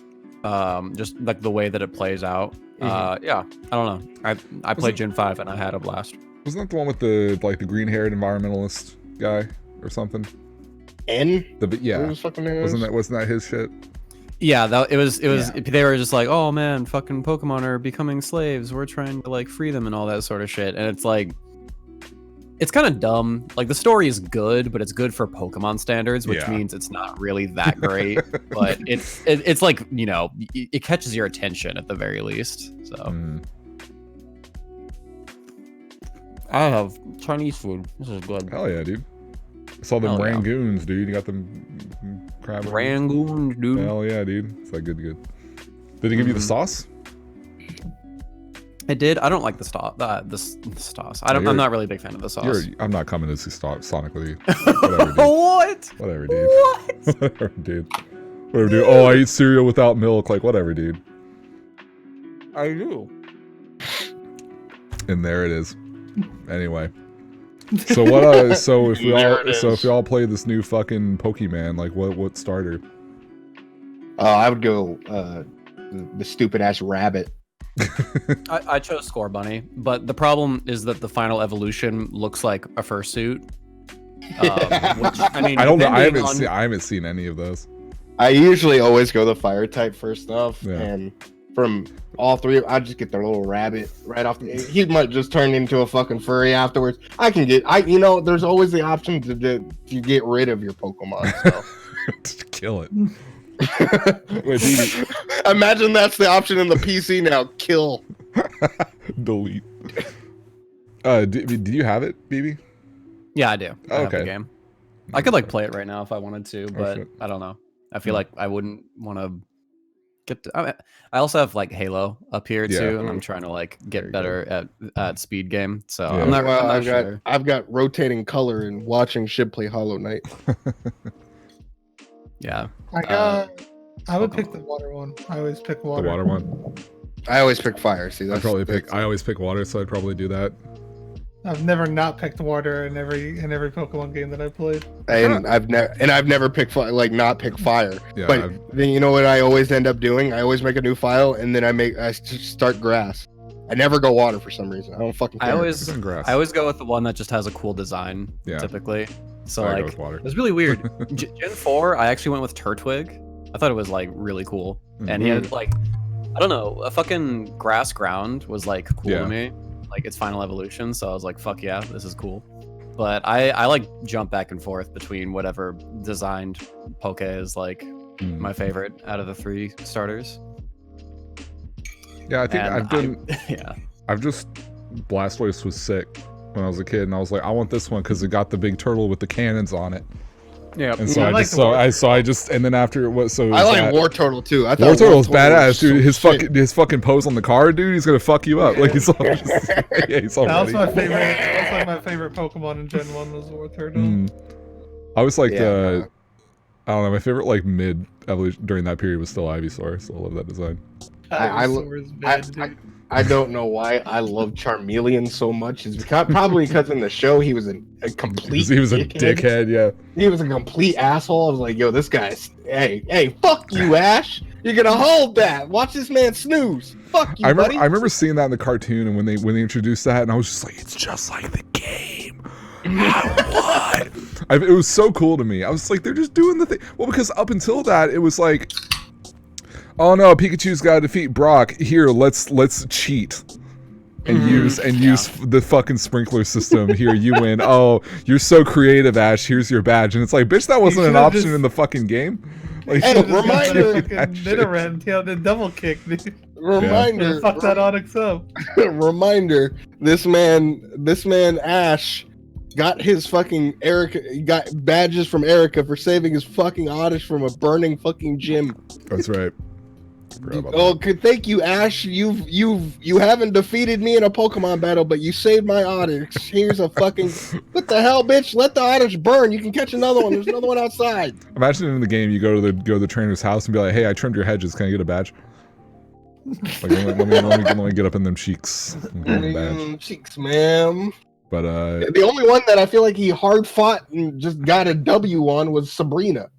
S2: just like the way that it plays out. Yeah, I don't know. I played Gen 5 and I had a blast.
S1: Wasn't that the one with the green-haired environmentalist guy or something?
S5: N?
S1: Yeah.
S5: What his fucking name is?
S1: Wasn't that his shit?
S2: Yeah, it was. They were just like, oh man, fucking Pokemon are becoming slaves. We're trying to like free them and all that sort of shit. And it's like, it's kind of dumb. Like the story is good, but it's good for Pokemon standards, which means it's not really that great. But it's like, you know, it catches your attention at the very least. So I have Chinese food. This is good.
S1: Hell yeah, dude. I saw them Rangoons, dude. You got them crab
S2: Rangoons, dude.
S1: Hell yeah, dude. It's like good. Did he give you the sauce?
S2: It did. I don't like the sauce. The sauce. I'm not really a big fan of the sauce.
S1: I'm not coming to see Sonic with you. Whatever, dude.
S2: What?
S1: Whatever, dude.
S2: What?
S1: Whatever, dude. Whatever, dude. Oh, I eat cereal without milk. Like, whatever, dude.
S2: I do.
S1: And there it is. Anyway. So what? So if we all play this new fucking Pokemon, like what starter?
S5: I would go the stupid ass rabbit.
S2: I chose Scorbunny, but the problem is that the final evolution looks like a fursuit. Which, I mean,
S1: I don't know. I haven't seen any of those.
S5: I usually always go the fire type first off,
S1: Yeah.
S5: and from all three, I just get their little rabbit right off the. He might just turn into a fucking furry afterwards. There's always the option to get rid of your Pokemon. So.
S1: Just kill it. Wait, dude.
S3: Imagine that's the option in the PC now. Kill.
S1: Delete. Did you have it, BB?
S2: Yeah, I do. I have the
S1: Okay.
S2: game. I could like play it right now if I wanted to, but
S1: shit.
S2: I don't know. I feel like I wouldn't want to get. I also have like Halo up here
S1: Yeah.
S2: too, and I'm trying to like
S1: There you
S2: get better at speed game. So
S1: Yeah.
S2: I'm not.
S3: Well,
S2: I'm not sure.
S3: I've got rotating color and watching Shib play Hollow Knight.
S2: Yeah.
S4: I would pick the water one. I always pick
S1: The
S4: water.
S1: water one.
S3: I always pick fire. See,
S1: I always pick water, so I'd probably do that.
S4: I've never not picked water in every Pokemon game that I've played.
S3: and I've never picked not pick fire.
S1: Yeah,
S3: But then you know what I always end up doing? I always make a new file and then I just start grass. I never go water for some reason. I don't fucking care.
S2: I always
S1: Grass.
S2: go with the one that just has a cool design.
S1: Yeah.
S2: Typically. So
S1: I go
S2: like
S1: with water.
S2: it was really weird. Gen 4, I actually went with Turtwig. I thought it was like really cool, and he had like, I don't know, a fucking grass ground was like cool
S1: Yeah.
S2: to me, like its final evolution. So I was like, fuck yeah, this is cool. But I like jump back and forth between whatever designed Poke is like my favorite out of the 3 starters.
S1: Yeah, I think
S2: And
S1: I've just Blastoise was sick when I was a kid, and I was like, I want this one because it got the big turtle with the cannons on it.
S2: Yeah.
S1: And so and then after what? So
S3: I like War Turtle too. I thought
S1: War Turtle's badass,
S3: was
S1: dude.
S3: some
S1: His fucking pose on the card, dude. He's gonna fuck you up. Like he's all, he's all
S4: That was
S1: ready.
S4: my favorite. That was like my favorite Pokemon in Gen 1 was War Turtle.
S1: I was like I don't know. My favorite like mid evolution during that period was still Ivysaur. So I love that design.
S4: Ivysaur's bad, dude.
S5: I don't know why I love Charmeleon so much. It's probably because in the show he was a complete
S1: He was a dickhead, yeah.
S5: He was a complete asshole. I was like, yo, this guy's hey, fuck you, Ash. You're gonna hold that. Watch this man snooze. Fuck you, buddy.
S1: I remember seeing that in the cartoon, and when they introduced that, and I was just like, it's just like the game. What? It was so cool to me. I was like, they're just doing the thing. Well, because up until that, it was like, oh no, Pikachu's got to defeat Brock. Here, let's cheat and use the fucking sprinkler system. Here, you win. Oh, you're so creative, Ash. Here's your badge. And it's like, bitch, that wasn't an option in the fucking game. Like,
S3: hey, reminder,
S4: the double kick, dude.
S3: Reminder,
S4: fuck that Onyx up.
S3: Reminder, this man Ash got his fucking Erica, got badges from Erica for saving his fucking Oddish from a burning fucking gym.
S1: That's right.
S3: Oh, thank you, Ash. You haven't defeated me in a Pokemon battle, but you saved my Oddish. Here's a fucking what the hell, bitch? Let the Oddish burn. You can catch another one. There's another one outside.
S1: Imagine in the game you go to the trainer's house and be like, hey, I trimmed your hedges. Can I get a badge? Like, let me get up in them cheeks.
S3: Cheeks, ma'am.
S1: But
S3: the only one that I feel like he hard fought and just got a W on was Sabrina.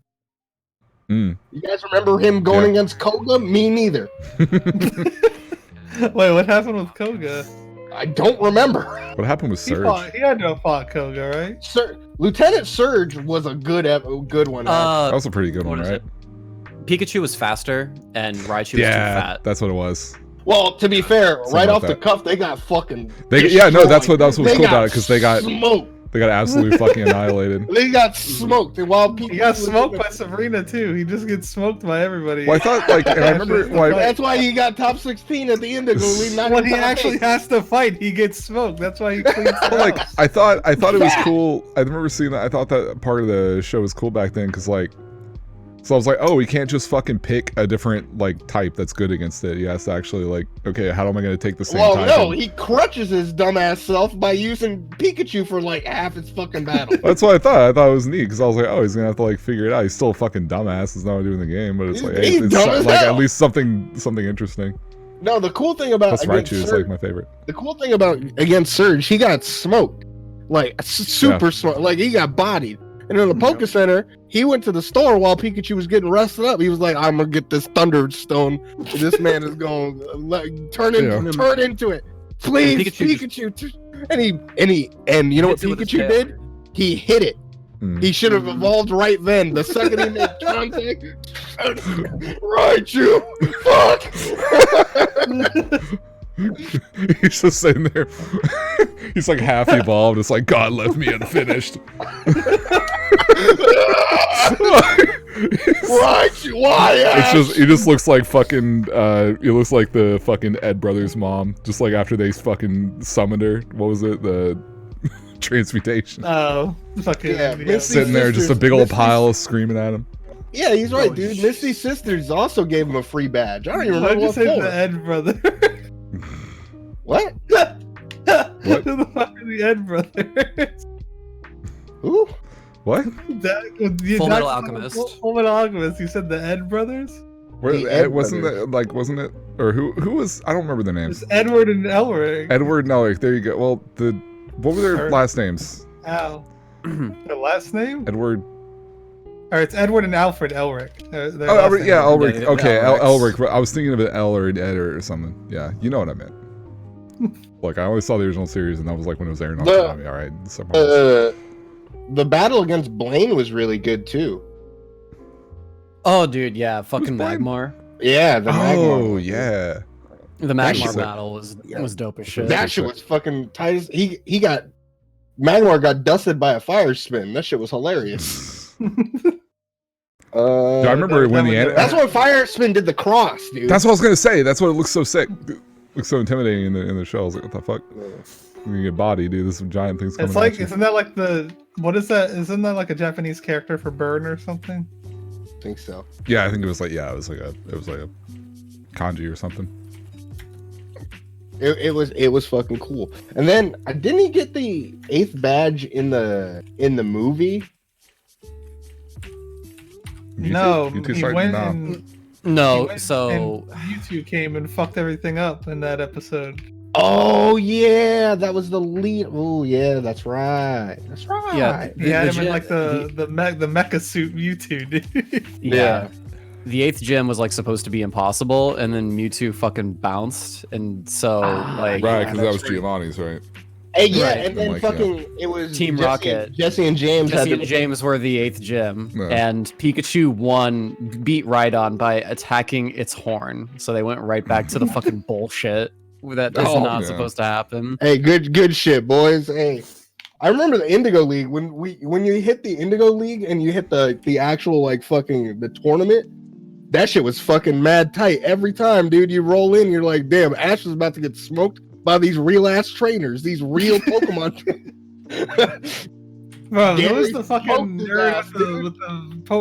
S3: You guys remember him going against Koga? Me neither.
S4: Wait, what happened with Koga?
S3: I don't remember.
S1: What happened with Surge?
S4: He had to fought Koga, right?
S3: Lieutenant Surge was a good one.
S1: That was a pretty good one, right?
S2: Pikachu was faster, and Raichu was too fat.
S1: That's what it was.
S3: Well, to be fair, right off the cuff, they got fucking.
S1: That's what was cool about it, because they got
S3: smoked.
S1: They got absolutely fucking annihilated.
S3: They got smoked. And while
S4: he got smoked by Sabrina too. He just gets smoked by everybody.
S1: Well, I thought and I remember
S3: that's why he got top 16 at the end of the
S4: when he actually has to fight, he gets smoked. That's why he cleans
S1: like I thought it was cool. I remember seeing that. I thought that part of the show was cool back then, because so I was like, oh, we can't just fucking pick a different type that's good against it. He has to actually okay, how am I going to take the same type?
S3: Well, no, he crutches his dumbass self by using Pikachu for half its fucking battle.
S1: That's what I thought. I thought it was neat, because I was like, oh, he's going to have to figure it out. He's still a fucking dumbass. He's not doing the game, but it's it's at least something interesting.
S3: No, the cool thing about
S1: Raichu is my favorite.
S3: The cool thing about against Surge, he got smoked, super smoked. He got bodied. And in the Poké Center, he went to the store while Pikachu was getting rested up. He was like, "I'm gonna get this Thunderstone. This man is going to turn into it, please, Pikachu." And you know what Pikachu did? He hit it. He should have evolved right then. The second he made contact, Raichu, fuck.
S1: He's just sitting there. He's half evolved. It's God left me unfinished.
S3: Raichu, why?
S1: He just looks like fucking. He looks like the fucking Ed Brothers' mom. Just after they fucking summoned her. What was it? The transmutation.
S4: Oh, fucking
S1: sitting there, just a big old pile screaming at him.
S3: Yeah, he's right, dude. Misty's sisters also gave him a free badge. I don't even remember what for.
S4: The Ed brother.
S3: What?
S1: What?
S4: Who the fuck are the Ed brothers?
S3: Who?
S1: What?
S2: Full Metal Alchemist.
S4: Full Metal Alchemist. You said the Ed brothers?
S1: Wasn't it? Or who was? I don't remember their names.
S4: It's Edward and Elric.
S1: Edward and Elric. There you go. Well, what were their last names?
S4: Al. Their last name?
S1: Edward.
S4: Or it's Edward and Alfred Elric.
S1: Elric. Yeah, Elric. Okay, Elric. I was thinking of an L or an Ed or something. Yeah, you know what I meant. I always saw the original series, and that was when it was airing on Konami. All right.
S3: The battle against Blaine was really good too.
S2: Oh, dude, yeah, fucking Magmar.
S3: Yeah, the Magmar.
S1: Oh, yeah.
S2: The Magmar battle was dope as shit.
S3: That shit was fucking tight. Magmar got dusted by a fire spin. That shit was hilarious.
S1: I remember when
S3: that's when fire spin did the cross, dude.
S1: That's what I was gonna say. That's what it looks so sick. Looks so intimidating in the show. I was like, what the fuck? You get body, dude. There's some giant things coming at you.
S4: Isn't that what is that? Isn't that a Japanese character for burn or something?
S3: I think so.
S1: Yeah, I think it was it was like a kanji or something.
S3: It was fucking cool. And then didn't he get the 8th badge in the movie?
S4: No,
S1: Mewtwo
S4: he
S1: started-
S4: went
S1: no.
S4: and
S2: No,
S4: he went
S2: so
S4: and Mewtwo came and fucked everything up in that episode.
S5: Oh yeah, that was the lead. Oh yeah, that's right. That's right.
S2: Yeah.
S4: He had him
S2: gym-
S4: in like the mecha suit Mewtwo, dude.
S2: yeah. The 8th gym was like supposed to be impossible, and then Mewtwo fucking bounced, and so like
S1: Right, because that
S5: that's
S1: was
S5: right.
S1: Giovanni's, right?
S5: Hey, yeah,
S2: Right.
S5: and then
S1: Like,
S5: fucking it was
S2: Team Rocket.
S5: Jesse and James
S2: Jesse
S5: had
S2: and James were the 8th gym,
S1: Yeah.
S2: and Pikachu won, beat Rhydon by attacking its horn. So they went right back to the fucking bullshit that is
S1: Oh,
S2: not
S1: yeah.
S2: supposed to happen.
S5: Hey, good shit, boys. Hey, I remember the Indigo League when you hit the Indigo League and you hit the actual like fucking the tournament. That shit was fucking mad tight every time, dude. You roll in, you're like, damn, Ash was about to get smoked by these real ass trainers, these real Pokemon.
S4: Bro,
S5: Gary
S4: there was the fucking
S5: smoked his
S4: nerd
S5: ass,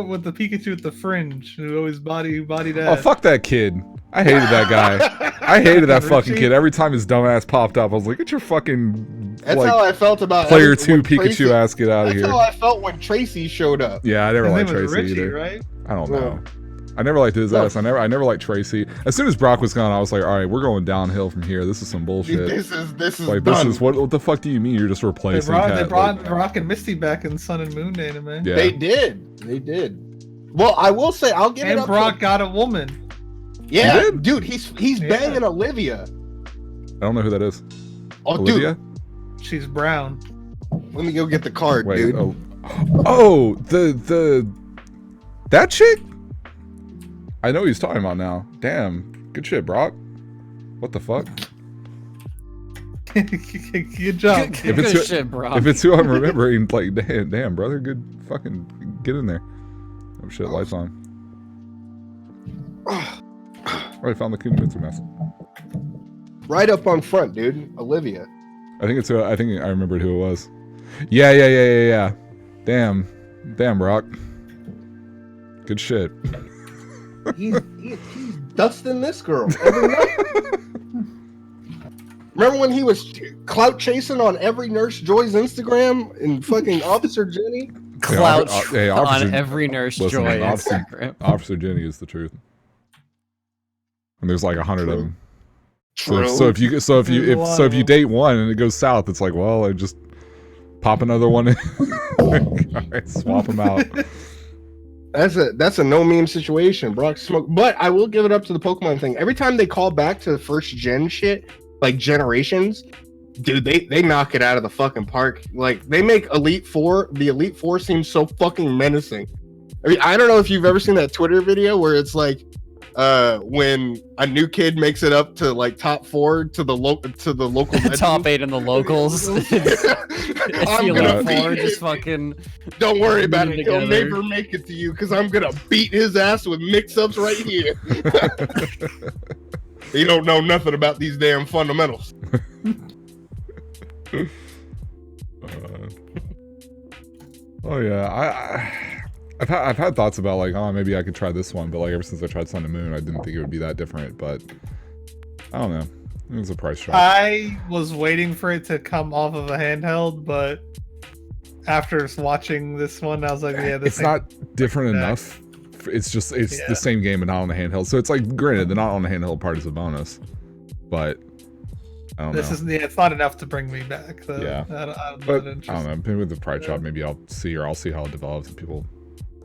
S4: with the Pikachu with the fringe who always bodied
S1: Oh,
S4: ass.
S1: fuck that kid. I hated that guy. I hated that fucking
S4: Richie?
S1: kid. Every time his dumb ass popped up, I was like, get your fucking
S5: That's
S1: like
S5: how I felt about
S1: player
S5: every-
S1: 2
S5: when
S1: Pikachu
S5: Tracy-
S1: ass get out of
S5: That's
S1: here.
S5: how I felt when Tracy showed up.
S1: Yeah, I never
S4: His
S1: liked
S4: name was
S1: Tracy
S4: Richie,
S1: either.
S4: right?
S1: I don't
S5: Yeah.
S1: know. I never liked his
S5: No.
S1: ass. I never liked Tracy. As soon as Brock was gone, I was like, all right, we're going downhill from here. This is some bullshit.
S5: This is
S1: Like
S5: done.
S1: this is what the fuck do you mean you're just
S4: They
S1: replacing
S4: brought
S1: Cat?
S4: Brock and Misty back in Sun and Moon anime.
S1: Yeah.
S5: They did. Well, I will say I'll give it
S4: And
S5: up.
S4: Brock got a woman.
S5: Yeah,
S1: He did?
S5: dude, he's
S4: Yeah.
S5: banging Olivia.
S1: I don't know who that is.
S5: Oh,
S1: Olivia?
S4: She's brown.
S5: dude, let me go get the card,
S1: Wait.
S5: dude.
S1: Oh, the that chick? I know who he's talking about now. Damn. Good shit, Brock. What the fuck?
S4: Good job.
S1: If it's
S2: Good
S1: who-
S2: shit, bro.
S1: If it's who I'm remembering, like, damn, brother, good fucking get in there. Oh shit, lights on. Alright, found the Kunimitsu mask.
S5: Right up on front, dude. Olivia.
S1: I think I remembered who it was. Yeah. Damn, Brock. Good shit.
S5: He's dusting this girl every night. Remember when he was clout chasing on every Nurse Joy's Instagram and fucking Officer Jenny?
S2: Clout
S1: Hey,
S2: on
S1: Officer-
S2: every Nurse
S1: listen,
S2: Joy
S1: Officer-
S2: Instagram.
S1: Officer Jenny is the truth. And there's like 100 of them.
S5: True.
S1: So if you date one and it goes south, it's like, well, I just pop another one in. All right, swap them out.
S5: That's a no meme situation. Brock smoke, but I will give it up to the Pokemon thing. Every time they call back to the first gen shit, like generations, dude, they knock it out of the fucking park. Like they make the Elite Four seem so fucking menacing. I mean, I don't know if you've ever seen that Twitter video where it's like when a new kid makes it up to like top 4 to the local
S2: Top 8 in the locals. It's
S5: I'm
S2: the
S5: gonna
S2: Elite
S5: beat
S2: Four
S5: him.
S2: just fucking.
S5: Don't worry about it.
S2: Together.
S5: He'll never make it to you because I'm gonna beat his ass with mix-ups right here. You don't know nothing about these damn fundamentals.
S1: Oh yeah, I've had thoughts about like, oh, maybe I could try this one, but like ever since I tried Sun and Moon, I didn't think it would be that different. But I don't know, it was a price drop.
S4: I was waiting for it to come off of a handheld, but after watching this one, I was like, yeah, this
S1: It's not different
S4: Yeah.
S1: enough. It's just it's
S4: Yeah.
S1: the same game but not on the handheld. So it's like, granted, the not on the handheld part is a bonus, but I don't
S4: This
S1: know.
S4: isn't. It's not enough to bring me back. So
S1: Yeah.
S4: I'm
S1: But
S4: not
S1: I don't
S4: interested.
S1: know. Maybe with the price drop, maybe I'll see how it develops. And people,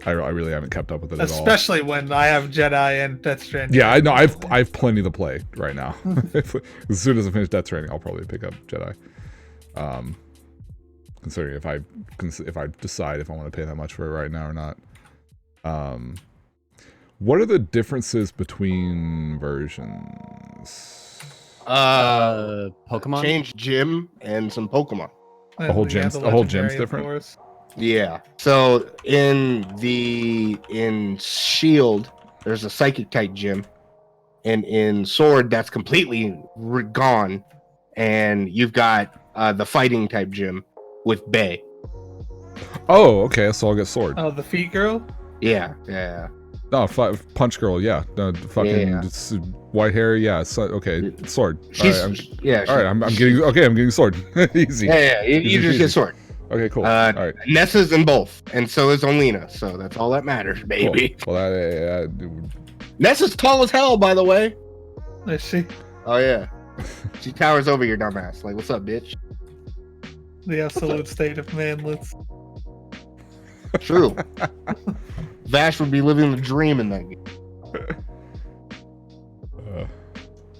S1: I really haven't kept up with it at all.
S4: Especially when I have Jedi and Death Stranding.
S1: Yeah, I know. I've plenty to play right now. As soon as I finish Death Stranding, I'll probably pick up Jedi. Considering if I decide if I want to pay that much for it right now or not. What are the differences between versions?
S2: Pokemon.
S5: Change gym and some Pokemon.
S4: And
S1: A whole
S4: we have
S1: gym's-
S4: the
S1: a whole gym's
S4: legendary, of
S1: different?
S4: course.
S5: Yeah. So in Shield, there's a Psychic type gym, and in Sword, that's completely gone, and you've got the Fighting type gym with Bay.
S1: Oh, okay. So I'll get Sword.
S4: Oh, the Feet Girl.
S5: Yeah.
S1: No, Punch Girl. Yeah, the fucking
S5: Yeah.
S1: it's white hair. Yeah. So, okay, Sword.
S5: She's
S1: All right, I'm getting Sword. Easy.
S5: Yeah. You
S1: Easy,
S5: just get
S1: easy.
S5: Sword.
S1: Okay, cool. All right.
S5: Nessa's in both, and so is Olina. So that's all that matters, baby.
S1: Cool. Well,
S5: Nessa's tall as hell, by the way.
S4: Is she?
S5: Oh yeah, she towers over your dumbass. Like, what's up, bitch?
S4: The absolute state of manless.
S5: True. Vash would be living the dream in that game.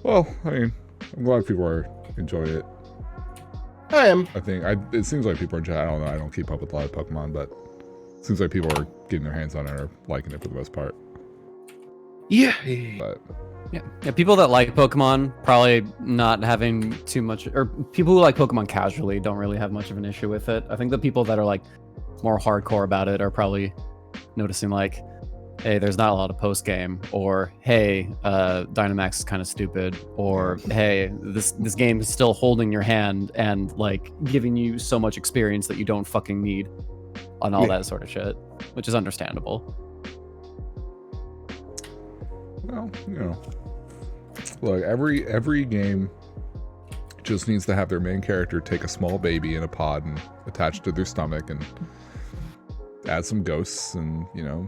S1: Well, I mean, I'm glad people are enjoying it.
S5: I am.
S1: I think it seems like people are enjoying. I don't know. I don't keep up with a lot of Pokemon, but it seems like people are getting their hands on it or liking it for the most part.
S5: Yeah.
S1: But
S2: Yeah, people that like Pokemon probably not having too much, or people who like Pokemon casually don't really have much of an issue with it. I think the people that are like more hardcore about it are probably noticing like, hey, there's not a lot of post game, or hey, Dynamax is kind of stupid, or hey, this game is still holding your hand and like giving you so much experience that you don't fucking need, on all that sort of shit, which is understandable.
S1: well, you know, look, every game just needs to have their main character take a small baby in a pod and attach it to their stomach and add some ghosts, and you know,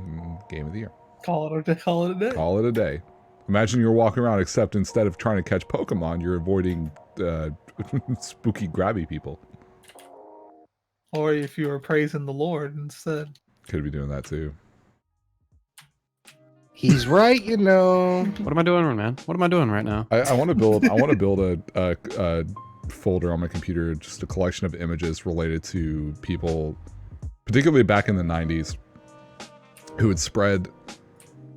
S1: game of the year.
S4: Call it a day.
S1: Call it a day. Imagine you're walking around, except instead of trying to catch Pokemon, you're avoiding spooky grabby people.
S4: Or if you were praising the Lord instead.
S1: Could be doing that too.
S5: He's right, you know.
S2: What am I doing, man? What am I doing right now?
S1: I want to build. I want to build a folder on my computer, just a collection of images related to people, particularly back in the 90s, who would spread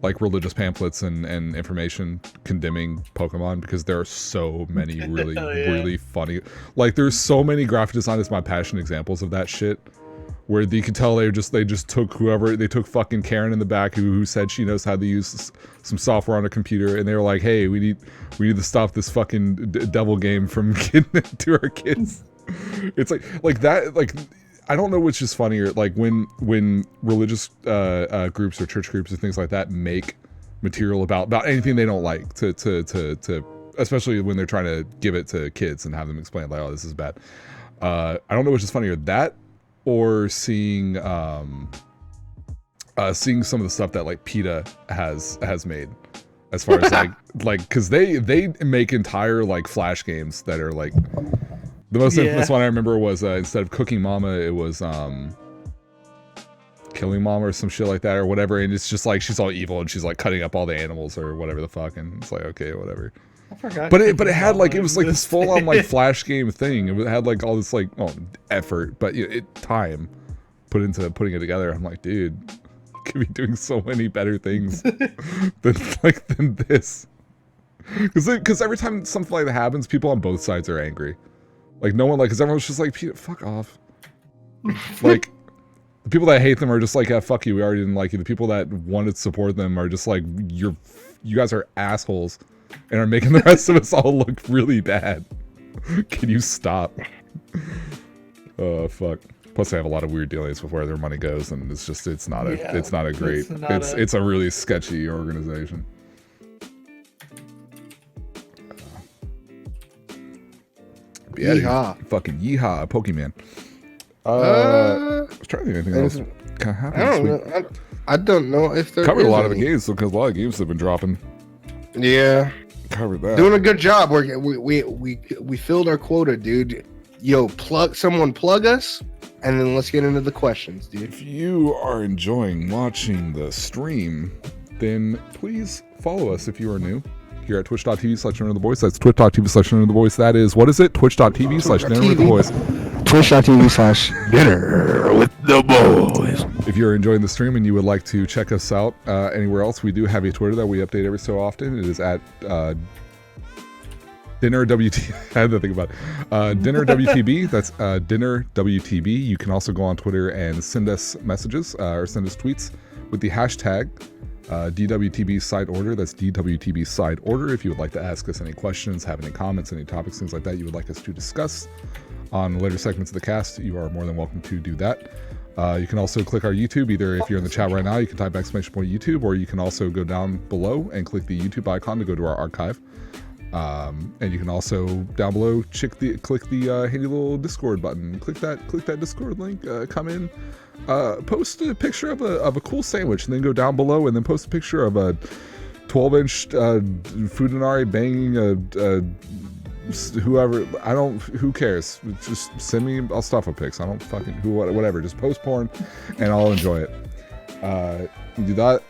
S1: like religious pamphlets and information condemning Pokemon, because there are so many really funny, like there's so many graphic designers, my passion examples of that shit, where you could tell they just took they took fucking Karen in the back who said she knows how to use some software on a computer, and they were like, hey, we need to stop this fucking devil game from getting it to our kids. It's like that, like I don't know which is funnier, like when religious groups or church groups or things like that make material about anything they don't like, to especially when they're trying to give it to kids and have them explain like, oh, this is bad. I don't know which is funnier, that or seeing some of the stuff that like PETA has made, as far as like because they make entire like Flash games that are like. The most infamous one I remember was instead of Cooking Mama, it was Killing Mama or some shit like that or whatever, and it's just like she's all evil and she's like cutting up all the animals or whatever the fuck, and it's like, okay, whatever.
S4: I forgot.
S1: But it had like, it was like this full on like Flash game thing. It had like all this like effort, but time put into putting it together. I'm like, dude, you could be doing so many better things than this. Because every time something like that happens, people on both sides are angry. Like no one, like, because everyone's just like, Peter, fuck off. Like the people that hate them are just like, yeah, fuck you, we already didn't like you. The people that wanted to support them are just like, you guys are assholes and are making the rest of us all look really bad. Can you stop? Oh fuck. Plus they have a lot of weird dealings with where their money goes, and it's not a great, it's a really sketchy organization. Yeah, fucking yeehaw, Pokemon. I was trying to think of anything else kind of happened.
S3: I don't know if there
S1: covered
S3: is
S1: a lot of
S3: any.
S1: the games, because a lot of games have been dropping.
S3: Yeah,
S1: covered that.
S3: Doing a good job. We filled our quota, dude. Yo, someone plug us, and then let's get into the questions, dude.
S1: If you are enjoying watching the stream, then please follow us if you are new. Here at twitch.tv/dinnerwiththevoice. That's twitch.tv/dinnerwiththevoice. That is, what is it? Twitch.tv/dinnerwiththevoice.
S3: Twitch.tv/dinnerwiththevoice.
S1: If you're enjoying the stream and you would like to check us out anywhere else, we do have a Twitter that we update every so often. It is at DinnerWTB. I had to think about it. DinnerWTB. That's DinnerWTB. You can also go on Twitter and send us messages or send us tweets with the hashtag DWTB side order. That's DWTB side order. If you would like to ask us any questions, have any comments, any topics, things like that you would like us to discuss on later segments of the cast, you are more than welcome to do that. You can also click our YouTube. Either if you're in the chat right now, you can type !YouTube, or you can also go down below and click the YouTube icon to go to our archive. And you can also down below click the handy little Discord button. Click that Discord link. Come in, post a picture of a cool sandwich, and then go down below and then post a picture of a 12-inch Fudanari banging whoever. Who cares? Just send me. I'll stuff a pics. I don't fucking whatever. Just post porn, and I'll enjoy it. You do that.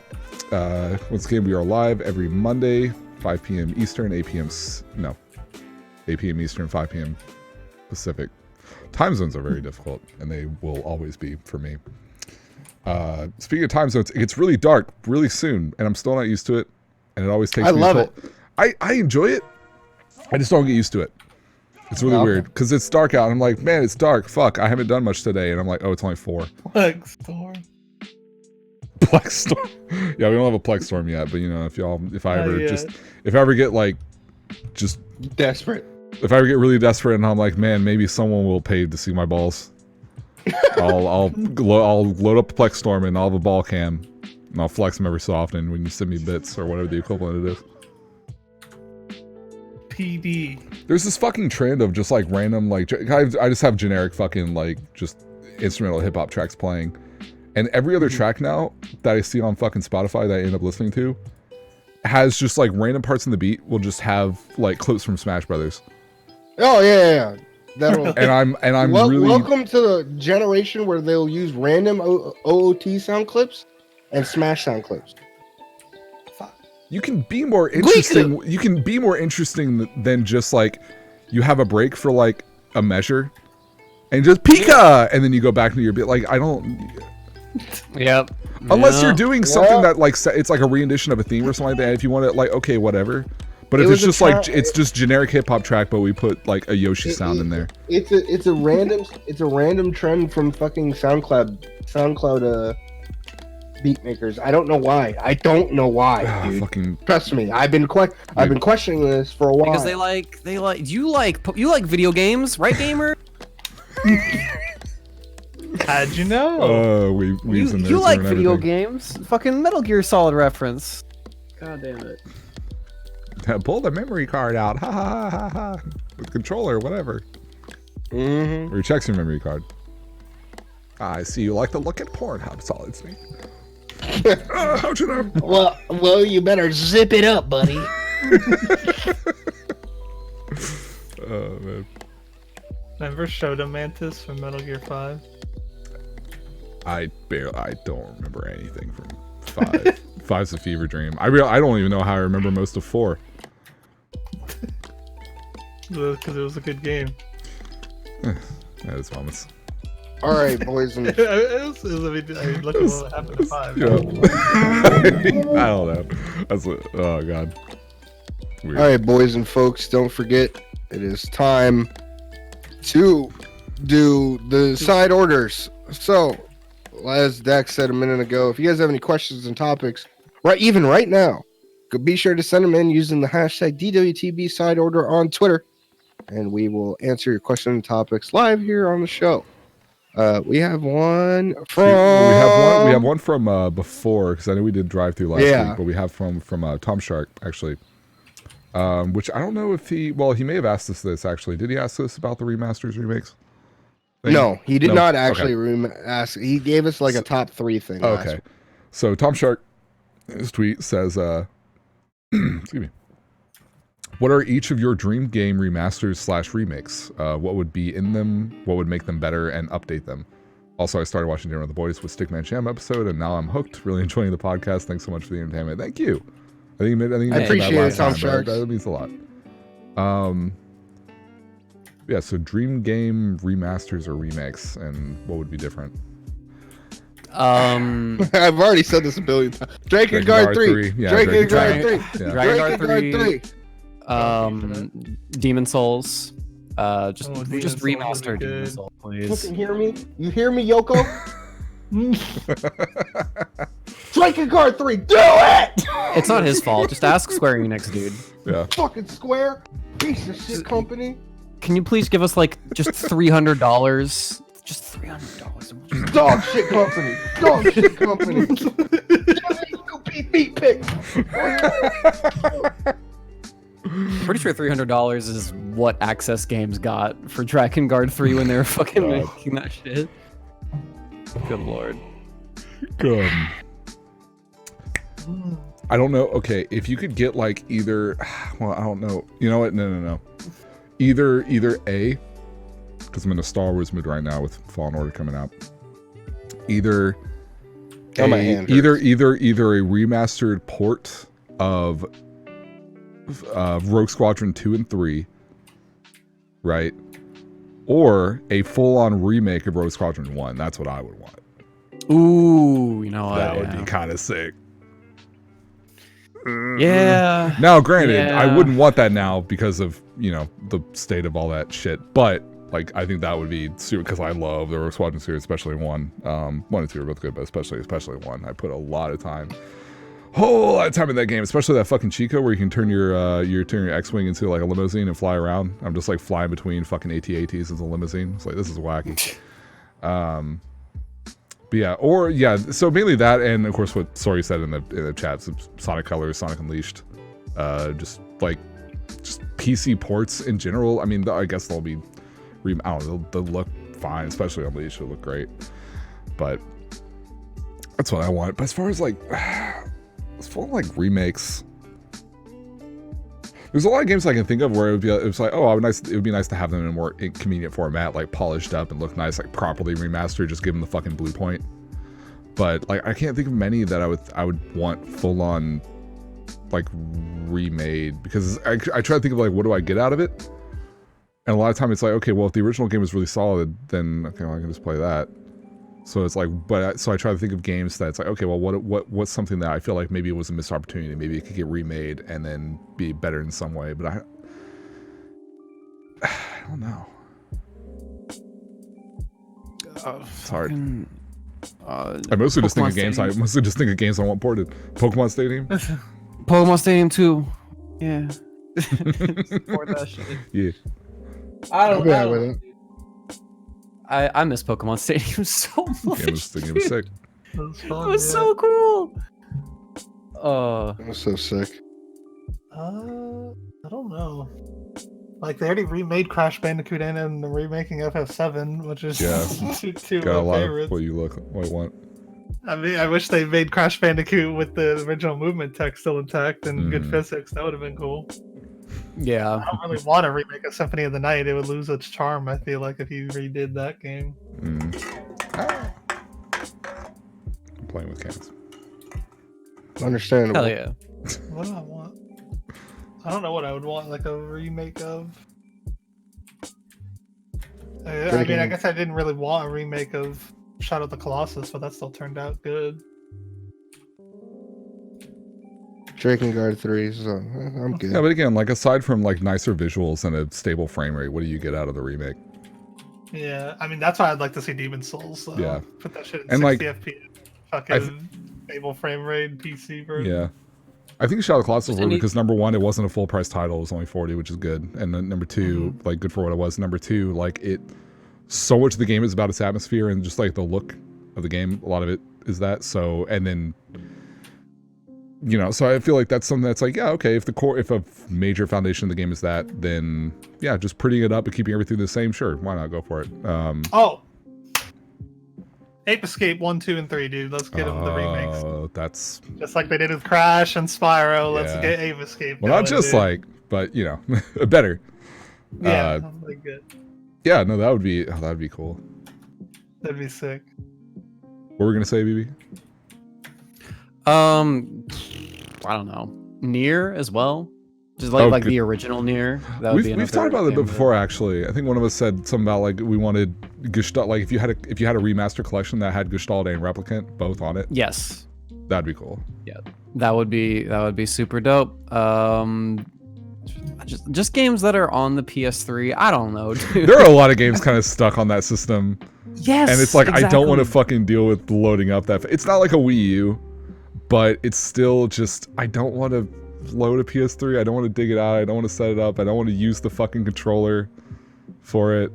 S1: Once again, we are live every Monday, 5 p.m. Eastern, 8 p.m. Eastern, 5 p.m. Pacific. Time zones are very difficult, and they will always be for me. Speaking of time zones, it gets really dark really soon, and I'm still not used to it. And it always takes me. I love it. I enjoy it. I just don't get used to it. It's really weird because it's dark out. And I'm like, man, it's dark. Fuck, I haven't done much today, and I'm like, oh, it's only 4.
S4: Plex storm.
S1: Plex storm. Yeah, we don't have a Plex storm yet, but you know, if I ever get like, just
S5: desperate.
S1: If I ever get really desperate, and I'm like, man, maybe someone will pay to see my balls. I'll load up a Plex storm and I'll have a ball cam, and I'll flex them every so often when you send me bits or whatever the equivalent it is.
S4: PD.
S1: There's this fucking trend of just like random like I just have generic fucking like just instrumental hip hop tracks playing, and every other track now that I see on fucking Spotify that I end up listening to has just like random parts in the beat will just have like clips from Smash Brothers.
S3: Oh yeah. That'll...
S1: and I'm really
S3: welcome to the generation where they'll use random OOT sound clips and Smash sound clips.
S1: You can be more interesting. You can be more interesting than just like you have a break for like a measure and just Pika, and then you go back to your bit. Like I don't.
S2: Yep.
S1: Unless you're doing something that like it's like a rendition of a theme or something like that. If you want it, like okay, whatever. But if it's just like it's just generic hip hop track, but we put like a Yoshi sound in there.
S3: It's a random trend from fucking SoundCloud beat makers. I don't know why. Dude.
S1: Fucking
S3: trust me. I've been questioning this for a while.
S2: Because they like you like video games, right, gamer?
S4: How'd you know?
S2: You like video games? Fucking Metal Gear Solid reference. God damn it.
S1: Pull the memory card out. Ha ha ha ha. With controller, whatever.
S3: Mm-hmm.
S1: Or checks your memory card. I see you like to look at Pornhub, Solid Snake. How'd you know?
S5: Well, you better zip it up, buddy.
S1: Oh man.
S4: Remember Shoda Mantis from Metal Gear 5?
S1: I don't remember anything from 5. 5's a fever dream. I don't even know how I remember most of 4.
S4: Because it was a good game.
S1: That is moments.
S3: All right, boys and
S4: look at what happened to 5.
S1: Yeah. I don't know. Oh god. Weird.
S3: all right, boys and folks, don't forget it is time to do the side orders. So, as Dax said a minute ago, if you guys have any questions and topics, right now, be sure to send them in using the hashtag DWTB side order on Twitter, and we will answer your questions and topics live here on the show. We have one from...
S1: We have one from before, because I know we did drive through last week, but we have from Tom Shark, actually. Which I don't know if he may have asked us this, actually. Did he ask us about the remasters remakes?
S3: No, he did not actually ask. He gave us like a top 3 thing.
S1: Okay. So Tom Shark, his tweet says, excuse me. What are each of your dream game remasters / remakes? What would be in them? What would make them better and update them? Also, I started watching Dinner with the Boys with Stickman Sham episode, and now I'm hooked. Really enjoying the podcast. Thanks so much for the entertainment. Thank you. I
S3: appreciate it, Tom Shark.
S1: That means a lot. Yeah, so dream game remasters or remakes, and what would be different?
S3: I've already said this a billion times. Dragon Guard 3.
S1: Yeah,
S3: Dragon Guard 3.
S1: Yeah.
S2: Dragon Guard 3. Demon Souls. Just remaster Demon Souls, please.
S3: You can hear me? You hear me, Yoko? Dragon Guard 3, do it!
S2: It's not his fault. Just ask Square Enix, dude.
S1: Yeah.
S3: Fucking Square, piece of shit company.
S2: Can you please give us like just $300? Just $300.
S3: Dog shit company. Dog shit company. Just beat pick.
S2: pretty sure $300 is what Access Games got for Dragon Guard 3 when they were fucking
S1: God.
S2: making that shit. Good lord.
S1: Good. I don't know. Okay, if you could get like either, well, I don't know. You know what? No. Either A, because I'm in a Star Wars mood right now with Fallen Order coming out. Either
S3: Oh, my hand
S1: either a remastered port of Rogue Squadron 2 and 3, right? Or a full-on remake of Rogue Squadron 1. That's what I would want.
S2: Ooh, you know what?
S1: That would be kind of sick.
S2: Yeah.
S1: Now, granted,
S2: Yeah.
S1: I wouldn't want that now because of, you know, the state of all that shit. But, like, I think that would be super, because I love the Rogue Squadron series, especially 1. 1 and 2 are both good, but especially 1. I put a lot of time, whole lot of time in that game, especially that fucking Chico where you can turn your X-Wing into, like, a limousine and fly around. I'm just, like, flying between fucking AT-ATs as a limousine. It's like, this is wacky. But yeah, or yeah, so mainly that, and of course what Sori said in the chat, Sonic Colors, Sonic Unleashed, just PC ports in general. I mean, I guess they'll be, I don't know, they'll look fine, especially Unleashed, it'll look great. But that's what I want. But as far as like, it's full of like remakes. There's a lot of games I can think of where it was like, oh, it would be nice to have them in a more convenient format, like polished up and look nice, like properly remastered, just give them the fucking blue point. But like, I can't think of many that I would want full on like remade, because I try to think of like, what do I get out of it? And a lot of time it's like, okay, well, if the original game was really solid, then okay, well, I can just play that. So it's like, so I try to think of games that's like, okay, well, what's something that I feel like maybe it was a missed opportunity, maybe it could get remade and then be better in some way, but I don't know. It's hard. I mostly just think of games. I mostly just think of games I want ported. Pokemon Stadium.
S2: Pokemon Stadium 2. Yeah. Support that shit.
S1: Yeah.
S2: I
S3: I'll be out with it.
S2: I miss Pokemon Stadium so much.
S1: Yeah, the game was sick.
S4: It was
S2: It
S4: fun,
S2: was
S4: yeah.
S2: so cool.
S3: That was so sick.
S4: I don't know. Like, they already remade Crash Bandicoot and they're remaking FF7, which is
S1: Yeah.
S4: two
S1: Got a
S4: of my
S1: lot
S4: favorites.
S1: of what you want.
S4: I mean, I wish they made Crash Bandicoot with the original movement tech still intact and good physics. That would have been cool.
S2: Yeah.
S4: I don't really want to remake a Symphony of the Night. It would lose its charm, I feel like, if you redid that game.
S1: I'm playing with cans.
S3: Understandable.
S2: Hell yeah.
S4: What do I want? I don't know what I would want, like a remake of. I mean, I guess I didn't really want a remake of Shadow of the Colossus, but that still turned out good.
S3: Dragon Guard 3, so I'm good.
S1: Yeah, but again, like aside from like nicer visuals and a stable frame rate, what do you get out of the remake?
S4: Yeah, I mean, that's why I'd like to see Demon Souls.
S1: Yeah.
S4: Put that shit in
S1: And,
S4: 60
S1: like,
S4: FPS. Fucking stable frame rate, PC version.
S1: Yeah. I think Shadow of the Colossus was
S2: And
S1: because number one, it wasn't a full price title, it was only 40, which is good. And then number two, like good for what it was. Number two, like so much of the game is about its atmosphere and just like the look of the game. A lot of it is that. So, and then, you know, so I feel like that's something that's like, yeah, okay, if a major foundation of the game is that, then yeah, just prettying it up and keeping everything the same, sure, why not, go for it.
S4: Oh! Ape Escape 1, 2, and 3, dude. Let's get them the remakes.
S1: That's
S4: Just like they did with Crash and Spyro. Let's
S1: Yeah.
S4: get Ape Escape.
S1: well, not
S4: going,
S1: just
S4: dude.
S1: like, but you know, better.
S4: Yeah, like good.
S1: Yeah, no, that'd be cool.
S4: That'd be sick.
S1: What were we gonna say, BB?
S2: I don't know. Nier as well. Just like
S1: good.
S2: the original Nier. That would be
S1: We've talked about it a bit before, actually. I think one of us said something about like we wanted Gestalt, like if you had a remaster collection that had Gestalt and Replicant both on it,
S2: Yes.
S1: that'd be cool.
S2: Yeah. That would be super dope. Just games that are on the PS3. I don't know, dude.
S1: There are a lot of games kind of stuck on that system,
S2: Yes.
S1: and it's like I don't want to
S2: exactly.
S1: fucking deal with loading up that. It's not like a Wii U, but it's still just I don't want to load a PS3. I don't want to dig it out. I don't want to set it up. I don't want to use the fucking controller for it.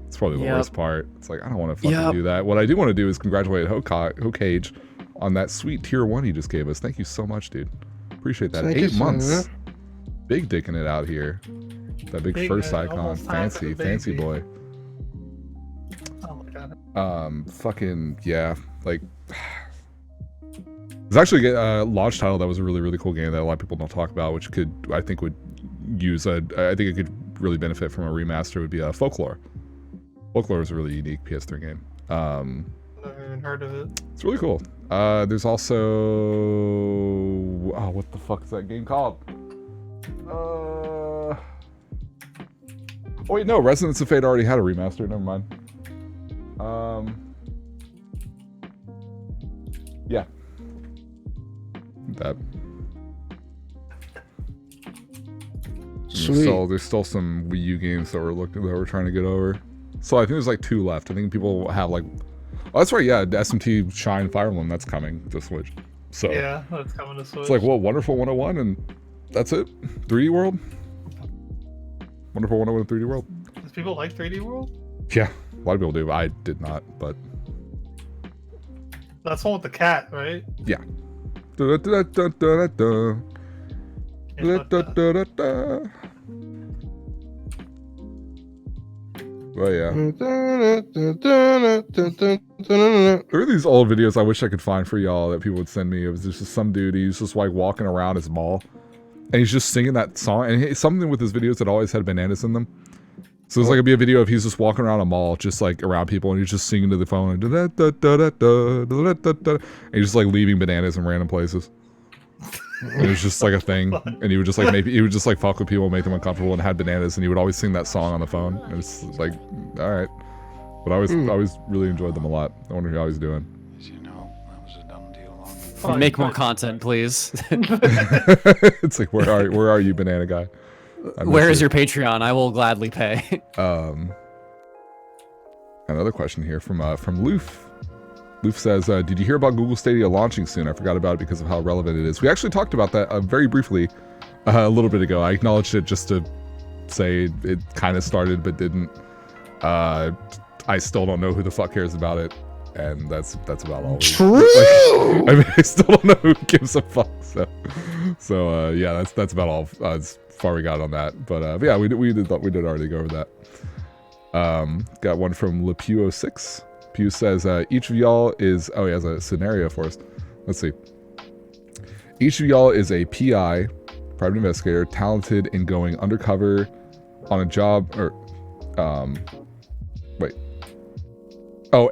S1: It's probably the worst part. It's like I don't want to fucking do that. What I do want to do is congratulate Hokage on that sweet tier 1 he just gave us. Thank you so much, dude. Appreciate that.
S3: Thank you,
S1: 8 months.
S3: sir.
S1: Big dicking it out here. That big first icon.
S4: almost time for the
S1: Fancy
S4: baby.
S1: boy.
S4: Oh my god.
S1: Fucking, yeah. Like, there's actually a launch title that was a really cool game that a lot of people don't talk about, which I think would it could really benefit from a remaster, would be Folklore. Folklore is a really unique PS3 game.
S4: Never even heard of it.
S1: It's really cool. There's also, oh, what the fuck is that game called? Oh wait, no, Resonance of Fate already had a remaster. Never mind. Yeah. That.
S3: Sweet.
S1: There's still some Wii U games that we're trying to get over. So I think there's like 2 left. I think people have like, oh, that's right, yeah, the SMT Shine Fire Emblem, that's coming to Switch. So
S4: Yeah, that's coming to Switch.
S1: it's like, well, Wonderful 101 and that's it. 3D World. Wonderful 101 3D World.
S4: Does people like 3D World?
S1: Yeah, a lot of people do. I did not, but
S4: That's the one with the cat, right?
S1: yeah. Da-da-da-da-da-da.
S4: Can't let that-
S1: Da-da-da-da-da. Well, yeah. There are these old videos I wish I could find for y'all that people would send me. It was just some dude, he's just like walking around his mall and he's just singing that song, and something with his videos that always had bananas in them. So there's like it'd be a video of he's just walking around a mall, just like around people, and he's just singing to the phone, and he's just like leaving bananas in random places. And it was just like a thing, and he would just like fuck with people, make them uncomfortable, and had bananas, and he would always sing that song on the phone. And it's like, all right, but I always really enjoyed them a lot. I wonder how he's doing.
S6: As you know, that was a done deal long ago.
S4: Fine,
S2: Make more
S4: fine.
S2: content, please.
S1: It's like, where are you, banana guy? I miss
S2: Where is
S1: you.
S2: your Patreon? I will gladly pay.
S1: Another question here from Loof. Loof says, did you hear about Google Stadia launching soon? I forgot about it because of how relevant it is. We actually talked about that very briefly a little bit ago. I acknowledged it just to say it kind of started but didn't. I still don't know who the fuck cares about it, and that's about all.
S3: True.
S1: I mean, I still don't know who gives a fuck. So yeah, that's about all as far we got on that. But yeah, we did already go over that. Got one from LePew06. Pew says, each of y'all is, he has a scenario for us. Let's see. Each of y'all is a PI, private investigator, talented in going undercover on a job, or,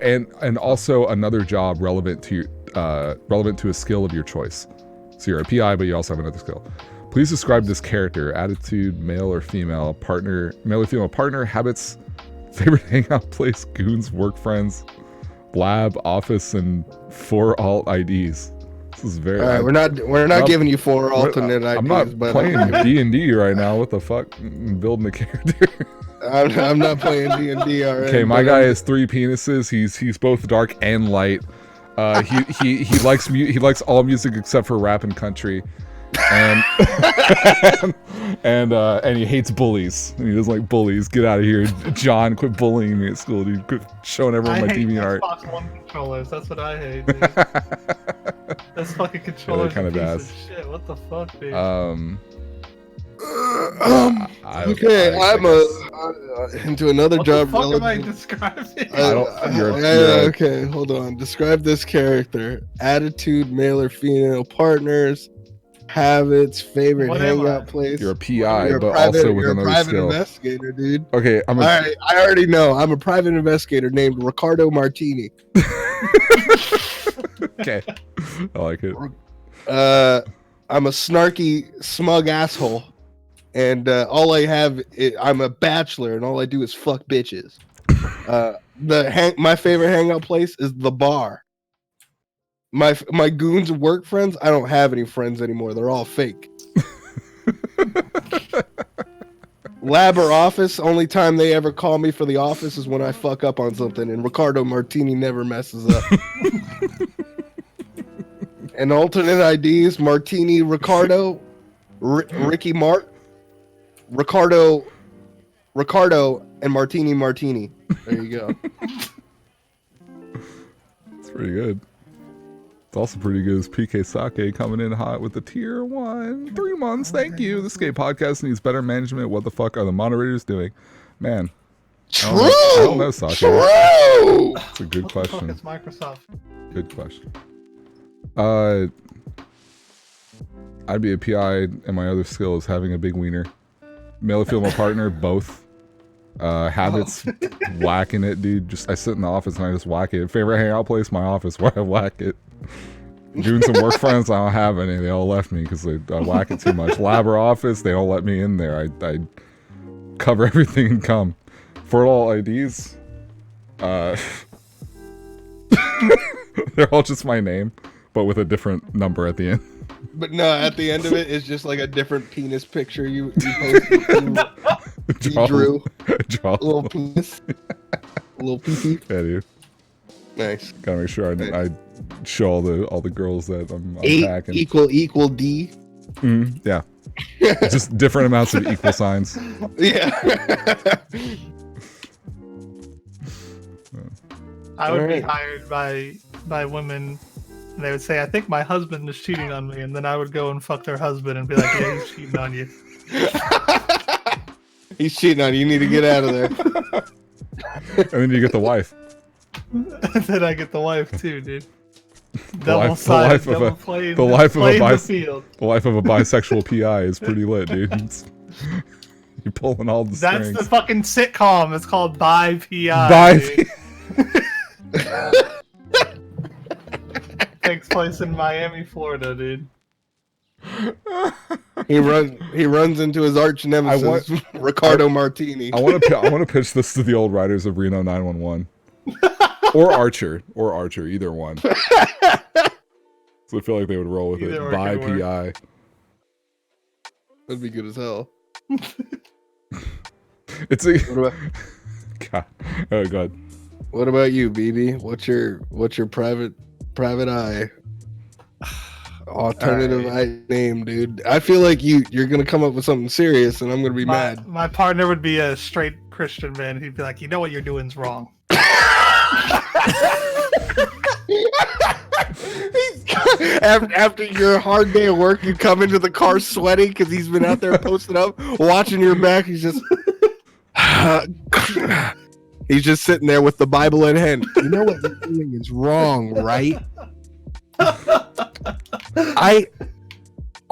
S1: and also another job relevant to a skill of your choice. So you're a PI, but you also have another skill. Please describe this character: attitude, male or female, partner, male or female partner, habits, favorite hangout place, goons, work friends, lab, office, and 4 alt IDs. This is very.
S3: All right, we're not giving you 4 alternate IDs.
S1: I'm not
S3: but
S1: playing D&D right now. What the fuck? I'm building a character.
S3: I'm not playing D&D already.
S1: Okay, my
S3: but
S1: guy
S3: I'm-
S1: has 3 penises. He's both dark and light. He likes all music except for rap and country. And and he hates bullies. And he doesn't like bullies. Get out of here, John! Quit bullying me at school, dude. Quit showing everyone my
S4: I hate
S1: DeviantArt.
S4: Xbox One controllers. That's what I hate, dude. This fucking controller's
S1: kinda
S4: a piece
S1: bad.
S4: of shit. What the fuck, dude?
S3: Okay, I'm into another
S4: What
S3: job.
S4: the fuck am I
S3: relative-
S4: describing?
S1: I don't- you're a-
S3: yeah,
S1: you're a-
S3: okay, hold on. Describe this character: attitude, male or female, partners, habits, favorite
S4: What am
S3: hangout
S4: I?
S3: place.
S1: You're a PI,
S3: You're a
S1: but
S3: private,
S1: also with
S3: you're a
S1: another
S3: private
S1: skill.
S3: investigator, dude.
S1: Okay, I'm
S3: All right, I already know. I'm a private investigator named Ricardo Martini.
S1: okay. I like it.
S3: I'm a snarky, smug asshole, and all I have I'm a bachelor, and all I do is fuck bitches. My favorite hangout place is the bar. My goons work friends, I don't have any friends anymore. They're all fake. Lab or office, only time they ever call me for the office is when I fuck up on something, and Ricardo Martini never messes up. And alternate IDs: Martini Ricardo, Ricky Mart, Ricardo, and Martini. There you go.
S1: It's pretty good. It's also pretty good as PK Sake coming in hot with the tier 1. 3 months, thank you. This gay podcast needs better management. What the fuck are the moderators doing? Man.
S3: True.
S1: I don't know, Sake.
S3: True.
S1: That's a good
S4: What the fuck
S1: question.
S4: is Microsoft?
S1: Good question. I'd be a PI, and my other skill is having a big wiener. Male or female partner, both. Habits, whacking it, dude. Just I sit in the office and I just whack it. Favorite hangout place, my office, where I whack it. Doing some work friends, I don't have any. They all left me because I whack it too much. Lab or office, they don't let me in there. I cover everything and come. For all IDs, they're all just my name, but with a different number at the end.
S3: But no, at the end of it, it's just like a different penis picture you posted. You drew
S1: Draw.
S3: a little penis, a little pee.
S1: Yeah, dude.
S3: Nice.
S1: Gotta make sure I show all the girls that I'm
S3: 8
S1: packing.
S3: equal D.
S1: Yeah. Just different amounts of equal signs.
S3: Yeah.
S4: I would be
S3: Alright.
S4: hired by women, and they would say, "I think my husband is cheating on me," and then I would go and fuck their husband and be like, "Yeah, he's cheating on you."
S3: He's cheating on you. You need to get out of there.
S1: And then you get the wife.
S4: And then I get the wife too, dude.
S1: The life of a-
S4: playing,
S1: the life of a
S4: playing the
S1: bis-
S4: field.
S1: The life of a bisexual PI is pretty lit, dude. You're pulling all the
S4: That's
S1: strings.
S4: the fucking sitcom. It's called By PI.
S1: Bye.
S4: dude. Takes place in Miami, Florida, dude.
S3: He runs into his arch nemesis, Ricardo Martini.
S1: I want to pitch this to the old writers of Reno 911, or Archer, either one. So I feel like they would roll with
S4: Either
S1: it.
S4: or
S1: By
S4: could work.
S1: PI.
S3: That'd be good as hell.
S1: It's a
S3: What about,
S1: God. Oh god.
S3: what about you, BB? What's your private eye? Alternative eye name, dude. I feel like you're gonna come up with something serious, and I'm gonna be mad.
S4: My partner would be a straight Christian man. He'd be like, "You know what you're doing's wrong."
S3: After your hard day of work, you come into the car sweaty because he's been out there posted up, watching your back. He's just, he's just sitting there with the Bible in hand. You know what you're doing is wrong, right?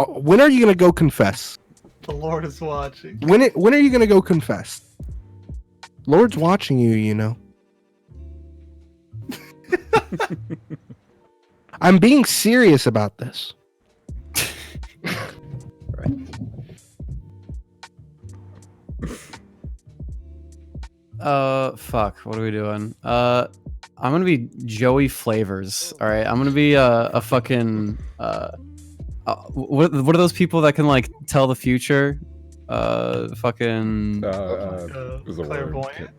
S3: When are you gonna go confess?
S4: The Lord is watching.
S3: When are you gonna go confess? Lord's watching you, you know. I'm being serious about this.
S2: Fuck. What are we doing? I'm gonna be Joey Flavors. All right. I'm gonna be a fucking. What are those people that can like tell the future? Fucking.
S1: Is a word.
S4: Clairvoyant.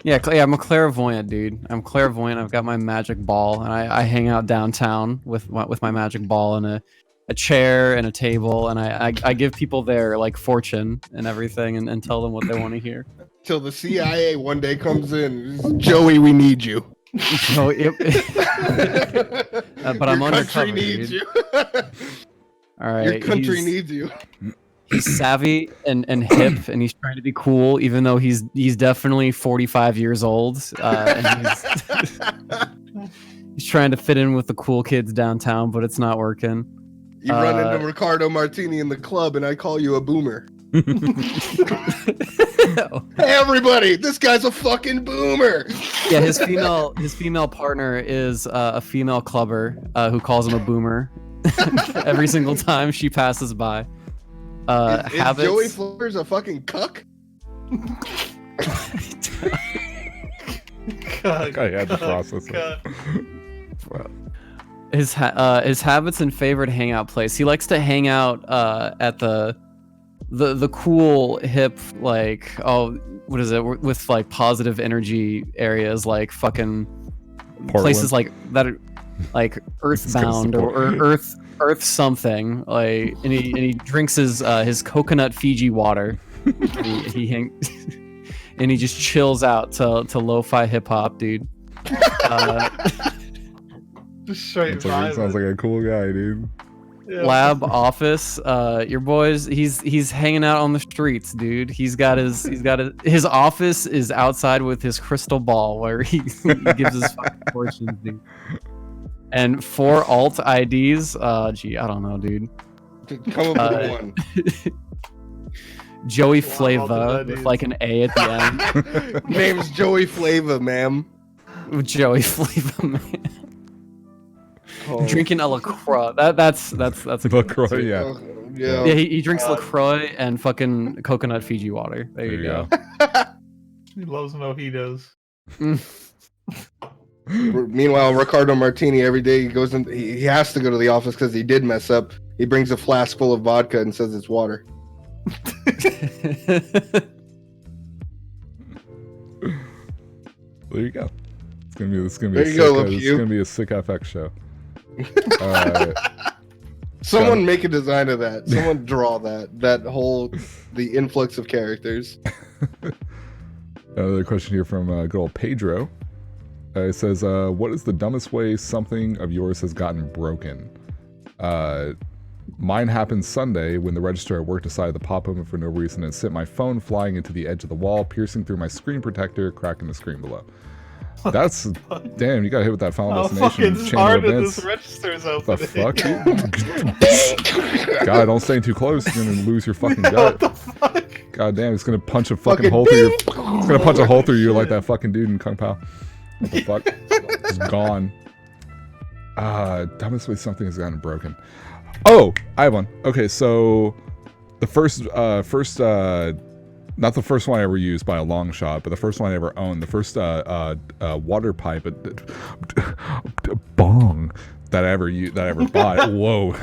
S2: Yeah, I'm a clairvoyant, dude. I'm clairvoyant. I've got my magic ball, and I hang out downtown with my magic ball and a chair and a table, and I give people their like fortune and everything, and tell them what they want to hear.
S3: Till the CIA one day comes in, Joey, we need you.
S2: So but I'm
S3: Your
S2: undercover,
S3: country needs
S2: dude.
S3: you.
S2: All right,
S3: Your country
S2: he's-
S3: needs you.
S2: He's savvy and hip, and he's trying to be cool, even though he's definitely 45 years old. And he's trying to fit in with the cool kids downtown, but it's not working.
S3: You run into Ricardo Martini in the club, and I call you a boomer. Hey, everybody, this guy's a fucking boomer.
S2: Yeah, his female partner is a female clubber who calls him a boomer every single time she passes by.
S3: Is
S2: Habits.
S3: Joey Flowers a fucking cuck?
S4: God,
S1: I had to process it.
S4: God.
S2: His habits and favorite hangout place. He likes to hang out at the cool hip, like, what is it, with like positive energy areas, like fucking places like that are like earthbound or earth something, like, and he drinks his coconut Fiji water. And he just chills out to lo-fi hip hop, dude.
S4: Just straight
S1: Sounds
S4: vibing.
S1: like a cool guy, dude.
S4: Yeah.
S2: Lab office. Your boys. He's hanging out on the streets, dude. He's got his office is outside with his crystal ball where he gives his fucking fortunes, dude. And 4 alt IDs. Gee, I don't know, dude.
S3: Come up with one.
S2: Joey
S4: Wow,
S2: Flava
S4: all the
S2: with
S4: IDs.
S2: like an A at the end.
S3: Name's Joey Flava, ma'am.
S2: Joey Flava, man.
S3: Oh.
S2: Drinking a LaCroix. That's a good one,
S1: LaCroix,
S2: too.
S1: yeah.
S3: Oh, yeah.
S2: Yeah, he drinks LaCroix and fucking coconut Fiji water. There you go.
S4: He loves mojitos.
S3: Meanwhile, Ricardo Martini every day he goes in. He has to go to the office because he did mess up. He brings a flask full of vodka and says it's water.
S1: There you go. It's gonna be
S3: There you go,
S1: it's
S3: Hugh.
S1: gonna be a sick FX show.
S3: Someone make a design of that. Someone draw that. The influx of characters.
S1: Another question here from good old Pedro. It says, what is the dumbest way something of yours has gotten broken? Mine happened Sunday when the register at work decided to pop open for no reason and sent my phone flying into the edge of the wall, piercing through my screen protector, cracking the screen below. That's damn. You got hit with that final
S4: How
S1: destination.
S4: fucking
S1: chain
S4: hard
S1: of
S4: is
S1: events.
S4: this register's
S1: The
S4: opening?
S1: fuck, dude? God, don't stay too close. You're gonna lose your fucking
S4: Yeah, what
S1: gut.
S4: the fuck?
S1: God damn, it's gonna punch a fucking
S3: Fucking
S1: hole through your.
S3: ding.
S1: It's gonna punch a hole through you like that fucking dude in Kung Pao. What the fuck? It's gone. Dumbest way something has gotten broken. Oh, I have one. Okay, so the first, not the first one I ever used by a long shot, but the first one I ever owned, the first water pipe, bong that I ever bought. Whoa!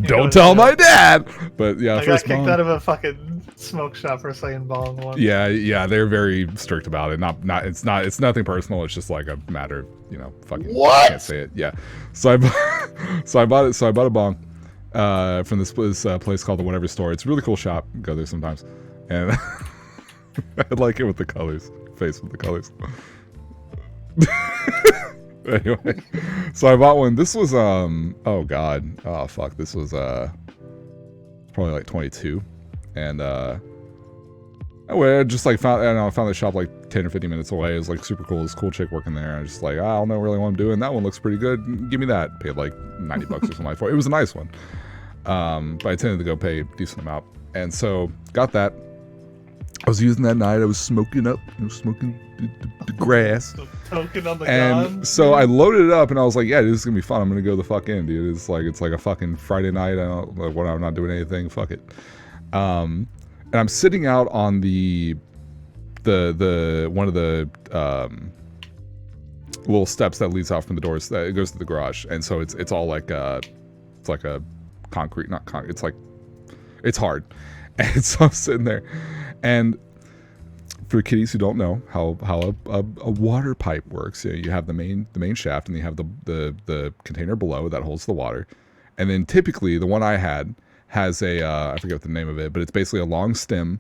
S1: don't tell my dad. But yeah,
S4: I got
S1: first
S4: kicked
S1: bong.
S4: out of a fucking smoke shop for saying bong once.
S1: Yeah, they're very strict about it. It's nothing personal. It's just like a matter of, fucking
S3: What?
S1: can't say it. Yeah. So I bought a bong from this place called the Whatever Store. It's a really cool shop. Go there sometimes. And I like it with the colors. Face with the colors. Anyway, so I bought one. This was this was probably like 22. And anyway, I just like found the shop like 10 or 15 minutes away. It was like super cool. This cool chick working there. I was just like, I don't know really what I'm doing. That one looks pretty good. Give me that. Paid like $90 or something like that for it. It was a nice one. But I tended to go pay a decent amount. And so got that. I was using that night. I was smoking up, smoking the grass.
S4: Token on the
S1: And
S4: gun.
S1: so I loaded it up, and I was like, "Yeah, this is gonna be fun. I'm gonna go the fuck in, dude. It's like a fucking Friday night. I'm not doing anything. Fuck it." And I'm sitting out on the one of the little steps that leads out from the doors. That it goes to the garage, and so it's all like it's like a concrete, not concrete. It's like it's hard, and so I'm sitting there, and for kiddies who don't know how a water pipe works, you have the main shaft, and you have the container below that holds the water, and then typically the one I had has a I forget what the name of it, but it's basically a long stem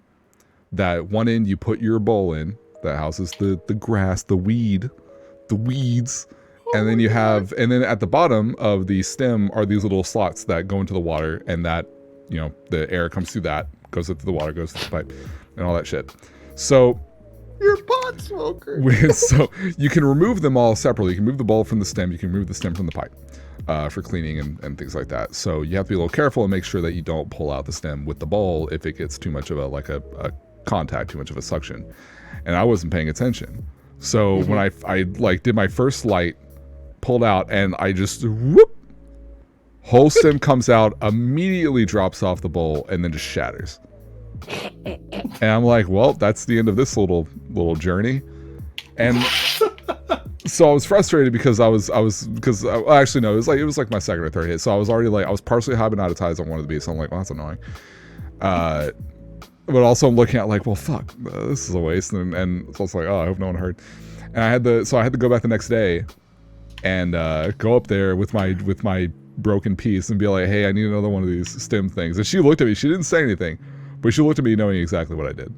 S1: that one end you put your bowl in that houses the grass, the weeds, and then you have, and then at the bottom of the stem are these little slots that go into the water, and that the air comes through that, goes into the water, goes to the pipe, and all that shit. So
S3: You're a pot smoker.
S1: so you can remove them all separately. You can remove the bowl from the stem. You can remove the stem from the pipe for cleaning and things like that. So you have to be a little careful and make sure that you don't pull out the stem with the bowl if it gets too much of a contact, too much of a suction. And I wasn't paying attention. So when I like did my first light, pulled out, and I just whoop, whole stem comes out, immediately drops off the bowl, and then just shatters. And I'm like, well, that's the end of this little journey. And so I was frustrated because it was like my second or third hit. So I was already like, I was partially hypnotized on one of the beats. So I'm like, well, that's annoying. But also I'm looking at like, well, fuck, this is a waste. And so it's like, oh, I hope no one heard. And I had to go back the next day and go up there with my broken piece and be like, hey, I need another one of these stem things. And she looked at me. She didn't say anything, but she looked at me knowing exactly what I did,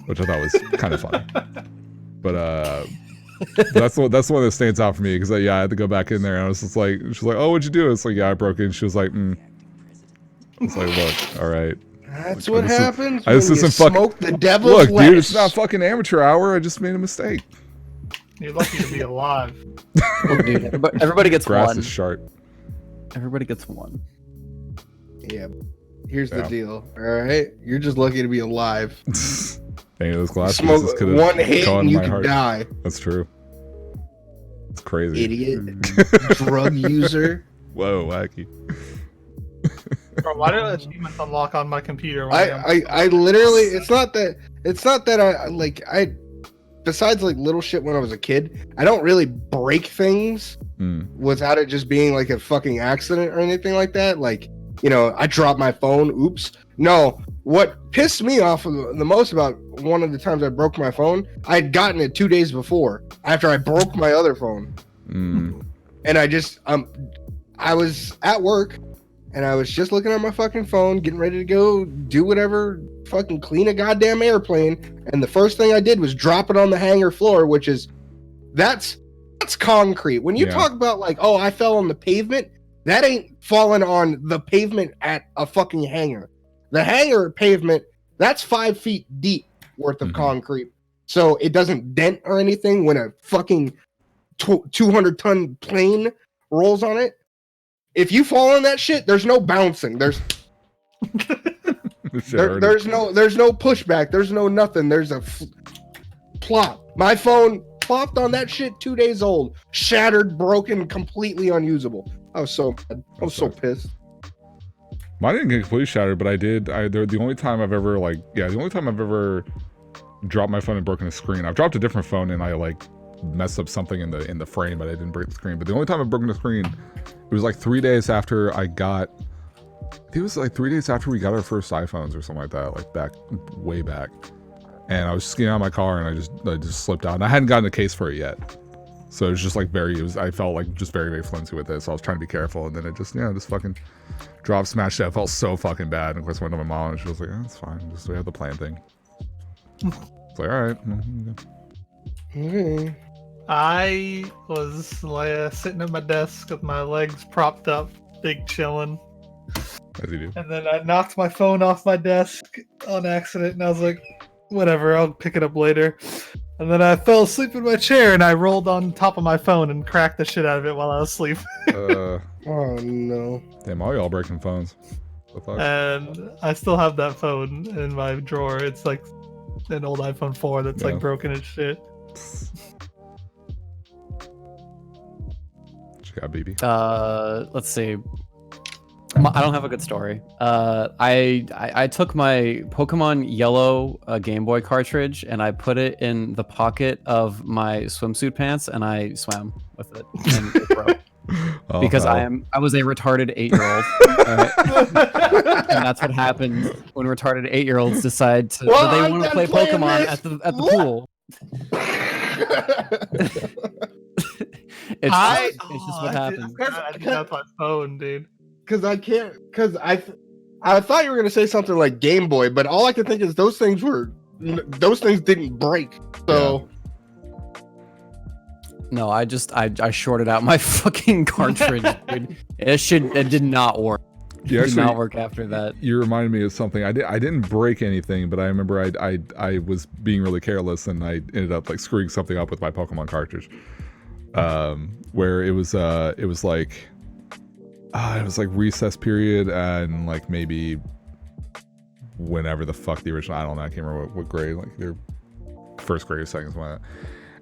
S1: which I thought was kind of funny. But That's one that stands out for me because I had to go back in there and I was just like, she's like, oh, what'd you do? It's like, yeah, I broke in. She was like, It's like, look, all right.
S3: That's
S1: Like,
S3: what happens
S1: this
S3: when you
S1: isn't fucking-
S3: smoke the devil's
S1: Look,
S3: lettuce.
S1: dude, it's not fucking amateur hour. I just made a mistake.
S4: You're lucky to be alive.
S2: Dude, everybody gets
S1: Grass
S2: one.
S1: is sharp.
S2: Everybody gets one.
S3: Yeah. Here's the
S1: Yeah.
S3: deal. All right, you're just lucky to be alive.
S1: Dang, those glasses
S3: Smoke
S1: could
S3: one
S1: have
S3: hit
S1: caught
S3: and
S1: in
S3: you
S1: my
S3: could
S1: heart.
S3: die.
S1: That's true. It's crazy.
S3: Idiot. Drug user.
S1: Whoa, wacky.
S4: Bro, why did achievements unlock on my computer? When
S3: I literally, it's not that I like, besides like little shit when I was a kid, I don't really break things without it just being like a fucking accident or anything like that. Like, you know, I dropped my phone. Oops. No, what pissed me off the most about one of the times I broke my phone, I had gotten it 2 days before after I broke my other phone. And I just, I was at work and I was just looking at my fucking phone, getting ready to go do whatever, fucking clean a goddamn airplane. And the first thing I did was drop it on the hangar floor, which is, that's concrete. When you talk about like, oh, I fell on the pavement, that ain't falling on the pavement at a fucking hangar. The hangar pavement, that's 5 feet deep worth of concrete. So it doesn't dent or anything when a fucking 200-ton plane rolls on it. If you fall on that shit, there's no bouncing. There's there's no pushback. There's no nothing. There's a plop. My phone plopped on that shit 2 days old, shattered, broken, completely unusable. I was so mad. I was so pissed.
S1: Mine didn't get completely shattered, but I did. The only time I've ever dropped my phone and broken a screen. I've dropped a different phone and I like messed up something in the frame, but I didn't break the screen. But the only time I've broken the screen, it was like 3 days after I got. I think it was like 3 days after we got our first iPhones or something like that, way back. And I was just getting out of my car and I just slipped out, and I hadn't gotten a case for it yet. So it was just like I felt like just very, very flimsy with it. So I was trying to be careful, and then it just fucking dropped, smashed it. I felt so fucking bad. And of course I went to my mom and she was like, oh, it's fine. Just we have the plan thing. It's like, all right.
S4: I was sitting at my desk with my legs propped up, big chilling.
S1: As you do.
S4: And then I knocked my phone off my desk on accident, and I was like, whatever, I'll pick it up later. And then I fell asleep in my chair, and I rolled on top of my phone and cracked the shit out of it while I was asleep.
S3: Oh no.
S1: Damn, all y'all breaking phones. The fuck?
S4: And I still have that phone in my drawer. It's like an old iPhone 4 that's like broken as shit.
S1: What you got, BB?
S2: Let's see. I don't have a good story. I took my Pokemon Yellow Game Boy cartridge and I put it in the pocket of my swimsuit pants and I swam with it. And it broke. Because I was a retarded 8-year-old. And that's what happens when retarded 8-year-olds decide they want to play Pokemon at the pool. It's just what happens.
S4: I think that's my phone, dude.
S3: Because I thought you were gonna say something like Game Boy, but all I could think is those things didn't break. So
S2: no, I shorted out my fucking cartridge, dude. It did not work.
S1: Yeah,
S2: it did not work after that.
S1: You reminded me of something. I didn't break anything, but I remember I was being really careless and I ended up like screwing something up with my Pokemon cartridge. Where it was like recess period and like maybe whenever the fuck the original, I don't know, I can't remember what grade, like their first grade or second, something like that.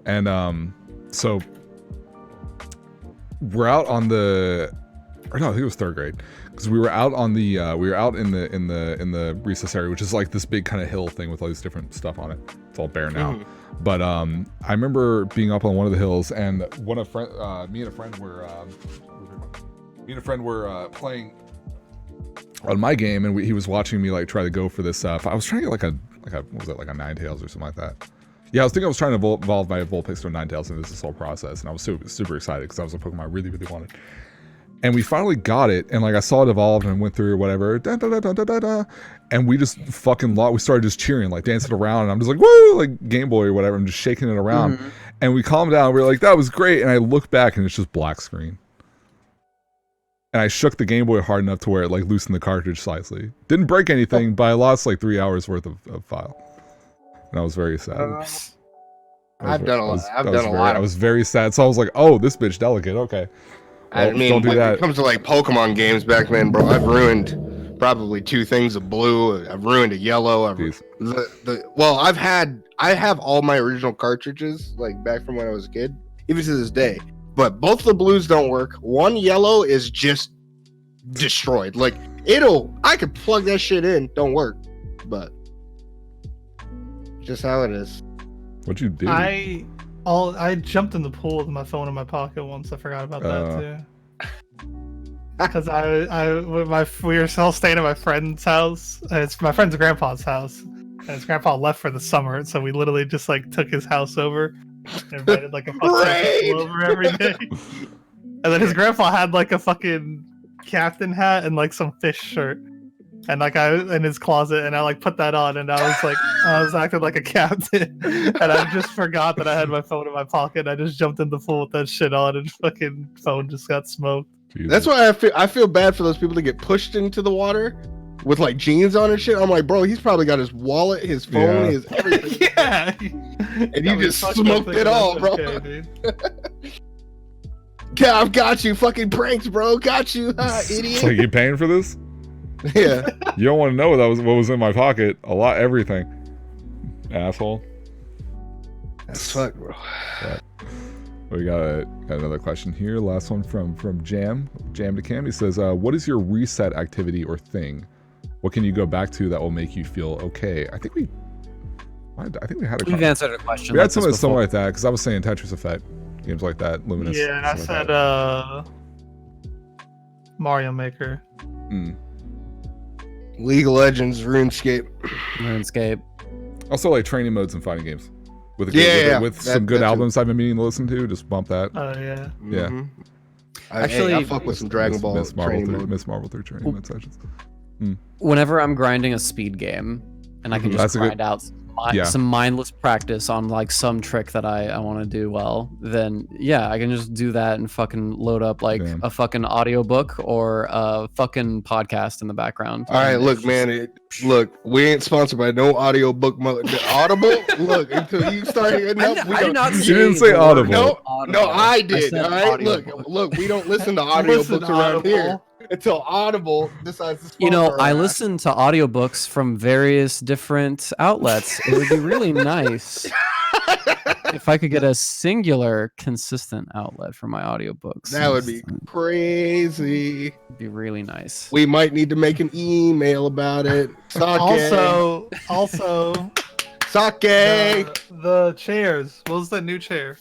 S1: And so we're out on I think it was third grade, because we were out on the we were out in the recess area, which is like this big kind of hill thing with all these different stuff on it. It's all bare now. But I remember being up on one of the hills, and me and a friend were playing on my game, and he was watching me like try to go for this. I was trying to get like a what was it, like a Ninetales or something like that. Yeah, I was trying to evolve my Vulpix to a Ninetales, and this whole process, and I was super excited because that was a Pokemon I really wanted. And we finally got it, and like I saw it evolve and went through whatever, and we just fucking we started just cheering, like dancing around, and I'm just like, woo, like Game Boy or whatever. I'm just shaking it around, And we calmed down. We were like, that was great. And I look back and it's just black screen. And I shook the Game Boy hard enough to where it like loosened the cartridge slightly. Didn't break anything, but I lost like 3 hours worth of file. And I was very sad.
S5: I've done a lot.
S1: I was very sad. So I was like, oh, this bitch delicate. Okay. Well,
S5: I mean,
S1: don't do
S5: when
S1: that.
S5: it comes to like Pokemon games back then, bro, I've ruined probably 2 things of blue. I've ruined a yellow. I have all my original cartridges like back from when I was a kid, even to this day. But both the blues don't work. One yellow is just destroyed. Like I could plug that shit in, don't work. But just how it is.
S1: What'd you do?
S4: I jumped in the pool with my phone in my pocket once. I forgot about that too. Because we were all staying at my friend's house. It's my friend's grandpa's house, and his grandpa left for the summer, so we literally just like took his house over and invited like a fucking people over every day. And then his grandpa had like a fucking captain hat and like some fish shirt. And like I in his closet, and I like put that on, and I was acting like a captain, and I just forgot that I had my phone in my pocket. I just jumped in the pool with that shit on, and fucking phone just got smoked.
S1: Jesus.
S3: That's why I feel bad for those people that get pushed into the water with like jeans on and shit. I'm like, bro, he's probably got his wallet, his phone, his everything.
S4: Yeah,
S3: And you just smoked it all, bro.
S4: Okay,
S3: Yeah, I've got you. Fucking pranks, bro. Got you, idiot.
S1: It's like, you paying for this?
S3: Yeah.
S1: You don't want to know what was in my pocket. Everything. Asshole.
S3: That's fuck, bro.
S1: But we got another question here. Last one from Jam to Cam. He says, what is your reset activity or thing? What can you go back to that will make you feel okay? I think we had
S2: We've answered a question.
S1: We had
S2: like
S1: something
S2: this
S1: similar
S2: before.
S1: like that, because I was saying Tetris Effect, games like that, Luminous.
S4: Yeah, and I
S1: stuff like
S4: said
S1: that.
S4: Mario Maker.
S3: League of Legends,
S2: RuneScape.
S1: Also, like training modes and fighting games. With some good
S3: that
S1: albums I've been meaning to listen to, just bump that.
S4: Oh yeah.
S1: Yeah.
S3: Mm-hmm.
S2: Actually,
S3: I fuck with some Dragon Ball
S1: Miss Marvel
S3: training
S1: 3,
S3: mode.
S1: Miss Marvel 3 training mode sessions.
S2: Whenever I'm grinding a speed game, and I can just
S1: That's a good-
S2: grind out some mindless practice on like some trick that I want to do well, then yeah, I can just do that and fucking load up like a fucking audiobook or a fucking podcast in the background.
S3: All right, look, man. Look, we ain't sponsored by no audiobook. Audible. Look, until you start hitting up,
S2: I did not
S1: You didn't say Audible.
S3: No, I did.
S2: said
S3: All right,
S2: audiobook.
S3: look. We don't listen to audiobooks around here until Audible decides to sponsor.
S2: You know, I
S3: us.
S2: listen to audiobooks from various different outlets. It would be really nice if I could get a singular, consistent outlet for my audiobooks.
S3: That would be crazy.
S2: It'd be really nice.
S3: We might need to make an email about it. Sake.
S4: Also,
S3: Sake.
S4: the chairs. What was that new chair?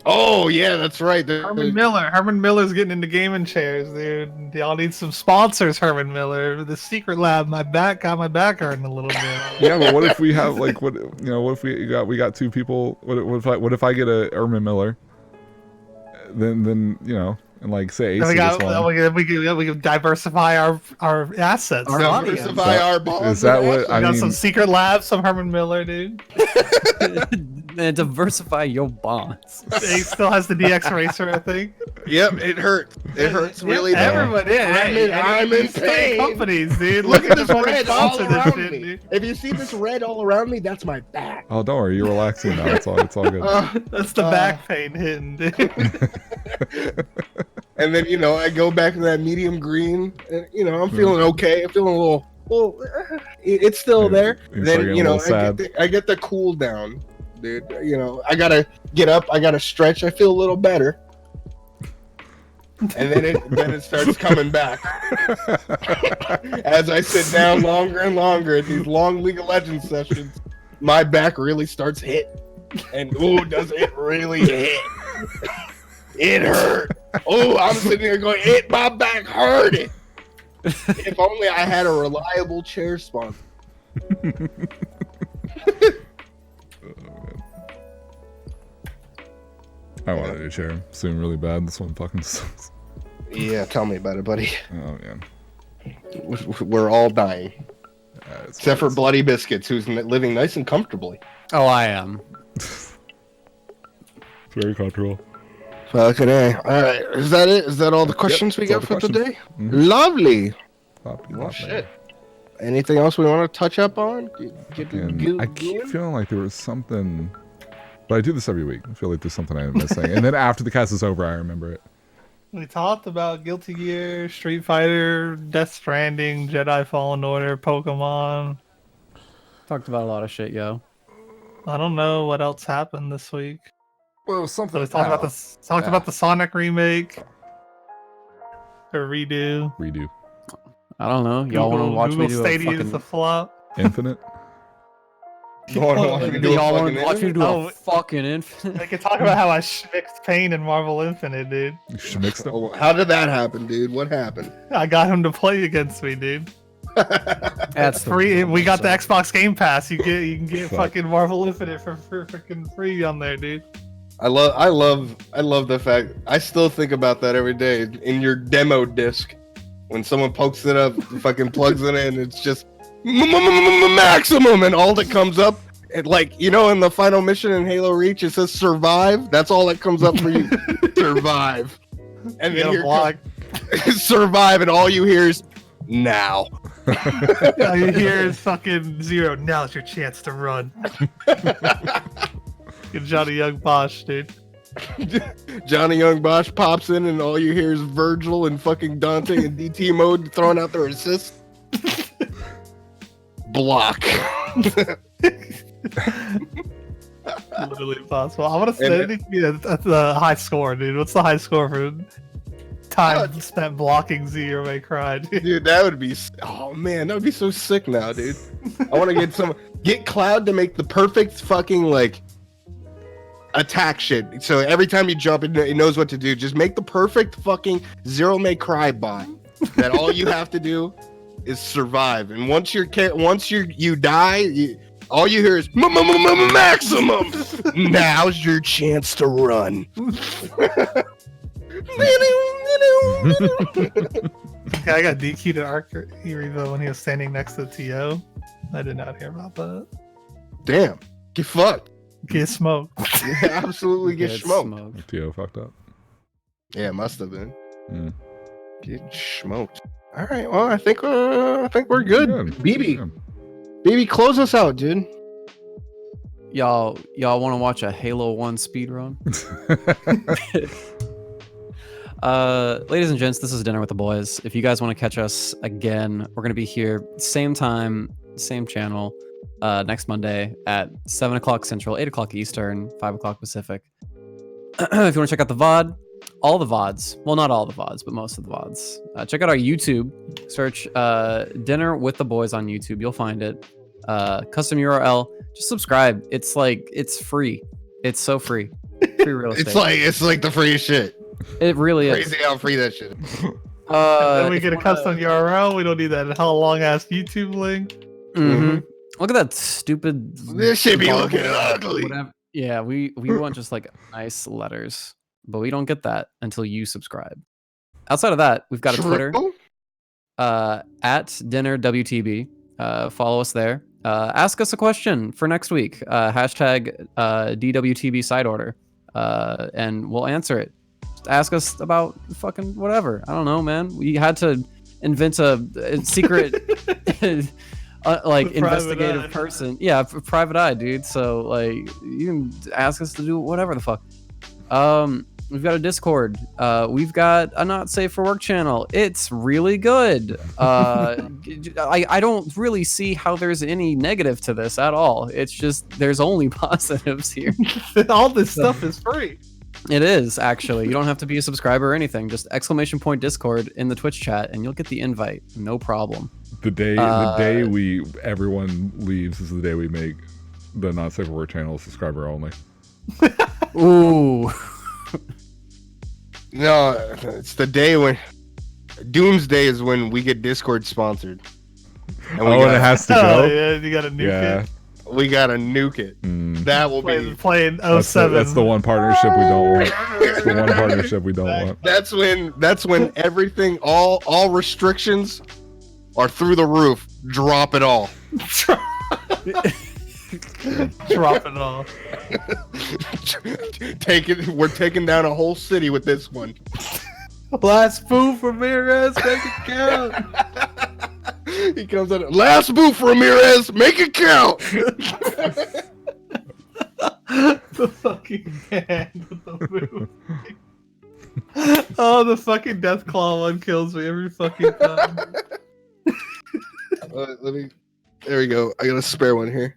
S3: Oh yeah, that's right.
S4: Herman Miller. Herman Miller's getting into gaming chairs, dude. Y'all need some sponsors, Herman Miller. The Secret Lab, my back hurting a little bit.
S1: Yeah, but what if we have like what if we got 2 people? What if I get a Herman Miller? Then and like say AC this one.
S4: We can diversify our assets.
S2: Our audience.
S3: Diversify our bonds.
S1: Is that what
S4: We
S1: I
S4: got
S1: mean?
S4: some Secret Lab, some Herman Miller, dude.
S2: And diversify your bonds.
S4: He still has the DX Racer, I think.
S3: Yep, it hurts. It hurts really bad.
S4: Everybody,
S3: I'm in pain.
S4: Companies, dude.
S3: Look at this
S4: fucking
S3: red all
S4: sponsor this
S3: around
S4: shit,
S3: me.
S4: dude.
S3: If you see this red all around me, that's my back.
S1: Oh, don't worry, you're relaxing now. It's all good.
S4: That's the back pain hitting, dude.
S3: And then I go back to that medium green, and I'm feeling okay. I'm feeling a little. It's still there.
S1: You're
S3: Then
S1: starting to get a little sad.
S3: I get the cool down, dude. I gotta get up. I gotta stretch. I feel a little better. And then it starts coming back as I sit down longer and longer at these long League of Legends sessions. My back really starts hitting, and does it really hit? It hurt. I'm sitting here going, my back hurting. If only I had a reliable chair sponsor.
S1: I want a new chair soon, really bad. This one fucking sucks.
S3: Yeah, tell me about it, buddy.
S1: Oh man.
S3: We're all dying.
S1: It's
S3: Except for Bloody Biscuits, who's living nice and comfortably.
S2: Oh, I am.
S1: Very comfortable.
S3: Fucking A. All right. Is that it? Is that all the questions we
S1: that's all
S3: got
S1: the
S3: for
S1: questions.
S3: today? Lovely.
S1: Lovely,
S3: Well,
S1: lovely.
S3: shit. Anything else we want to touch up on?
S1: And I keep feeling like there was something, but I do this every week. I feel like there's something I'm missing, and then after the cast is over, I remember it.
S4: We talked about Guilty Gear, Street Fighter, Death Stranding, Jedi Fallen Order, Pokemon.
S2: Talked about a lot of shit, yo.
S4: I don't know what else happened this week.
S1: Well,
S4: So
S1: something.
S4: we talked about the Sonic remake or redo.
S1: Redo.
S2: I don't know. Y'all want to watch
S4: Google
S2: me do
S4: Stadia
S2: a
S4: is a
S2: fucking...
S4: flop.
S1: Infinite.
S3: You want to watch me do a
S2: Y'all want
S3: fucking
S2: to watch me do
S4: Oh,
S2: a fucking Infinite?
S4: They can talk about how I schmixed Pain in Marvel Infinite, dude.
S1: You should mix them.
S3: Oh, how did that happen, dude? What happened?
S4: I got him to play against me, dude.
S2: That's the
S4: Free. We got the
S2: so-
S4: Xbox Game Pass. You can get
S1: Fuck.
S4: fucking Marvel Infinite for freaking free on there, dude.
S3: I love the fact I still think about that every day in your demo disc when someone pokes it up, fucking plugs it in, it's just maximum, and all that comes up, and like you know, in the final mission in Halo Reach, it says survive. That's all that comes up for you, survive, and
S4: You
S3: then
S4: gotta
S3: you're
S4: block.
S3: survive, and all you hear is now.
S4: All you hear is fucking Zero. Now's your chance to run. Get Johnny Young Bosch, dude.
S3: Johnny Young Bosch pops in, and all you hear is Virgil and fucking Dante in DT mode throwing out their assists. Block.
S4: Literally impossible. I want to
S3: And-
S4: say it needs to be a high score, dude. What's the high score for time spent blocking Zero May Cry, dude?
S3: Dude, that would be. Oh man, that would be so sick now, dude. I want to get Cloud to make the perfect fucking like attack shit. So every time you jump, it knows what to do. Just make the perfect fucking Zero May Cry bot. That all you have to do is survive. And once you die, all you hear is maximum. Now's your chance to run.
S4: Okay, I got DQ'd at Arc Revo when he was standing next to TO. I did not hear about that.
S3: Damn, get fucked.
S4: Get smoked.
S3: Absolutely get smoked.
S1: Tio fucked up.
S3: Yeah, it must have been.
S1: Mm.
S3: Get smoked. All right. Well, I think we're good. BB, BB, close us out, dude.
S2: Y'all want to watch a Halo 1 speedrun? Ladies and gents, this is Dinner with the Boys. If you guys want to catch us again, we're going to be here same time, same channel, next Monday at 7 o'clock Central, 8 o'clock Eastern, 5 o'clock Pacific. If you want to check out the VOD, all the VODs, well, not all the VODs, but most of the VODs, check out our YouTube. Search Dinner with the Boys on YouTube. You'll find it. Custom URL. Just subscribe. It's free. It's so free. Free real estate.
S3: It's like the free shit.
S2: It really is.
S3: Crazy how free that shit is.
S4: Then we
S2: if
S4: get a
S2: you wanna-
S4: custom URL. We don't need that hell long ass YouTube link.
S2: Mhm. Look at that stupid.
S3: This shit be looking
S2: bubble,
S3: ugly.
S2: whatever. Yeah, we want just like nice letters, but we don't get that until you subscribe. Outside of that, we've got a Twitter at Dinner WTB. Follow us there. Ask us a question for next week. Hashtag DWTB side order, and we'll answer it. Just ask us about fucking whatever. I don't know, man. We had to invent a secret like
S4: Private
S2: investigative
S4: eye.
S2: person. Yeah, private eye, dude. So like you can ask us to do whatever the fuck. We've got a Discord. We've got a Not Safe for Work channel. It's really good. I don't really see how there's any negative to this at all. It's just there's only positives here.
S4: All this stuff is free.
S2: It is, actually. You don't have to be a subscriber or anything. Just ! Discord in the Twitch chat and you'll get the invite. No problem.
S1: The day everyone leaves is the day we make the Not Safe for Work channel subscriber only.
S2: Ooh.
S3: No, it's the day when Doomsday is when we get Discord sponsored. And
S1: And it has to
S4: Oh
S1: go.
S4: yeah, you got to nuke
S1: Yeah.
S4: it.
S3: we gotta nuke it. That will be.
S4: Playing
S1: That's
S4: 07.
S1: that's the one partnership we don't want. It's the one partnership we don't want.
S3: That's when everything, all restrictions are through the roof. Drop it all.
S4: Drop it all.
S3: We're taking down a whole city with this one.
S4: Last boo for Ramirez, make it count.
S3: He comes out. Last boo for Ramirez, make it count.
S4: The fucking hand with the boo. Oh, the fucking Death Claw one kills me every fucking time.
S3: Let me. There we go. I got a spare one here.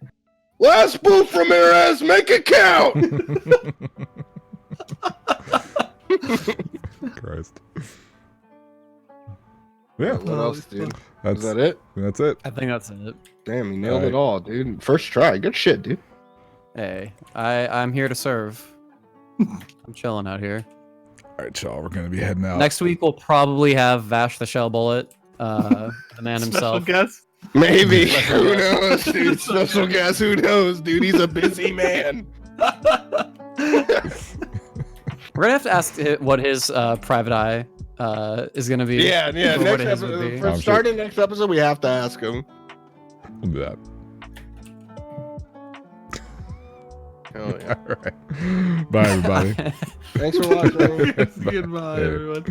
S3: Last boo for Ramirez, make it count.
S1: Christ. Yeah,
S3: What else, dude?
S1: that's
S3: Is that it?
S1: That's it.
S2: I think that's it.
S3: Damn, you nailed
S1: Alright.
S3: it all, dude. First try. Good shit, dude.
S2: Hey, I'm here to serve. I'm chilling out here.
S1: All right, y'all. We're gonna be heading out.
S2: Next week we'll probably have Vash the Shell Bullet, the man
S4: Special
S2: himself.
S4: guest.
S3: Maybe. Who knows, dude? Special guest. Who knows, dude? He's a busy man.
S2: We're gonna have to ask what his private eye is gonna be.
S3: Yeah.
S2: or
S3: Next
S2: what his would
S3: episode,
S2: be.
S3: for
S1: I'm sure.
S3: starting next episode, we have to ask him.
S1: We'll do that.
S3: Oh, yeah.
S1: All right. Bye, everybody.
S3: Thanks for watching.
S4: Goodbye,
S1: Yeah.
S4: everyone.